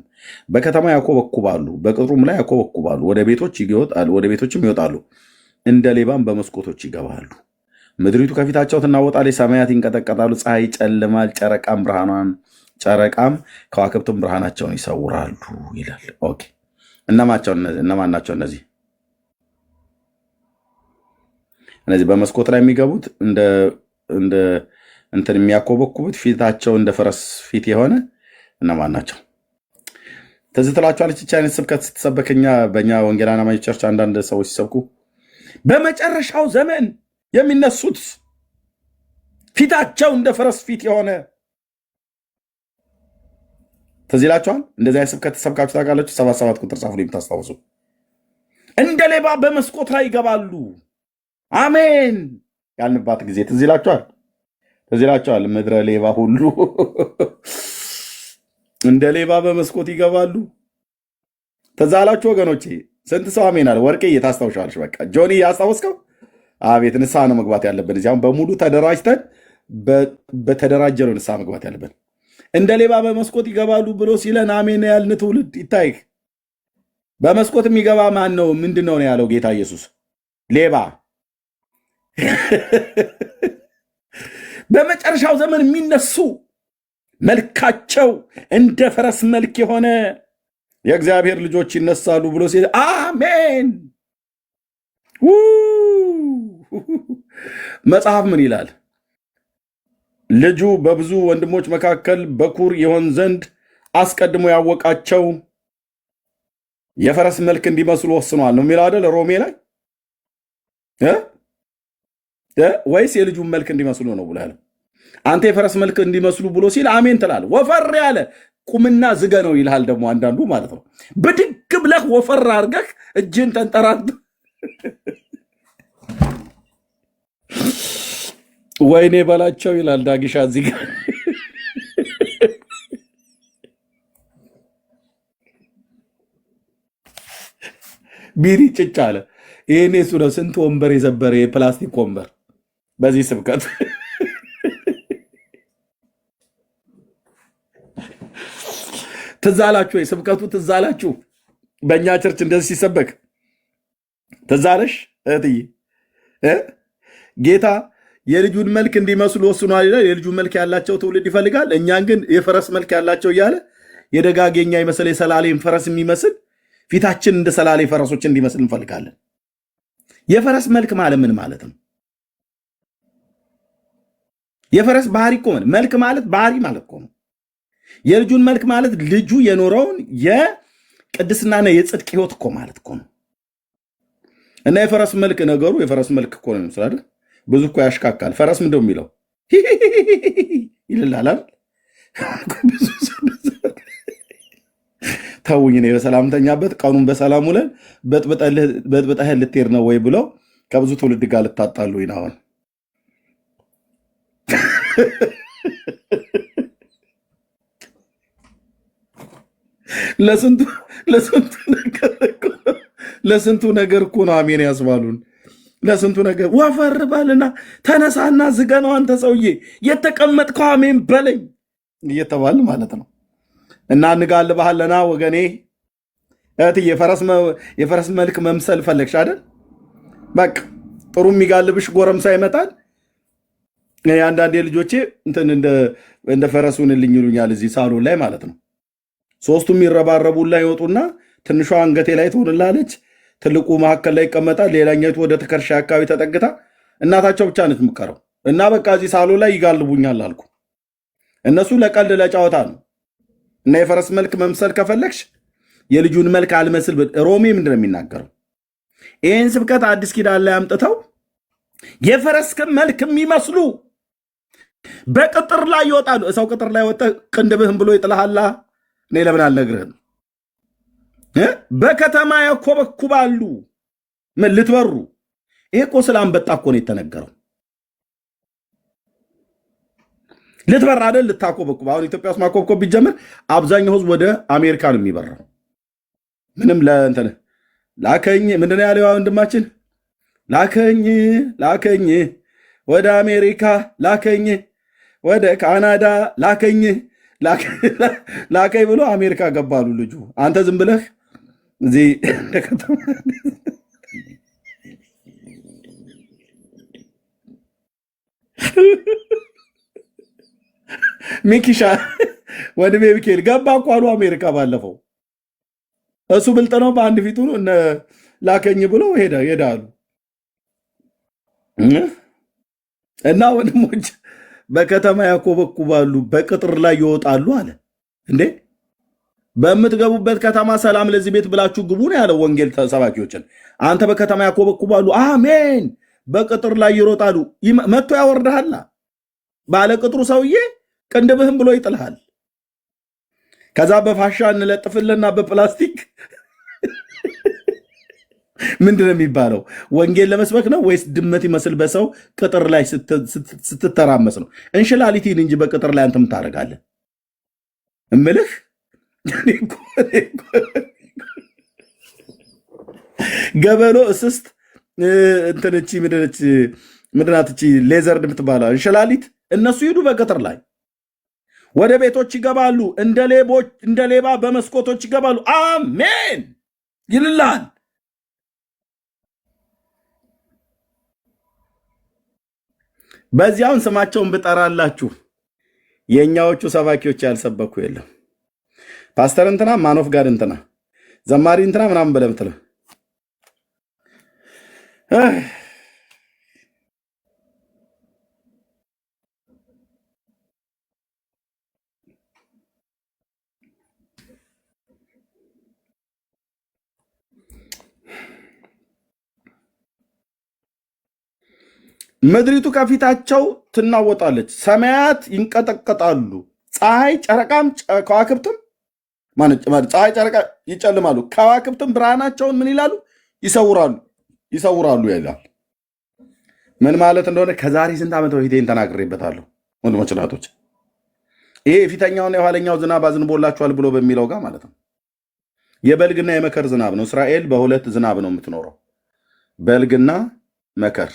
በከተማ ያኮበኩባሉ፣ በቅጥሩም ላይ ያኮበኩባሉ። ወደ ቤቶችም ይወጣሉ፣ እንደ ሌባም በመስኮቶች ይገባሉ። ምድሪቱ ከፊታቸው ትናወጣለች፣ ሰማያት ይንቀጠቀጣሉ፣ ፀሐይ ይጨልማል፣ ጨረቃም ከዋክብትም ብርሃናቸውን ይሰውራሉ ይላል። ኦኬ እነማን ናቸው እነዚህ? እነዚህ በመስኮት ላይ የሚገቡት እንደ እንትን የሚያኮበኩቡት ፊታቸው እንደ ፈረስ ፊት የሆነ እነማን ናቸው? ትዝ ትላችኋለች ይህች አይነት ስብከት ስትሰበከኛ በእኛ ወንጌላውያን አማኞች ቸርች አንዳንድ ሰዎች ሲሰብኩ በመጨረሻው ዘመን የሚነሱት ፊታቸው እንደ ፈረስ ፊት የሆነ ትዝ ይላችኋል። እንደዚህ አይነት ስብከት ሰብካችሁ ታውቃላችሁ? 77 ቁጥር ጻፉ የምታስታውሱ። እንደ ሌባ በመስኮት ላይ ይገባሉ አሜን ያልንባት ጊዜ ትዝ ይላችኋል። ምድረ ሌባ ሁሉ እንደ ሌባ በመስኮት ይገባሉ። ትዝ አላችሁ ወገኖቼ? ስንት ሰው አሜን አለ? ወርቄ ታስታውሻለሽ? በቃ ጆኒ ያስታወስከው? አቤት ንስሐ ነው መግባት ያለብን። እዚያም በሙሉ ተደራጅተን በተደራጀ ነው ንስሐ መግባት ያለብን። እንደ ሌባ በመስኮት ይገባሉ ብሎ ሲለን አሜን ያልን ትውልድ ይታይህ። በመስኮት የሚገባ ማን ነው? ምንድን ነው ያለው ጌታ ኢየሱስ? ሌባ። በመጨረሻው ዘመን የሚነሱ መልካቸው እንደ ፈረስ መልክ የሆነ የእግዚአብሔር ልጆች ይነሳሉ ብሎ ሲል አሜን። መጽሐፍ ምን ይላል? ልጁ በብዙ ወንድሞች መካከል በኩር ይሆን ዘንድ አስቀድሞ ያወቃቸው የፈረስ መልክ እንዲመስሉ ወስኗል ነው የሚለው አይደል? ሮሜ ላይ ወይስ የልጁን መልክ እንዲመስሉ ነው ብሎ ያለው? አንተ የፈረስ መልክ እንዲመስሉ ብሎ ሲል አሜን ትላለህ። ወፈር ያለ ቁምና ዝገ ነው ይልሃል ደግሞ አንዳንዱ ማለት ነው። ብድግ ብለህ ወፈር አድርገህ እጅን ተንጠራርተህ ወይኔ በላቸው ይላል ዳጊሻ እዚህ ጋር ቢሪ ጭጭ አለ። ይሄኔ እሱ ነው ስንት ወንበር የዘበረ የፕላስቲክ ወንበር በዚህ ስብከት ትዝ አላችሁ? የስብከቱ ትዝ አላችሁ? በእኛ ቸርች እንደዚህ ሲሰበክ ትዝ አለሽ እህትዬ? ጌታ የልጁን መልክ እንዲመስሉ ወስኗል ይላል። የልጁን መልክ ያላቸው ትውልድ ይፈልጋል። እኛን ግን የፈረስ መልክ ያላቸው እያለ የደጋገኛ ይመስል የሰላሌን ፈረስ የሚመስል ፊታችን እንደ ሰላሌ ፈረሶች እንዲመስል እንፈልጋለን። የፈረስ መልክ ማለት ምን ማለት ነው? የፈረስ ባህሪ እኮ መልክ ማለት ባህሪ ማለት እኮ ነው። የልጁን መልክ ማለት ልጁ የኖረውን የቅድስናና የጽድቅ ህይወት እኮ ማለት እኮ ነው። እና የፈረስ መልክ ነገሩ የፈረስ መልክ እኮ ነው ይመስላል። ብዙ እኮ ያሽካካል። ፈረስ ምንድነው የሚለው ይልላል። ተውኝ ነው በሰላምተኛበት ቀኑን በሰላም ውለን በጥብጠህ ልትሄድ ነው ወይ ብለው ከብዙ ትውልድ ጋር ልታጣሉ ይናዋል። ለስንቱ ነገር እኮ ነው አሜን ያስባሉን። ለስንቱ ነገር ወፈር በልና ተነሳና ዝገነው አንተ ሰውዬ የተቀመጥከው አሜን በለኝ እየተባል ማለት ነው። እና እንጋልብሃለና ወገኔ እህት የፈረስ መልክ መምሰል ፈለግሽ አይደል? በቃ ጥሩ የሚጋልብሽ ጎረምሳ ይመጣል። አንዳንዴ ልጆቼ እንትን እንደ ፈረሱንልኝ ይሉኛል እዚህ ሳሎን ላይ ማለት ነው። ሶስቱም ይረባረቡላ ይወጡና ትንሿ አንገቴ ላይ ትሆንላለች፣ ትልቁ መካከል ላይ ይቀመጣል፣ ሌላኛቱ ወደ ትከሻ አካባቢ ተጠግታ እናታቸው ብቻ ነች የምትቀረው። እና በቃ እዚህ ሳሎን ላይ ይጋልቡኛል አልኩ። እነሱ ለቀልድ ለጨዋታ ነው። እና የፈረስ መልክ መምሰል ከፈለግሽ የልጁን መልክ አልመስል። ሮሜ ምንድን ነው የሚናገረው? ይህን ስብከት አዲስ ኪዳን ላይ አምጥተው የፈረስ መልክ የሚመስሉ በቅጥር ላይ ይወጣሉ። ሰው ቅጥር ላይ ወጥተህ ቅንድብህን ብሎ ይጥልሃላ። እኔ ለምን አልነግርህም? በከተማ ያኮበኩባሉ። ምን ልትበሩ? ይሄ እኮ ስለ አንበጣ እኮ ነው የተነገረው። ልትበር አይደል? ልታኮበኩብ። አሁን ኢትዮጵያ ውስጥ ማኮብኮብ ቢጀምር አብዛኛው ህዝብ ወደ አሜሪካ ነው የሚበራው። ምንም ለእንትን ላከኝ ምንድን ነው ያለው ወንድማችን? ላከኝ ወደ አሜሪካ፣ ላከኝ ወደ ካናዳ፣ ላከኝ ብሎ አሜሪካ ገባሉ ልጁ። አንተ ዝም ብለህ እዚህ ከተማ ሚኪሻ ወንድሜ ሚካኤል ገባ እኮ አሉ አሜሪካ ባለፈው። እሱ ብልጥ ነው። በአንድ ፊቱ ላከኝ ብሎ ሄዳሉ። እና ወንድሞች በከተማ ያኮበኩባሉ፣ በቅጥር ላይ ይወጣሉ አለ። እንዴ በምትገቡበት ከተማ ሰላም ለዚህ ቤት ብላችሁ ግቡ ነው ያለው ወንጌል ሰባኪዎችን። አንተ በከተማ ያኮበኩባሉ፣ አሜን፣ በቅጥር ላይ ይሮጣሉ። መጥቶ ያወርድሃላ። ባለ ቅጥሩ ሰውዬ ቅንድብህም ብሎ ይጥልሃል። ከዛ በፋሻ እንለጥፍልና በፕላስቲክ ምንድን ነው የሚባለው? ወንጌል ለመስበክ ነው ወይስ ድመት ይመስል በሰው ቅጥር ላይ ስትተራመስ ነው? እንሽላሊቲን እንጂ በቅጥር ላይ አንተም ታደርጋለህ እምልህ። ገበሎ እስስት እንትንቺ ምድናት እቺ ሌዘር የምትባለው እንሽላሊት እነሱ ሂዱ በቅጥር ላይ ወደ ቤቶች ይገባሉ፣ እንደ ሌባ በመስኮቶች ይገባሉ። አሜን ይልልሃል። በዚያውን ስማቸውን ብጠራላችሁ የእኛዎቹ ሰባኪዎች ያልሰበኩ የለም። ፓስተር እንትና ማኖፍ ጋር እንትና ዘማሪ እንትና ምናምን ብለህ ምትለው ምድሪቱ ከፊታቸው ትናወጣለች፣ ሰማያት ይንቀጠቀጣሉ፣ ፀሐይ ጨረቃም ከዋክብትም ፀሐይ ጨረቃ ይጨልማሉ፣ ከዋክብትም ብርሃናቸውን ምን ይላሉ? ይሰውራሉ ይላል። ምን ማለት እንደሆነ ከዛሬ ስንት ዓመት በፊት ይህን ተናግሬበታለሁ ወንድሞች እናቶች። ይሄ የፊተኛውና የኋለኛው ዝናብ አዝንቦላችኋል ብሎ በሚለው ጋር ማለት ነው። የበልግና የመከር ዝናብ ነው። እስራኤል በሁለት ዝናብ ነው የምትኖረው፣ በልግና መከር።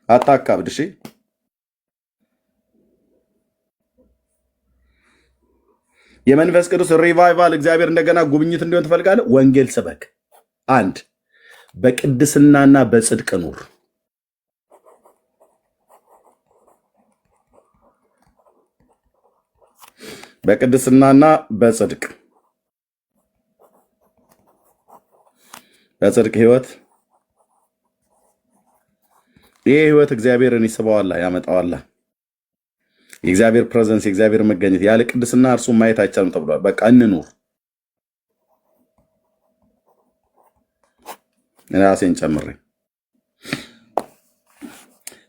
አታካብድ እሺ። የመንፈስ ቅዱስ ሪቫይቫል እግዚአብሔር እንደገና ጉብኝት እንዲሆን ትፈልጋለህ? ወንጌል ስበክ። አንድ በቅድስናና በጽድቅ ኑር። በቅድስናና በጽድቅ ህይወት። ይህ ህይወት እግዚአብሔርን ይስበዋላ፣ ያመጣዋላ። የእግዚአብሔር ፕሬዘንስ፣ የእግዚአብሔር መገኘት፣ ያለ ቅድስና እርሱን ማየት አይቻልም ተብሏል። በቃ እንኑር። ራሴን ጨምሬ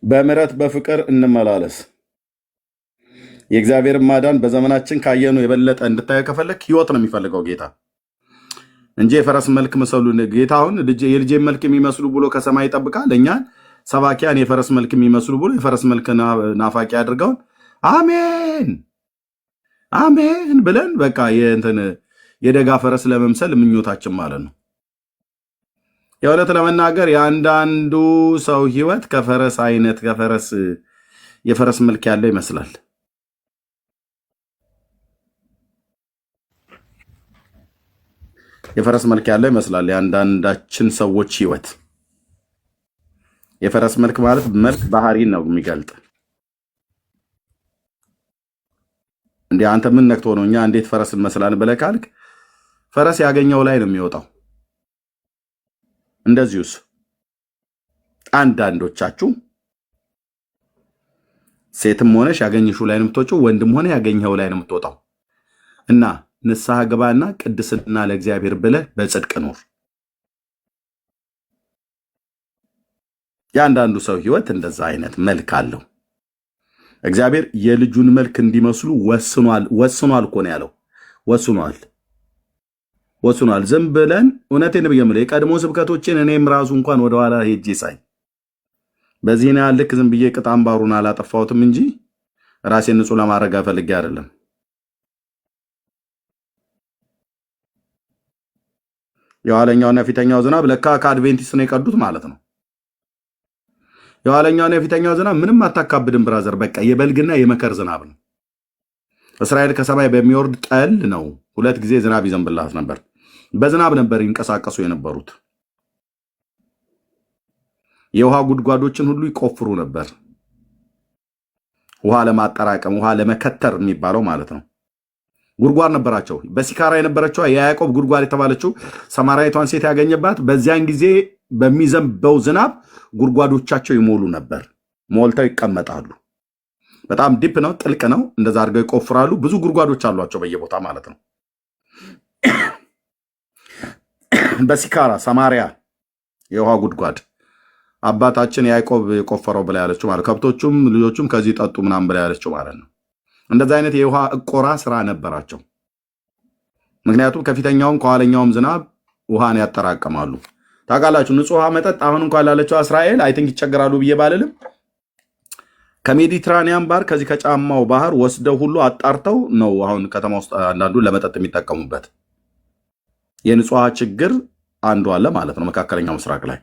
በምሕረት በፍቅር እንመላለስ። የእግዚአብሔር ማዳን በዘመናችን ካየኑ የበለጠ እንድታየው ከፈለክ ህይወት ነው የሚፈልገው ጌታ እንጂ የፈረስ መልክ መሰሉ። ጌታ አሁን የልጄን መልክ የሚመስሉ ብሎ ከሰማይ ይጠብቃል። እኛን ሰባኪያን የፈረስ መልክ የሚመስሉ ብሎ የፈረስ መልክ ናፋቂ አድርገውን አሜን አሜን ብለን በቃ የደጋ ፈረስ ለመምሰል ምኞታችን ማለት ነው። የእውነት ለመናገር የአንዳንዱ ሰው ህይወት ከፈረስ አይነት የፈረስ መልክ ያለው ይመስላል። የፈረስ መልክ ያለው ይመስላል የአንዳንዳችን ሰዎች ህይወት። የፈረስ መልክ ማለት መልክ ባህሪን ነው የሚገልጥ። እንዴ አንተ ምን ነክቶ ነው እኛ እንዴት ፈረስ እንመስላለን ብለህ ካልክ ፈረስ ያገኘው ላይ ነው የሚወጣው። እንደዚሁስ አንዳንዶቻችሁ ሴትም ሆነሽ ያገኘሽው ላይ ነው የምትወጪው፣ ወንድም ሆነ ያገኘው ላይ ነው የምትወጣው። እና ንስሐ ግባና ቅድስና ለእግዚአብሔር ብለህ በጽድቅ ኑር። የአንዳንዱ ሰው ህይወት እንደዛ አይነት መልክ አለው። እግዚአብሔር የልጁን መልክ እንዲመስሉ ወስኗል እኮ ነው ያለው። ወስኗል። ዝም ብለን እውነቴን ብዬ የቀድሞ ስብከቶችን እኔም ራሱ እንኳን ወደኋላ ሄጄ ሳይ በዚህ ነው ልክ ዝም ብዬ ቅጥ አምባሩን አላጠፋሁትም እንጂ ራሴን ንጹህ ለማድረግ ፈልጌ አይደለም። የኋለኛውና የፊተኛው ዝናብ ለካ ከአድቬንቲስት ነው የቀዱት ማለት ነው። የኋለኛውና የፊተኛው ዝናብ ምንም አታካብድም ብራዘር፣ በቃ የበልግና የመከር ዝናብ ነው። እስራኤል ከሰማይ በሚወርድ ጠል ነው 2 ጊዜ ዝናብ ይዘንብላት ነበር። በዝናብ ነበር ይንቀሳቀሱ የነበሩት። የውሃ ጉድጓዶችን ሁሉ ይቆፍሩ ነበር፣ ውሃ ለማጠራቀም፣ ውሃ ለመከተር የሚባለው ማለት ነው። ጉድጓድ ነበራቸው። በሲካራ የነበረችው የያዕቆብ ጉድጓድ የተባለችው ሰማራዊቷን ሴት ያገኘባት በዚያን ጊዜ በሚዘንበው ዝናብ ጉድጓዶቻቸው ይሞሉ ነበር፣ ሞልተው ይቀመጣሉ። በጣም ዲፕ ነው፣ ጥልቅ ነው። እንደዛ አድርገው ይቆፍራሉ። ብዙ ጉድጓዶች አሏቸው በየቦታ ማለት ነው። በሲካራ ሰማሪያ የውሃ ጉድጓድ አባታችን ያዕቆብ የቆፈረው ብላ ያለችው ማለት ከብቶቹም ልጆቹም ከዚህ ጠጡ ምናምን ብላ ያለችው ማለት ነው። እንደዛ አይነት የውሃ እቆራ ስራ ነበራቸው። ምክንያቱም ከፊተኛውም ከኋለኛውም ዝናብ ውሃን ያጠራቀማሉ። ታውቃላችሁ፣ ንጹህ ውሃ መጠጥ አሁን እንኳን ላለችው እስራኤል አይ ቲንክ ይቸገራሉ ብዬ ባልልም ከሜዲትራኒያን ባህር ከዚህ ከጫማው ባህር ወስደው ሁሉ አጣርተው ነው አሁን ከተማ ውስጥ አንዳንዱ ለመጠጥ የሚጠቀሙበት። የንጹህ ውሃ ችግር አንዱ አለ ማለት ነው መካከለኛው ምስራቅ ላይ።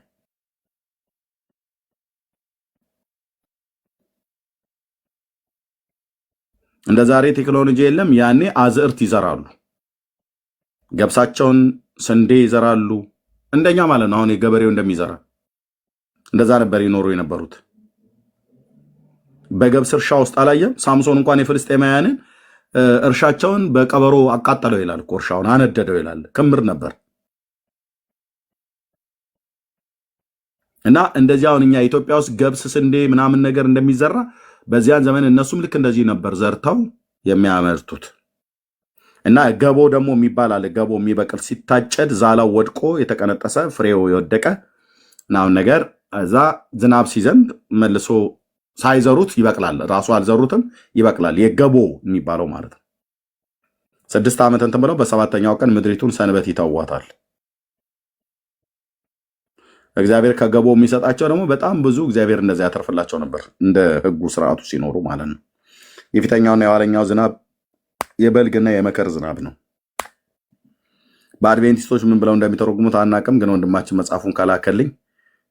እንደ ዛሬ ቴክኖሎጂ የለም። ያኔ አዝዕርት ይዘራሉ፣ ገብሳቸውን ስንዴ ይዘራሉ፣ እንደኛ ማለት ነው። አሁን የገበሬው እንደሚዘራ እንደዛ ነበር ይኖሩ የነበሩት። በገብስ እርሻ ውስጥ አላየም? ሳምሶን እንኳን የፍልስጤማውያንን እርሻቸውን በቀበሮ አቃጠለው ይላል እኮ፣ እርሻውን አነደደው ይላል። ክምር ነበር። እና እንደዚህ አሁን እኛ ኢትዮጵያ ውስጥ ገብስ ስንዴ ምናምን ነገር እንደሚዘራ በዚያን ዘመን እነሱም ልክ እንደዚህ ነበር ዘርተው የሚያመርቱት። እና ገቦ ደግሞ የሚባል አለ። ገቦ የሚበቅል ሲታጨድ ዛላው ወድቆ የተቀነጠሰ ፍሬው የወደቀ ምናምን ነገር እዛ ዝናብ ሲዘንብ መልሶ ሳይዘሩት ይበቅላል። ራሱ አልዘሩትም ይበቅላል። የገቦ የሚባለው ማለት ነው። 6 ዓመት እንትን ብለው በሰባተኛው ቀን ምድሪቱን ሰንበት ይተዋታል። እግዚአብሔር ከገቦ የሚሰጣቸው ደግሞ በጣም ብዙ እግዚአብሔር እንደዚያ ያተርፍላቸው ነበር፣ እንደ ሕጉ ስርዓቱ ሲኖሩ ማለት ነው። የፊተኛውና የኋለኛው ዝናብ የበልግና የመከር ዝናብ ነው። በአድቬንቲስቶች ምን ብለው እንደሚተረጉሙት አናቅም፣ ግን ወንድማችን መጽሐፉን ከላከልኝ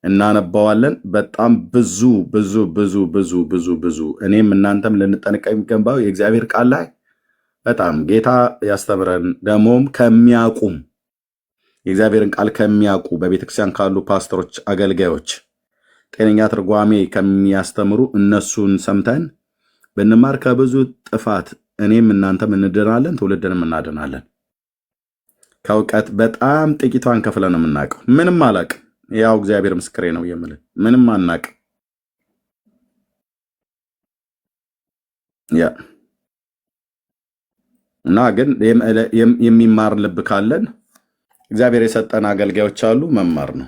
እናነባዋለን። በጣም ብዙ ብዙ ብዙ ብዙ ብዙ ብዙ እኔም እናንተም ልንጠነቀቅ የሚገባው የእግዚአብሔር ቃል ላይ በጣም ጌታ ያስተምረን። ደግሞም ከሚያውቁም የእግዚአብሔርን ቃል ከሚያውቁ በቤተክርስቲያን ካሉ ፓስተሮች፣ አገልጋዮች ጤነኛ ትርጓሜ ከሚያስተምሩ እነሱን ሰምተን ብንማር ከብዙ ጥፋት እኔም እናንተም እንድናለን፣ ትውልድንም እናድናለን። ከእውቀት በጣም ጥቂቷን ከፍለን የምናውቀው ምንም አላቅም። ያው እግዚአብሔር ምስክሬ ነው የምልህ ምንም አናቅም። ያ እና ግን የሚማር ልብ ካለን እግዚአብሔር የሰጠን አገልጋዮች አሉ፣ መማር ነው።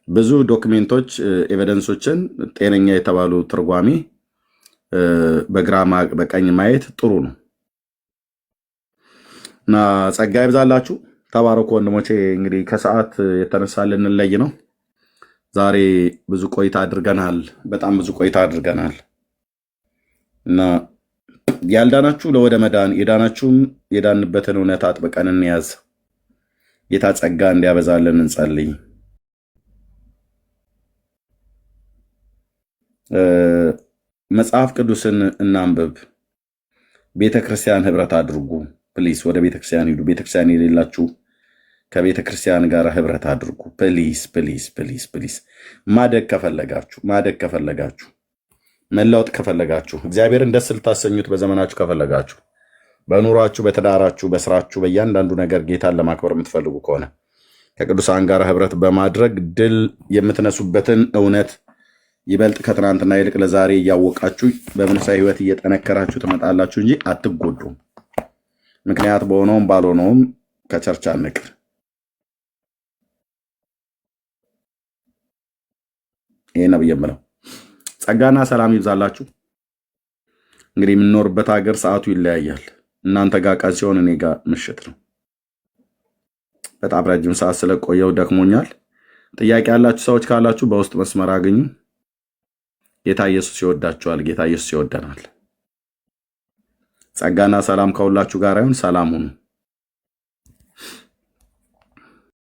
ብዙ ዶክሜንቶች፣ ኤቪደንሶችን ጤነኛ የተባሉ ትርጓሜ በግራ በቀኝ ማየት ጥሩ ነው እና ጸጋ ይብዛላችሁ። ተባረኩ ወንድሞቼ። እንግዲህ ከሰዓት የተነሳ ልንለይ ነው። ዛሬ ብዙ ቆይታ አድርገናል፣ በጣም ብዙ ቆይታ አድርገናል እና ያልዳናችሁ ለወደ መዳን የዳናችሁም የዳንበትን እውነት አጥብቀን እንያዝ። ጌታ ጸጋ እንዲያበዛልን እንጸልይ። መጽሐፍ ቅዱስን እናንብብ። ቤተክርስቲያን ህብረት አድርጉ። ፕሊስ ወደ ቤተክርስቲያን ሂዱ። ቤተክርስቲያን የሌላችሁ ከቤተክርስቲያን ጋር ህብረት አድርጉ። ፕሊስ ፕሊስ ፕሊስ ፕሊስ። ማደግ ከፈለጋችሁ መለወጥ ከፈለጋችሁ እግዚአብሔርን ደስ ልታሰኙት በዘመናችሁ ከፈለጋችሁ በኑሯችሁ፣ በትዳራችሁ፣ በስራችሁ፣ በእያንዳንዱ ነገር ጌታን ለማክበር የምትፈልጉ ከሆነ ከቅዱሳን ጋር ህብረት በማድረግ ድል የምትነሱበትን እውነት ይበልጥ ከትናንትና ይልቅ ለዛሬ እያወቃችሁ በመንፈሳዊ ህይወት እየጠነከራችሁ ትመጣላችሁ እንጂ አትጎዱም። ምክንያት በሆነውም ባልሆነውም ከቸርች አንቅር። ይሄ ነው የምለው። ጸጋና ሰላም ይብዛላችሁ። እንግዲህ የምንኖርበት ሀገር ሰዓቱ ይለያያል። እናንተ ጋር ቀን ሲሆን እኔ ጋር ምሽት ነው። በጣም ረጅም ሰዓት ስለቆየው ደክሞኛል። ጥያቄ ያላችሁ ሰዎች ካላችሁ በውስጥ መስመር አገኙ። ጌታ ኢየሱስ ይወዳችኋል። ጌታ ኢየሱስ ይወደናል። ጸጋና ሰላም ከሁላችሁ ጋር ይሁን። ሰላም ሁኑ።